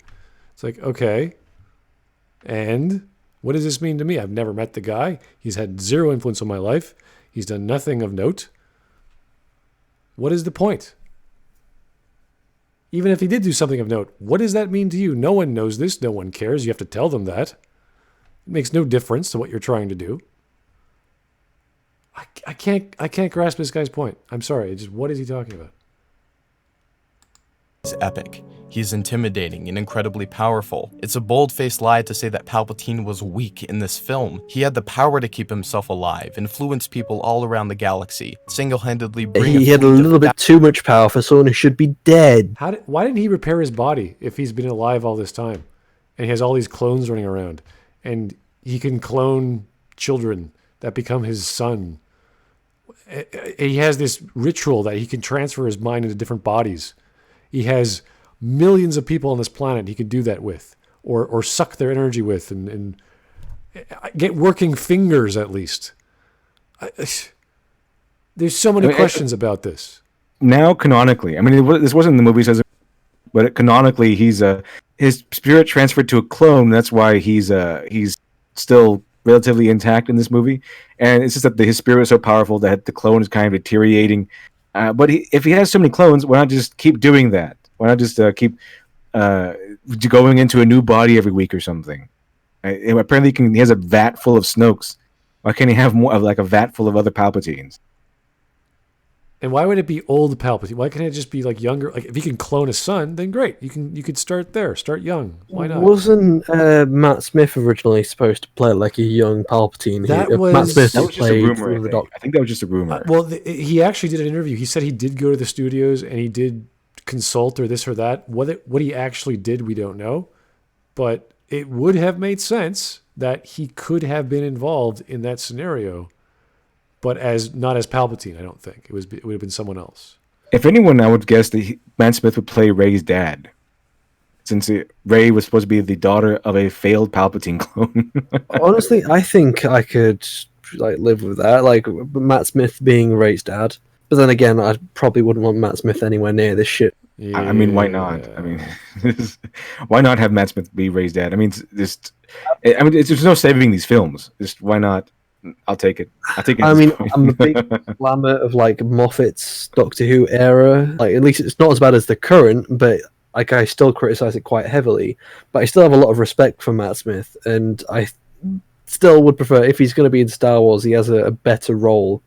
S2: it's like, okay, and what does this mean to me? I've never met the guy. He's had zero influence on my life. He's done nothing of note. What is the point? Even if he did do something of note, what does that mean to you? No one knows this. No one cares. You have to tell them that. It makes no difference to what you're trying to do. I can't grasp this guy's point. I'm sorry. What is he talking about?
S4: is epic. He's intimidating and incredibly powerful. It's a bold-faced lie to say that Palpatine was weak in this film. He had the power to keep himself alive, influence people all around the galaxy, single-handedly bring
S3: He had a little bit too much power for someone who should be dead.
S2: Why didn't he repair his body if he's been alive all this time? And he has all these clones running around. And he can clone children that become his son. He has this ritual that he can transfer his mind into different bodies. He has millions of people on this planet he could do that with, or suck their energy with, and get working fingers at least. There's so many questions about this.
S1: Now, canonically, I mean, this wasn't in the movies, but canonically, his spirit transferred to a clone. That's why he's still relatively intact in this movie. And it's just that his spirit is so powerful that the clone is kind of deteriorating. But if he has so many clones, why not just keep doing that? Why not just keep going into a new body every week or something? Apparently, he has a vat full of Snokes. Why can't he have more of like a vat full of other Palpatines?
S2: And why would it be old Palpatine? Why can't it just be like younger? Like if he can clone a son, then great. You could start there. Start young. Why not?
S3: Wasn't Matt Smith originally supposed to play like a young Palpatine?
S2: Matt
S1: That
S2: Smith
S1: was just a rumor. I think that was just a rumor.
S2: He actually did an interview. He said he did go to the studios and he did consult or this or that. What he actually did, we don't know. But it would have made sense that he could have been involved in that scenario. But not as Palpatine, I don't think. It would have been someone else.
S1: If anyone, I would guess that Matt Smith would play Rey's dad, since Rey was supposed to be the daughter of a failed Palpatine clone.
S3: Honestly, I think I could live with that, like Matt Smith being Rey's dad. But then again, I probably wouldn't want Matt Smith anywhere near this shit.
S1: I mean, why not? I mean, why not have Matt Smith be Rey's dad? I mean, there's no saving these films. Just why not? I'll take it. I'll take it.
S3: I mean, I'm a big slammer of like Moffat's Doctor Who era. Like, at least it's not as bad as the current, but like I still criticize it quite heavily. But I still have a lot of respect for Matt Smith, and I still would prefer, if he's going to be in Star Wars, he has a better role.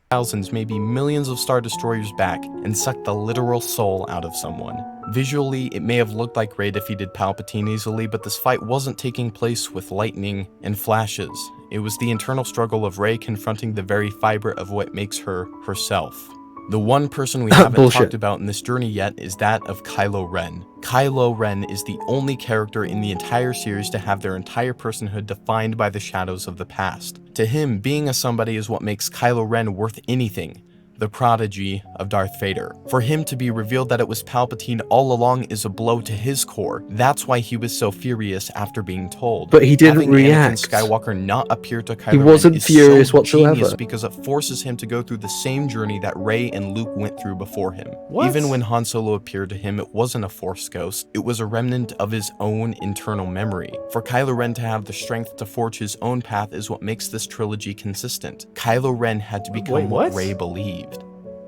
S4: Thousands, maybe millions of Star Destroyers back and suck the literal soul out of someone. Visually, it may have looked like Rey defeated Palpatine easily, but this fight wasn't taking place with lightning and flashes. It was the internal struggle of Rey confronting the very fiber of what makes her herself. The one person we haven't talked about in this journey yet is that of Kylo Ren. Kylo Ren is the only character in the entire series to have their entire personhood defined by the shadows of the past. To him, being a somebody is what makes Kylo Ren worth anything. The prodigy of Darth Vader. For him to be revealed that it was Palpatine all along is a blow to his core. That's why he was so furious after being told.
S3: But he didn't
S4: Having
S3: react.
S4: Anakin Skywalker not appear to Kylo
S3: He
S4: Ren
S3: wasn't
S4: is
S3: furious
S4: so
S3: whatsoever.
S4: genius because it forces him to go through the same journey that Rey and Luke went through before him.
S2: What?
S4: Even when Han Solo appeared to him, it wasn't a Force ghost. It was a remnant of his own internal memory. For Kylo Ren to have the strength to forge his own path is what makes this trilogy consistent. Kylo Ren had to become what Rey believed.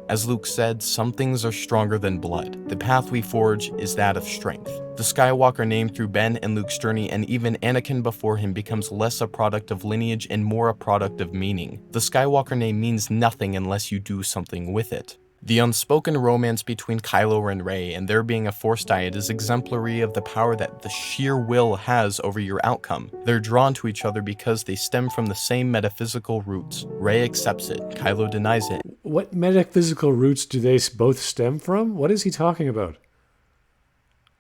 S4: As Luke said, some things are stronger than blood. The path we forge is that of strength. The Skywalker name through Ben and Luke's journey, and even Anakin before him, becomes less a product of lineage and more a product of meaning. The Skywalker name means nothing unless you do something with it. The unspoken romance between Kylo and Rey and there being a Force dyad is exemplary of the power that the sheer will has over your outcome. They're drawn to each other because they stem from the same metaphysical roots. Rey accepts it, Kylo denies it.
S2: What metaphysical roots do they both stem from? What is he talking about?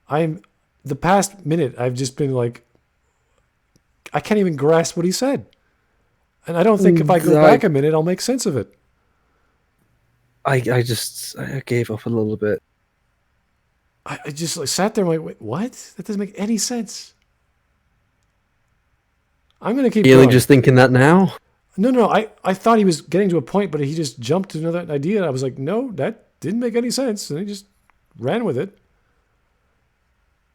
S2: The past minute, I've just been like, I can't even grasp what he said. And I don't think if I go back a minute, I'll make sense of it.
S3: I gave up a little bit.
S2: I just like sat there and went, wait, what? That doesn't make any sense. I'm going to keep
S3: Really
S2: going.
S3: just thinking that now?
S2: No. I thought he was getting to a point, but he just jumped to another idea. I was like, no, that didn't make any sense. And he just ran with it.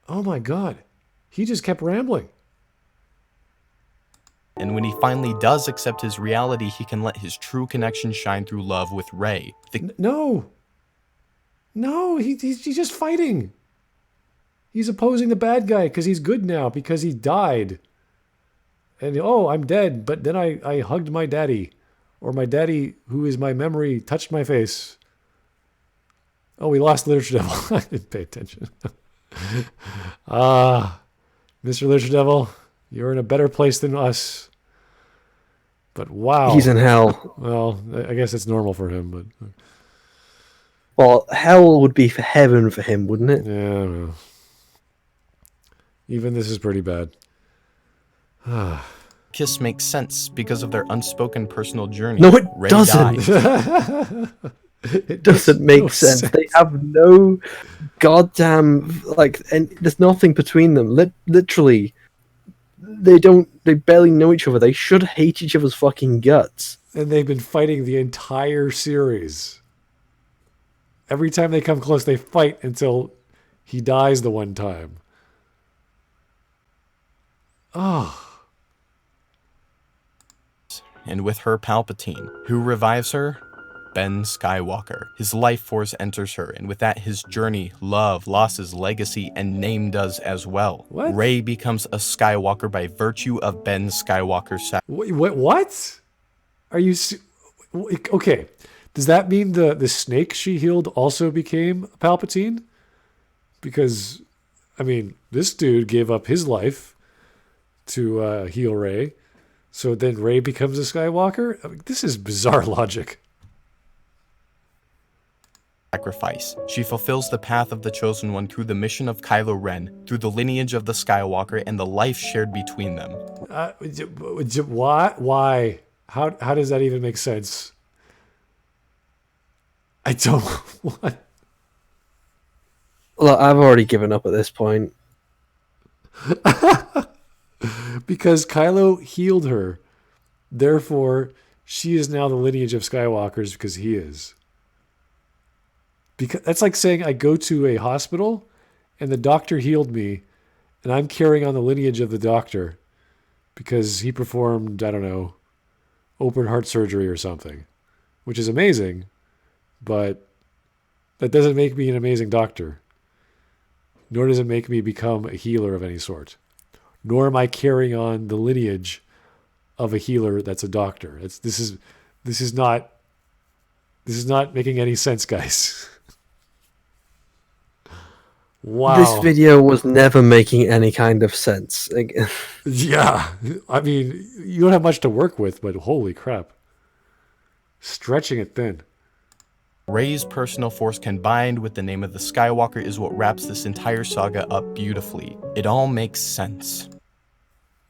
S2: Oh my God. He just kept rambling.
S4: And when he finally does accept his reality, he can let his true connection shine through love with Rey.
S2: No, he's just fighting. He's opposing the bad guy because he's good now because he died. And I'm dead, but then I hugged my daddy. Or my daddy, who is my memory, touched my face. Oh, we lost LiteratureDevil. I didn't pay attention. Mr. LiteratureDevil, you're in a better place than us. But wow.
S3: He's in hell.
S2: Well, I guess it's normal for him, but...
S3: Well, hell would be for heaven for him, wouldn't it?
S2: Yeah, I don't know. Even this is pretty bad.
S4: Kiss makes sense because of their unspoken personal journey.
S3: No, it
S4: Rey
S3: doesn't.
S4: died.
S3: It doesn't make sense. They have no goddamn and there's nothing between them. Literally, they barely know each other. They should hate each other's fucking guts.
S2: And they've been fighting the entire series. Every time they come close, they fight until he dies the one time. Oh.
S4: And with her, Palpatine. Who revives her? Ben Skywalker. His life force enters her, and with that, his journey, love, losses, legacy, and name does as well.
S2: What?
S4: Rey becomes a Skywalker by virtue of Ben Skywalker's sacrifice.
S2: What? Are you... Okay. Does that mean the snake she healed also became a Palpatine? Because, I mean, this dude gave up his life to heal Rey. So then Rey becomes a Skywalker? I mean, this is bizarre logic.
S4: Sacrifice. She fulfills the path of the Chosen One through the mission of Kylo Ren, through the lineage of the Skywalker, and the life shared between them.
S2: Why? How does that even make sense? I don't want...
S3: Look, I've already given up at this point.
S2: Because Kylo healed her. Therefore, she is now the lineage of Skywalkers because he is. Because that's like saying I go to a hospital and the doctor healed me and I'm carrying on the lineage of the doctor because he performed, I don't know, open heart surgery or something, which is amazing, but that doesn't make me an amazing doctor. Nor does it make me become a healer of any sort. Nor am I carrying on the lineage of a healer that's a doctor. This is not making any sense, guys. Wow.
S3: This video was never making any kind of sense.
S2: Yeah. I mean, you don't have much to work with, but holy crap. Stretching it thin.
S4: Rey's personal force combined with the name of the Skywalker is what wraps this entire saga up beautifully. It all makes sense.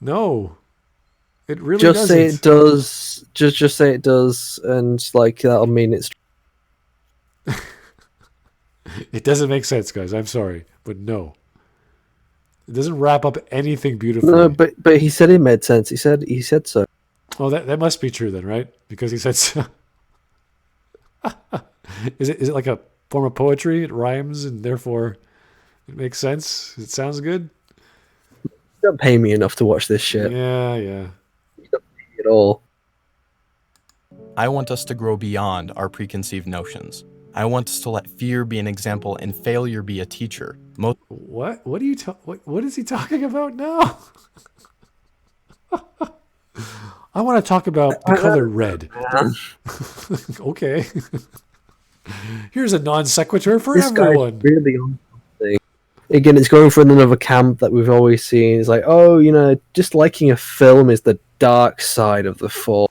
S2: No. It really
S3: just
S2: doesn't.
S3: say it does. Just say it does, and like that'll mean it's.
S2: It doesn't make sense, guys. I'm sorry, but no. It doesn't wrap up anything beautifully.
S3: No, but he said it made sense. He said so.
S2: Oh, that must be true then, right? Because he said so. Is it like a form of poetry? It rhymes and therefore it makes sense. It sounds good.
S3: You don't pay me enough to watch this shit.
S2: Yeah.
S3: You don't pay me at all.
S4: I want us to grow beyond our preconceived notions. I want us to let fear be an example and failure be a teacher.
S2: What? What are you? What is he talking about now? I want to talk about the color red. Okay. Here's a non sequitur for
S3: This
S2: everyone.
S3: guy's really on something. Again, it's going for another camp that we've always seen. It's like, oh, just liking a film is the dark side of the force.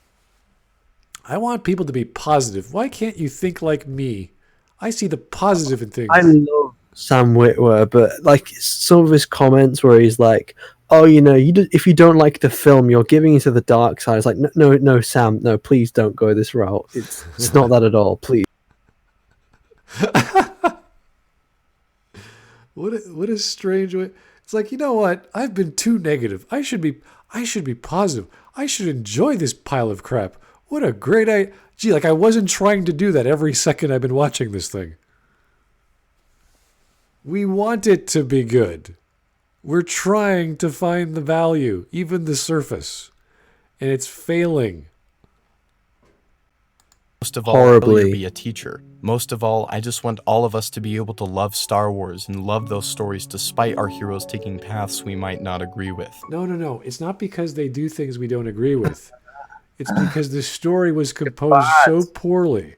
S2: I want people to be positive. Why can't you think like me? I see the positive in things.
S3: I love Sam Witwer, but like some of his comments where he's like, "Oh, if you don't like the film, you're giving into the dark side." It's like, no, Sam, no, please don't go this route. It's not that at all, please.
S2: What a strange way. It's like, you know what? I've been too negative. I should be positive. I should enjoy this pile of crap. What a great idea. Gee, like I wasn't trying to do that every second I've been watching this thing. We want it to be good. We're trying to find the value, even the surface. And it's failing.
S4: Most of all,
S3: Horribly.
S4: failure be a teacher. Most of all, I just want all of us to be able to love Star Wars and love those stories despite our heroes taking paths we might not agree with.
S2: No. It's not because they do things we don't agree with. It's because the story was composed so poorly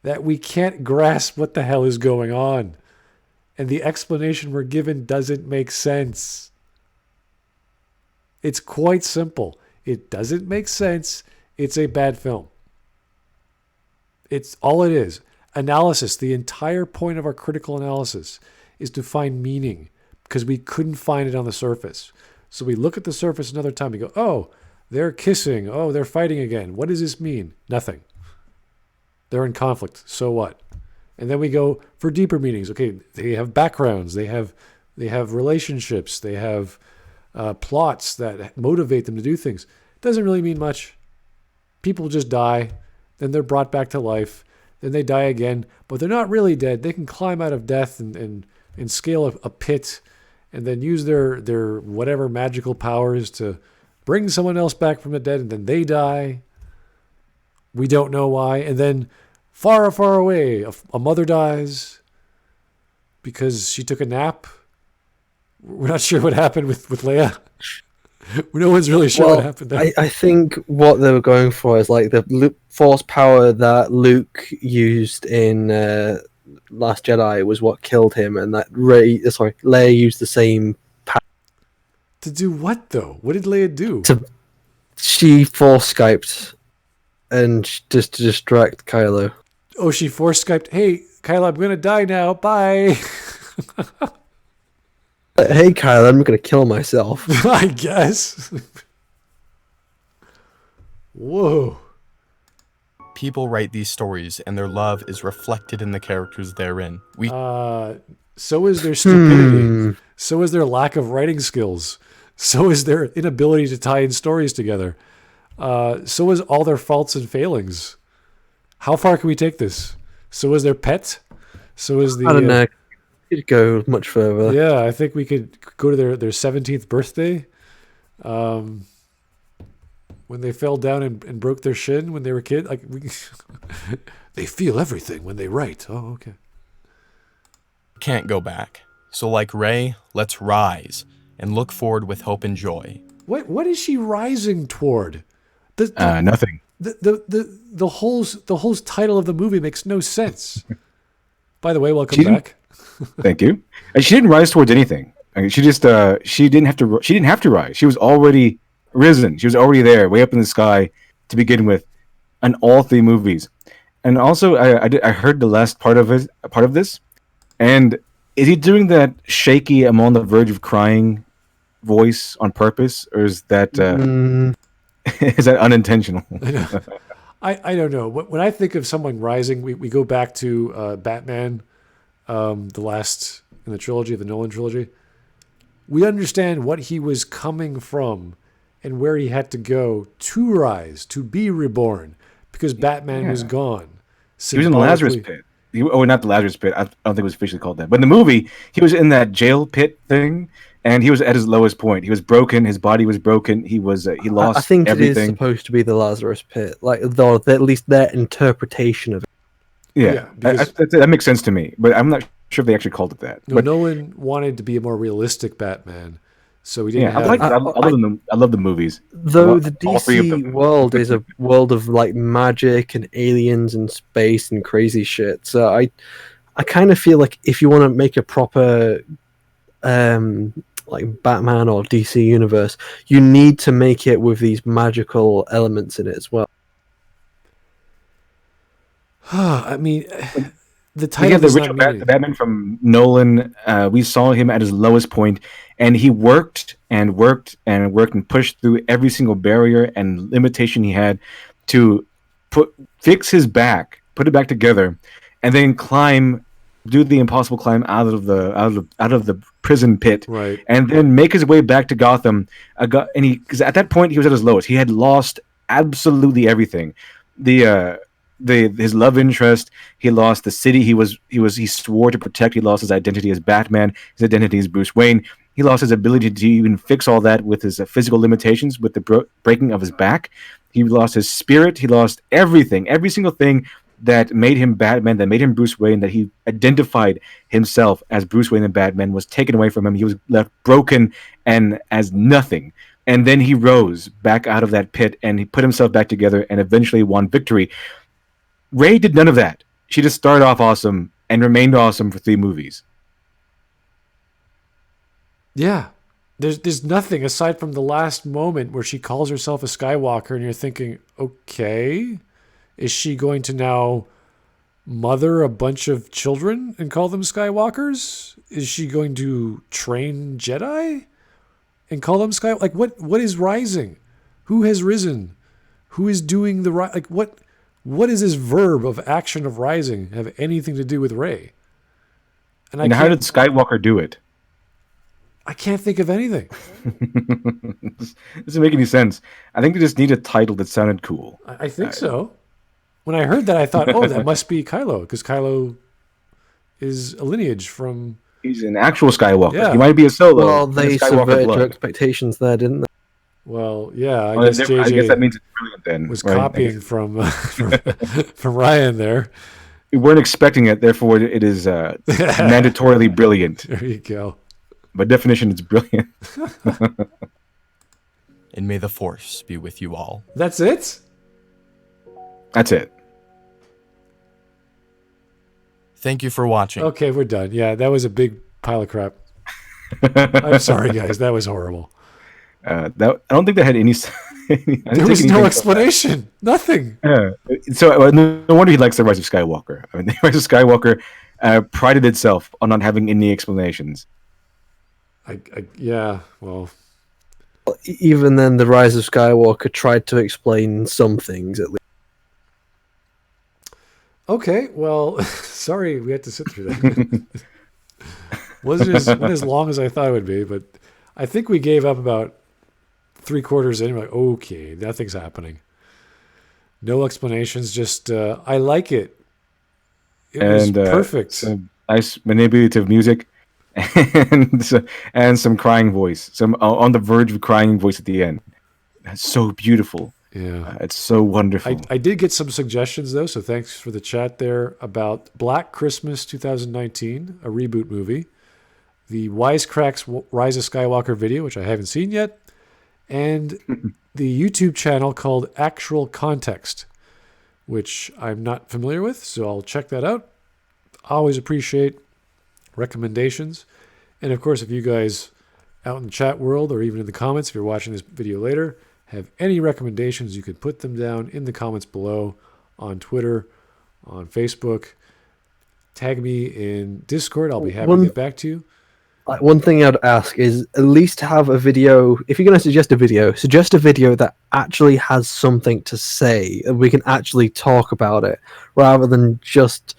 S2: that we can't grasp what the hell is going on. And the explanation we're given doesn't make sense. It's quite simple. It doesn't make sense. It's a bad film. It's all it is. Analysis, the entire point of our critical analysis is to find meaning because we couldn't find it on the surface. So we look at the surface another time and go, oh, they're kissing. Oh, they're fighting again. What does this mean? Nothing. They're in conflict. So what? And then we go for deeper meanings. Okay, they have backgrounds. They have relationships. They have plots that motivate them to do things. Doesn't really mean much. People just die. Then they're brought back to life. Then they die again. But they're not really dead. They can climb out of death and scale a pit and then use their whatever magical powers to bring someone else back from the dead, and then they die. We don't know why. And then far, far away, a mother dies because she took a nap. We're not sure what happened with Leia. No one's really sure what happened there.
S3: I think what they were going for is like the force power that Luke used in Last Jedi was what killed him, and that Leia used the same power.
S2: To do what, though? What did Leia do?
S3: She force Skyped and just to distract Kylo.
S2: Oh, she force Skyped, hey, Kylo, I'm going to die now. Bye.
S3: Hey, Kylo, I'm going to kill myself.
S2: I guess. Whoa.
S4: People write these stories, and their love is reflected in the characters therein.
S2: So is their stupidity. So is their lack of writing skills. So is their inability to tie in stories together. So is all their faults and failings. How far can we take this? So is their pet. So is the.
S3: I don't know. Could go much further.
S2: Yeah, I think we could go to their 17th birthday. When they fell down and broke their shin when they were kids. They feel everything when they write. Oh, okay.
S4: Can't go back. So like Rey, let's rise and look forward with hope and joy.
S2: What is she rising toward?
S1: Nothing.
S2: The whole title of the movie makes no sense. By the way, welcome
S1: She didn't-
S2: back.
S1: Thank you. And she didn't rise towards anything. I mean, she just she didn't have to rise. She was already risen. She was already there, way up in the sky to begin with, in all three movies. And also, I heard the last part of this, and is he doing that shaky, I'm on the verge of crying voice on purpose, or is that is that unintentional?
S2: I don't know. When I think of someone rising, we go back to Batman, the last in the trilogy, the Nolan trilogy. We understand what he was coming from and where he had to go to rise, to be reborn, because Batman was gone.
S1: He was in the Lazarus pit. Not the Lazarus pit. I don't think it was officially called that. But in the movie, he was in that jail pit thing, and he was at his lowest point. He was broken. His body was broken. He was he lost
S3: I think
S1: everything.
S3: it is supposed to be the Lazarus pit, like though at least their interpretation of it.
S1: Yeah, that makes sense to me. But I'm not sure if they actually called it that.
S2: No,
S1: but
S2: Nolan wanted to be a more realistic Batman, so we didn't
S1: yeah,
S2: have.
S1: I love the movies.
S3: Though the
S1: All three of
S3: DC
S1: them.
S3: world is a world of like magic and aliens and space and crazy shit. So I kind of feel like if you want to make a proper like Batman or DC universe, you need to make it with these magical elements in it as well.
S2: I mean, the
S1: We
S2: title
S1: have the
S2: does not
S1: original
S2: mean anything.
S1: Batman from Nolan. We saw him at his lowest point, and he worked and worked and worked and pushed through every single barrier and limitation he had to fix his back, put it back together, and then do the impossible climb out of the prison pit,
S2: Right.
S1: and then make his way back to Gotham. Because at that point he was at his lowest. He had lost absolutely everything. His love interest. He lost the city he swore to protect. He lost his identity as Batman. His identity as Bruce Wayne. He lost his ability to even fix all that with his physical limitations, with the breaking of his back. He lost his spirit. He lost everything, every single thing that made him Batman, that made him Bruce Wayne, that he identified himself as Bruce Wayne and Batman, was taken away from him. He was left broken and as nothing. And then he rose back out of that pit and he put himself back together and eventually won victory. Rey did none of that. She just started off awesome and remained awesome for 3 movies.
S2: Yeah. There's nothing aside from the last moment where she calls herself a Skywalker and you're thinking, okay, is she going to now mother a bunch of children and call them Skywalkers? Is she going to train Jedi and call them Sky? Like what is rising? Who has risen? Who is doing the right? Like what is this verb of action of rising have anything to do with Rey?
S1: And how did Skywalker do it?
S2: I can't think of anything.
S1: Doesn't make any sense. I think they just need a title that sounded cool.
S2: I think so. When I heard that, I thought, oh, that must be Kylo, because Kylo is a lineage from...
S1: He's an actual Skywalker.
S2: Yeah.
S1: He might be a solo.
S3: Well,
S1: in
S3: they
S1: the Skywalker
S3: subverted
S1: blood.
S3: your expectations there, didn't they?
S2: Well, yeah, I
S1: Well,
S2: guess
S1: I
S2: JJ
S1: guess that means it's brilliant then.
S2: was
S1: right?
S2: copying from Ryan there.
S1: We weren't expecting it, therefore it is mandatorily brilliant.
S2: There you go.
S1: By definition, it's brilliant.
S4: And may the Force be with you all.
S2: That's it?
S1: That's it.
S4: Thank you for watching.
S2: Okay, we're done. Yeah, that was a big pile of crap. I'm sorry, guys. That was horrible.
S1: I don't think that had any.
S2: There was no explanation. Nothing.
S1: So no wonder he likes the Rise of Skywalker. I mean, the Rise of Skywalker prided itself on not having any explanations.
S2: Yeah, well,
S3: Even then, the Rise of Skywalker tried to explain some things at least.
S2: okay. Well, sorry we had to sit through that. Wasn't as long as I thought it would be, but I think we gave up about 3/4 in. We're like, okay, nothing's happening. No explanations. Just I like it It was
S1: and
S2: perfect.
S1: some nice manipulative music, and some crying voice, some on the verge of crying voice at the end. That's so beautiful.
S2: Yeah.
S1: It's so wonderful.
S2: I did get some suggestions though, so thanks for the chat there about Black Christmas 2019, a reboot movie, the Wisecracks Rise of Skywalker video, which I haven't seen yet, and the YouTube channel called Actual Context, which I'm not familiar with, so I'll check that out. Always appreciate recommendations. And of course, if you guys out in the chat world or even in the comments, if you're watching this video later, have any recommendations, you could put them down in the comments below on Twitter, on Facebook. Tag me in Discord. I'll be happy to get back to you.
S3: One thing I'd ask is at least have a video. If you're going to suggest a video that actually has something to say and we can actually talk about it rather than just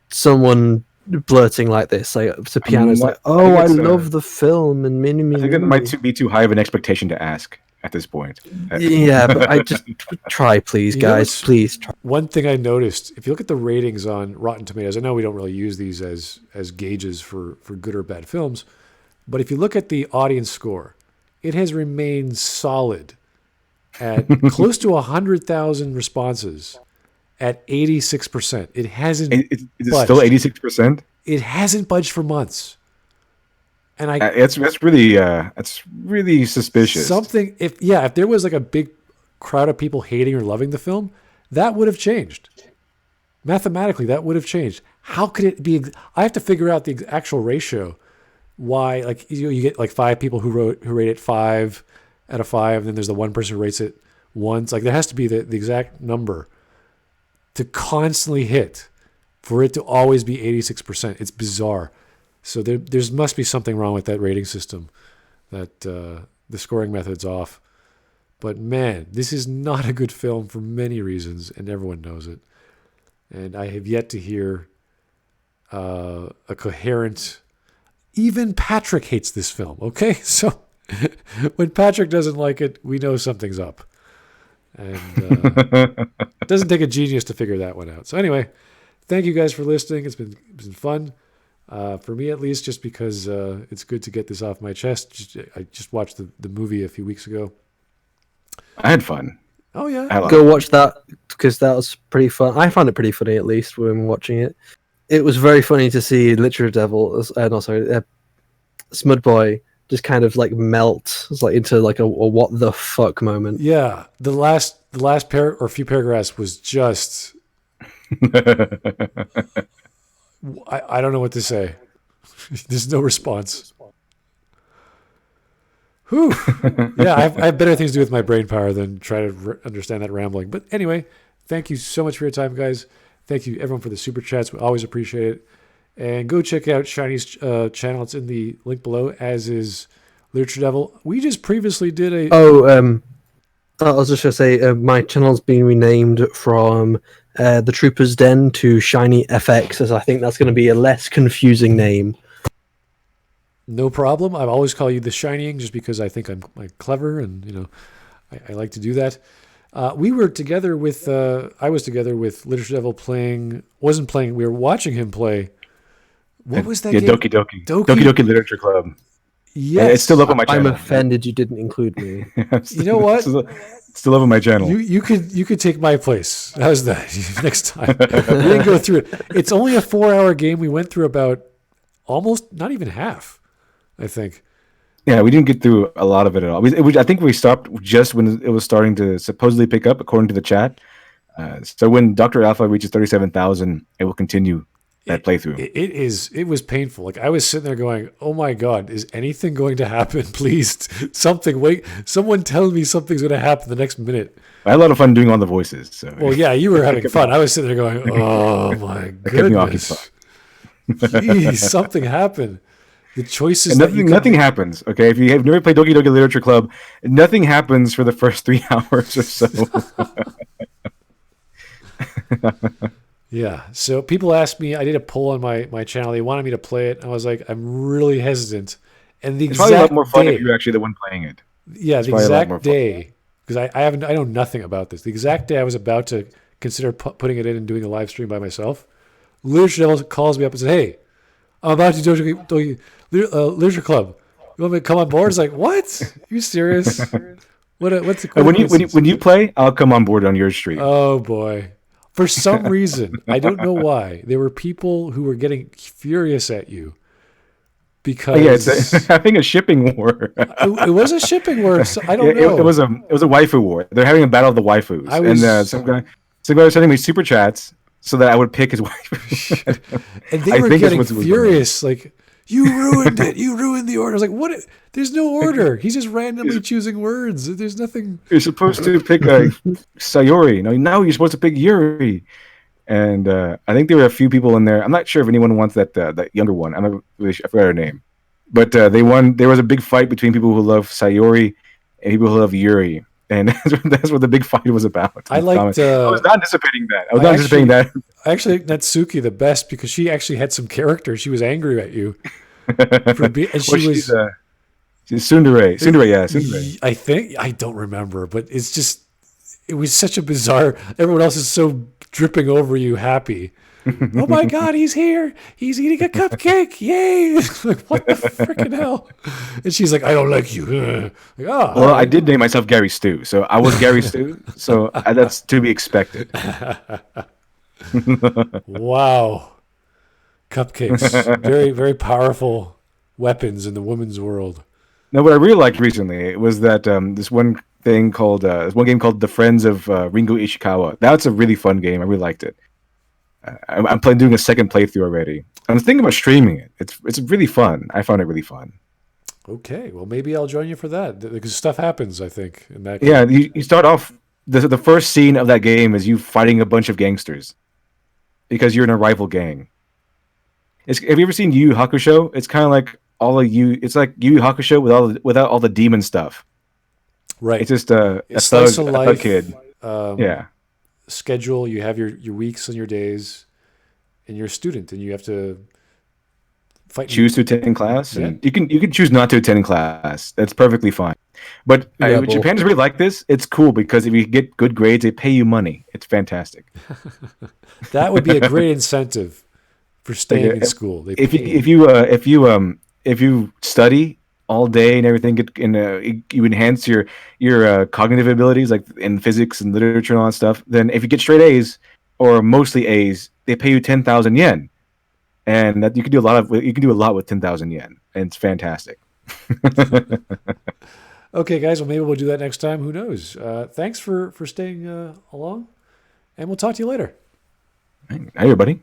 S3: someone blurting like this. Like to pianos, like, "Oh, I love the film," and mini.
S1: I think it might be too high of an expectation to ask at this point.
S3: Yeah, but I just try, please, guys, please try.
S2: One thing I noticed, if you look at the ratings on Rotten Tomatoes, I know we don't really use these as gauges for good or bad films, but if you look at the audience score, it has remained solid at close to 100,000 responses at 86%. It hasn't.
S1: Is it still 86%?
S2: It hasn't budged for months. And
S1: that's really suspicious.
S2: If there was like a big crowd of people hating or loving the film, that would have changed. Mathematically, that would have changed. How could it be? I have to figure out the actual ratio. Why, like you get like 5 people who rate it 5 out of 5, and then there's the one person who rates it once. Like there has to be the exact number to constantly hit for it to always be 86%. It's bizarre. So there must be something wrong with that rating system, that the scoring method's off. But man, this is not a good film for many reasons, and everyone knows it. And I have yet to hear a coherent... Even Patrick hates this film, okay? So when Patrick doesn't like it, we know something's up. And it doesn't take a genius to figure that one out. So anyway, thank you guys for listening. It's been fun. For me, at least, just because it's good to get this off my chest. I just watched the movie a few weeks ago.
S1: I had fun.
S2: Oh, yeah.
S3: Go watch that, because that was pretty fun. I found it pretty funny, at least, when watching it. It was very funny to see LiteratureDevil, Smudboy, just kind of like melt into like a what the fuck moment.
S2: Yeah. The last few paragraphs was just... I don't know what to say. There's no response. Whew. Yeah, I have better things to do with my brain power than try to understand that rambling. But anyway, thank you so much for your time, guys. Thank you, everyone, for the super chats. We always appreciate it. And go check out Shiney's channel. It's in the link below, as is LiteratureDevil. We just previously did a...
S3: I was just going to say, my channel's been renamed from The Trooper's Den to Shiny FX, as I think that's going to be a less confusing name.
S2: No problem. I always call you the Shineying just because I think I'm clever, and I like to do that. We were together with I was together with LiteratureDevil we were watching him play. What was that game?
S1: Doki Doki Literature Club.
S2: Yes.
S1: It's still up on my channel.
S3: I'm offended you didn't include me.
S2: You know what?
S1: It's still up on my channel.
S2: You could take my place. How's that? Next time. We didn't go through it. It's only a 4-hour game. We went through about almost not even half, I think.
S1: Yeah, we didn't get through a lot of it at all. I think we stopped just when it was starting to supposedly pick up, according to the chat. So when Dr. Alpha reaches 37,000, it will continue that playthrough.
S2: It was painful. Like I was sitting there going, "Oh my God, is anything going to happen? Please, someone tell me something's going to happen the next minute."
S1: I had a lot of fun doing all the voices. So.
S2: Well, yeah, you were having fun. I was sitting there going, "Oh my goodness, jeez, something happened." The choices.
S1: Nothing happens. Okay, if you have never played Doki Doki Literature Club, nothing happens for the first 3 hours or so.
S2: Yeah. So people asked me. I did a poll on my channel. They wanted me to play it. I was like, I'm really hesitant. And
S1: it's probably a lot more fun if you're actually the one playing it.
S2: Yeah, the exact day, because I know nothing about this. The exact day I was about to consider putting it in and doing a live stream by myself, LiteratureDevil calls me up and says, "Hey, I'm about to join Literature Club. You want me to come on board?" It's like, what? Are you serious? What's the
S1: when you play, I'll come on board on your stream.
S2: Oh boy! For some reason, I don't know why, there were people who were getting furious at you because
S1: it's having a shipping war.
S2: it was a shipping war. So I don't know.
S1: It was a waifu war. They're having a battle of the waifus, and some guy was sending me super chats so that I would pick his waifu.
S2: And they were getting furious, like, "You ruined it! You ruined the order!" I was like, "What? There's no order. He's just randomly choosing words. There's nothing."
S1: You're supposed to pick Sayori. No, you're supposed to pick Yuri. And I think there were a few people in there. I'm not sure if anyone wants that younger one. I'm not really sure. I forgot her name. But they won. There was a big fight between people who love Sayori and people who love Yuri. And that's what the big fight was about.
S2: I liked.
S1: I was not anticipating that.
S2: I actually liked Natsuki the best because she actually had some character. She was angry at you. She's
S1: Tsundere. Tsundere.
S2: I think, I don't remember, but it was such a bizarre. Everyone else is so dripping over you, happy. Oh my God, he's here! He's eating a cupcake! Yay! Like, what the freaking hell? And she's like, "I don't like you." Like, oh,
S1: well, I did name myself Gary Stew, so I was Gary Stew. So that's to be expected.
S2: Wow, cupcakes, very very powerful weapons in the women's world.
S1: No, what I really liked recently was that this one game called The Friends of Ringo Ishikawa. That's a really fun game. I really liked it. I'm doing a second playthrough already. I'm thinking about streaming it. It's really fun. I found it really fun.
S2: Okay, well maybe I'll join you for that because stuff happens. I think in that game.
S1: Yeah, you start off the first scene of that game is you fighting a bunch of gangsters because you're in a rival gang. Have you ever seen Yu Yu Hakusho? It's kind of like It's like Yu Yu Hakusho without all the demon stuff.
S2: Right.
S1: It's just a thug kid. Yeah.
S2: Schedule. You have your weeks and your days, and you're a student, and you have to
S1: choose to attend class, and you can choose not to attend class. That's perfectly fine. But Japan's really like this. It's cool because if you get good grades, they pay you money. It's fantastic.
S2: That would be a great incentive for staying in school.
S1: If you study all day and everything, you enhance your cognitive abilities, like in physics and literature and all that stuff. Then if you get straight A's or mostly A's, they pay you 10,000 yen, and that you can do a lot with 10,000 yen, and it's fantastic.
S2: Okay, guys. Well, maybe we'll do that next time. Who knows? Thanks for staying along, and we'll talk to you later.
S1: Hi, everybody.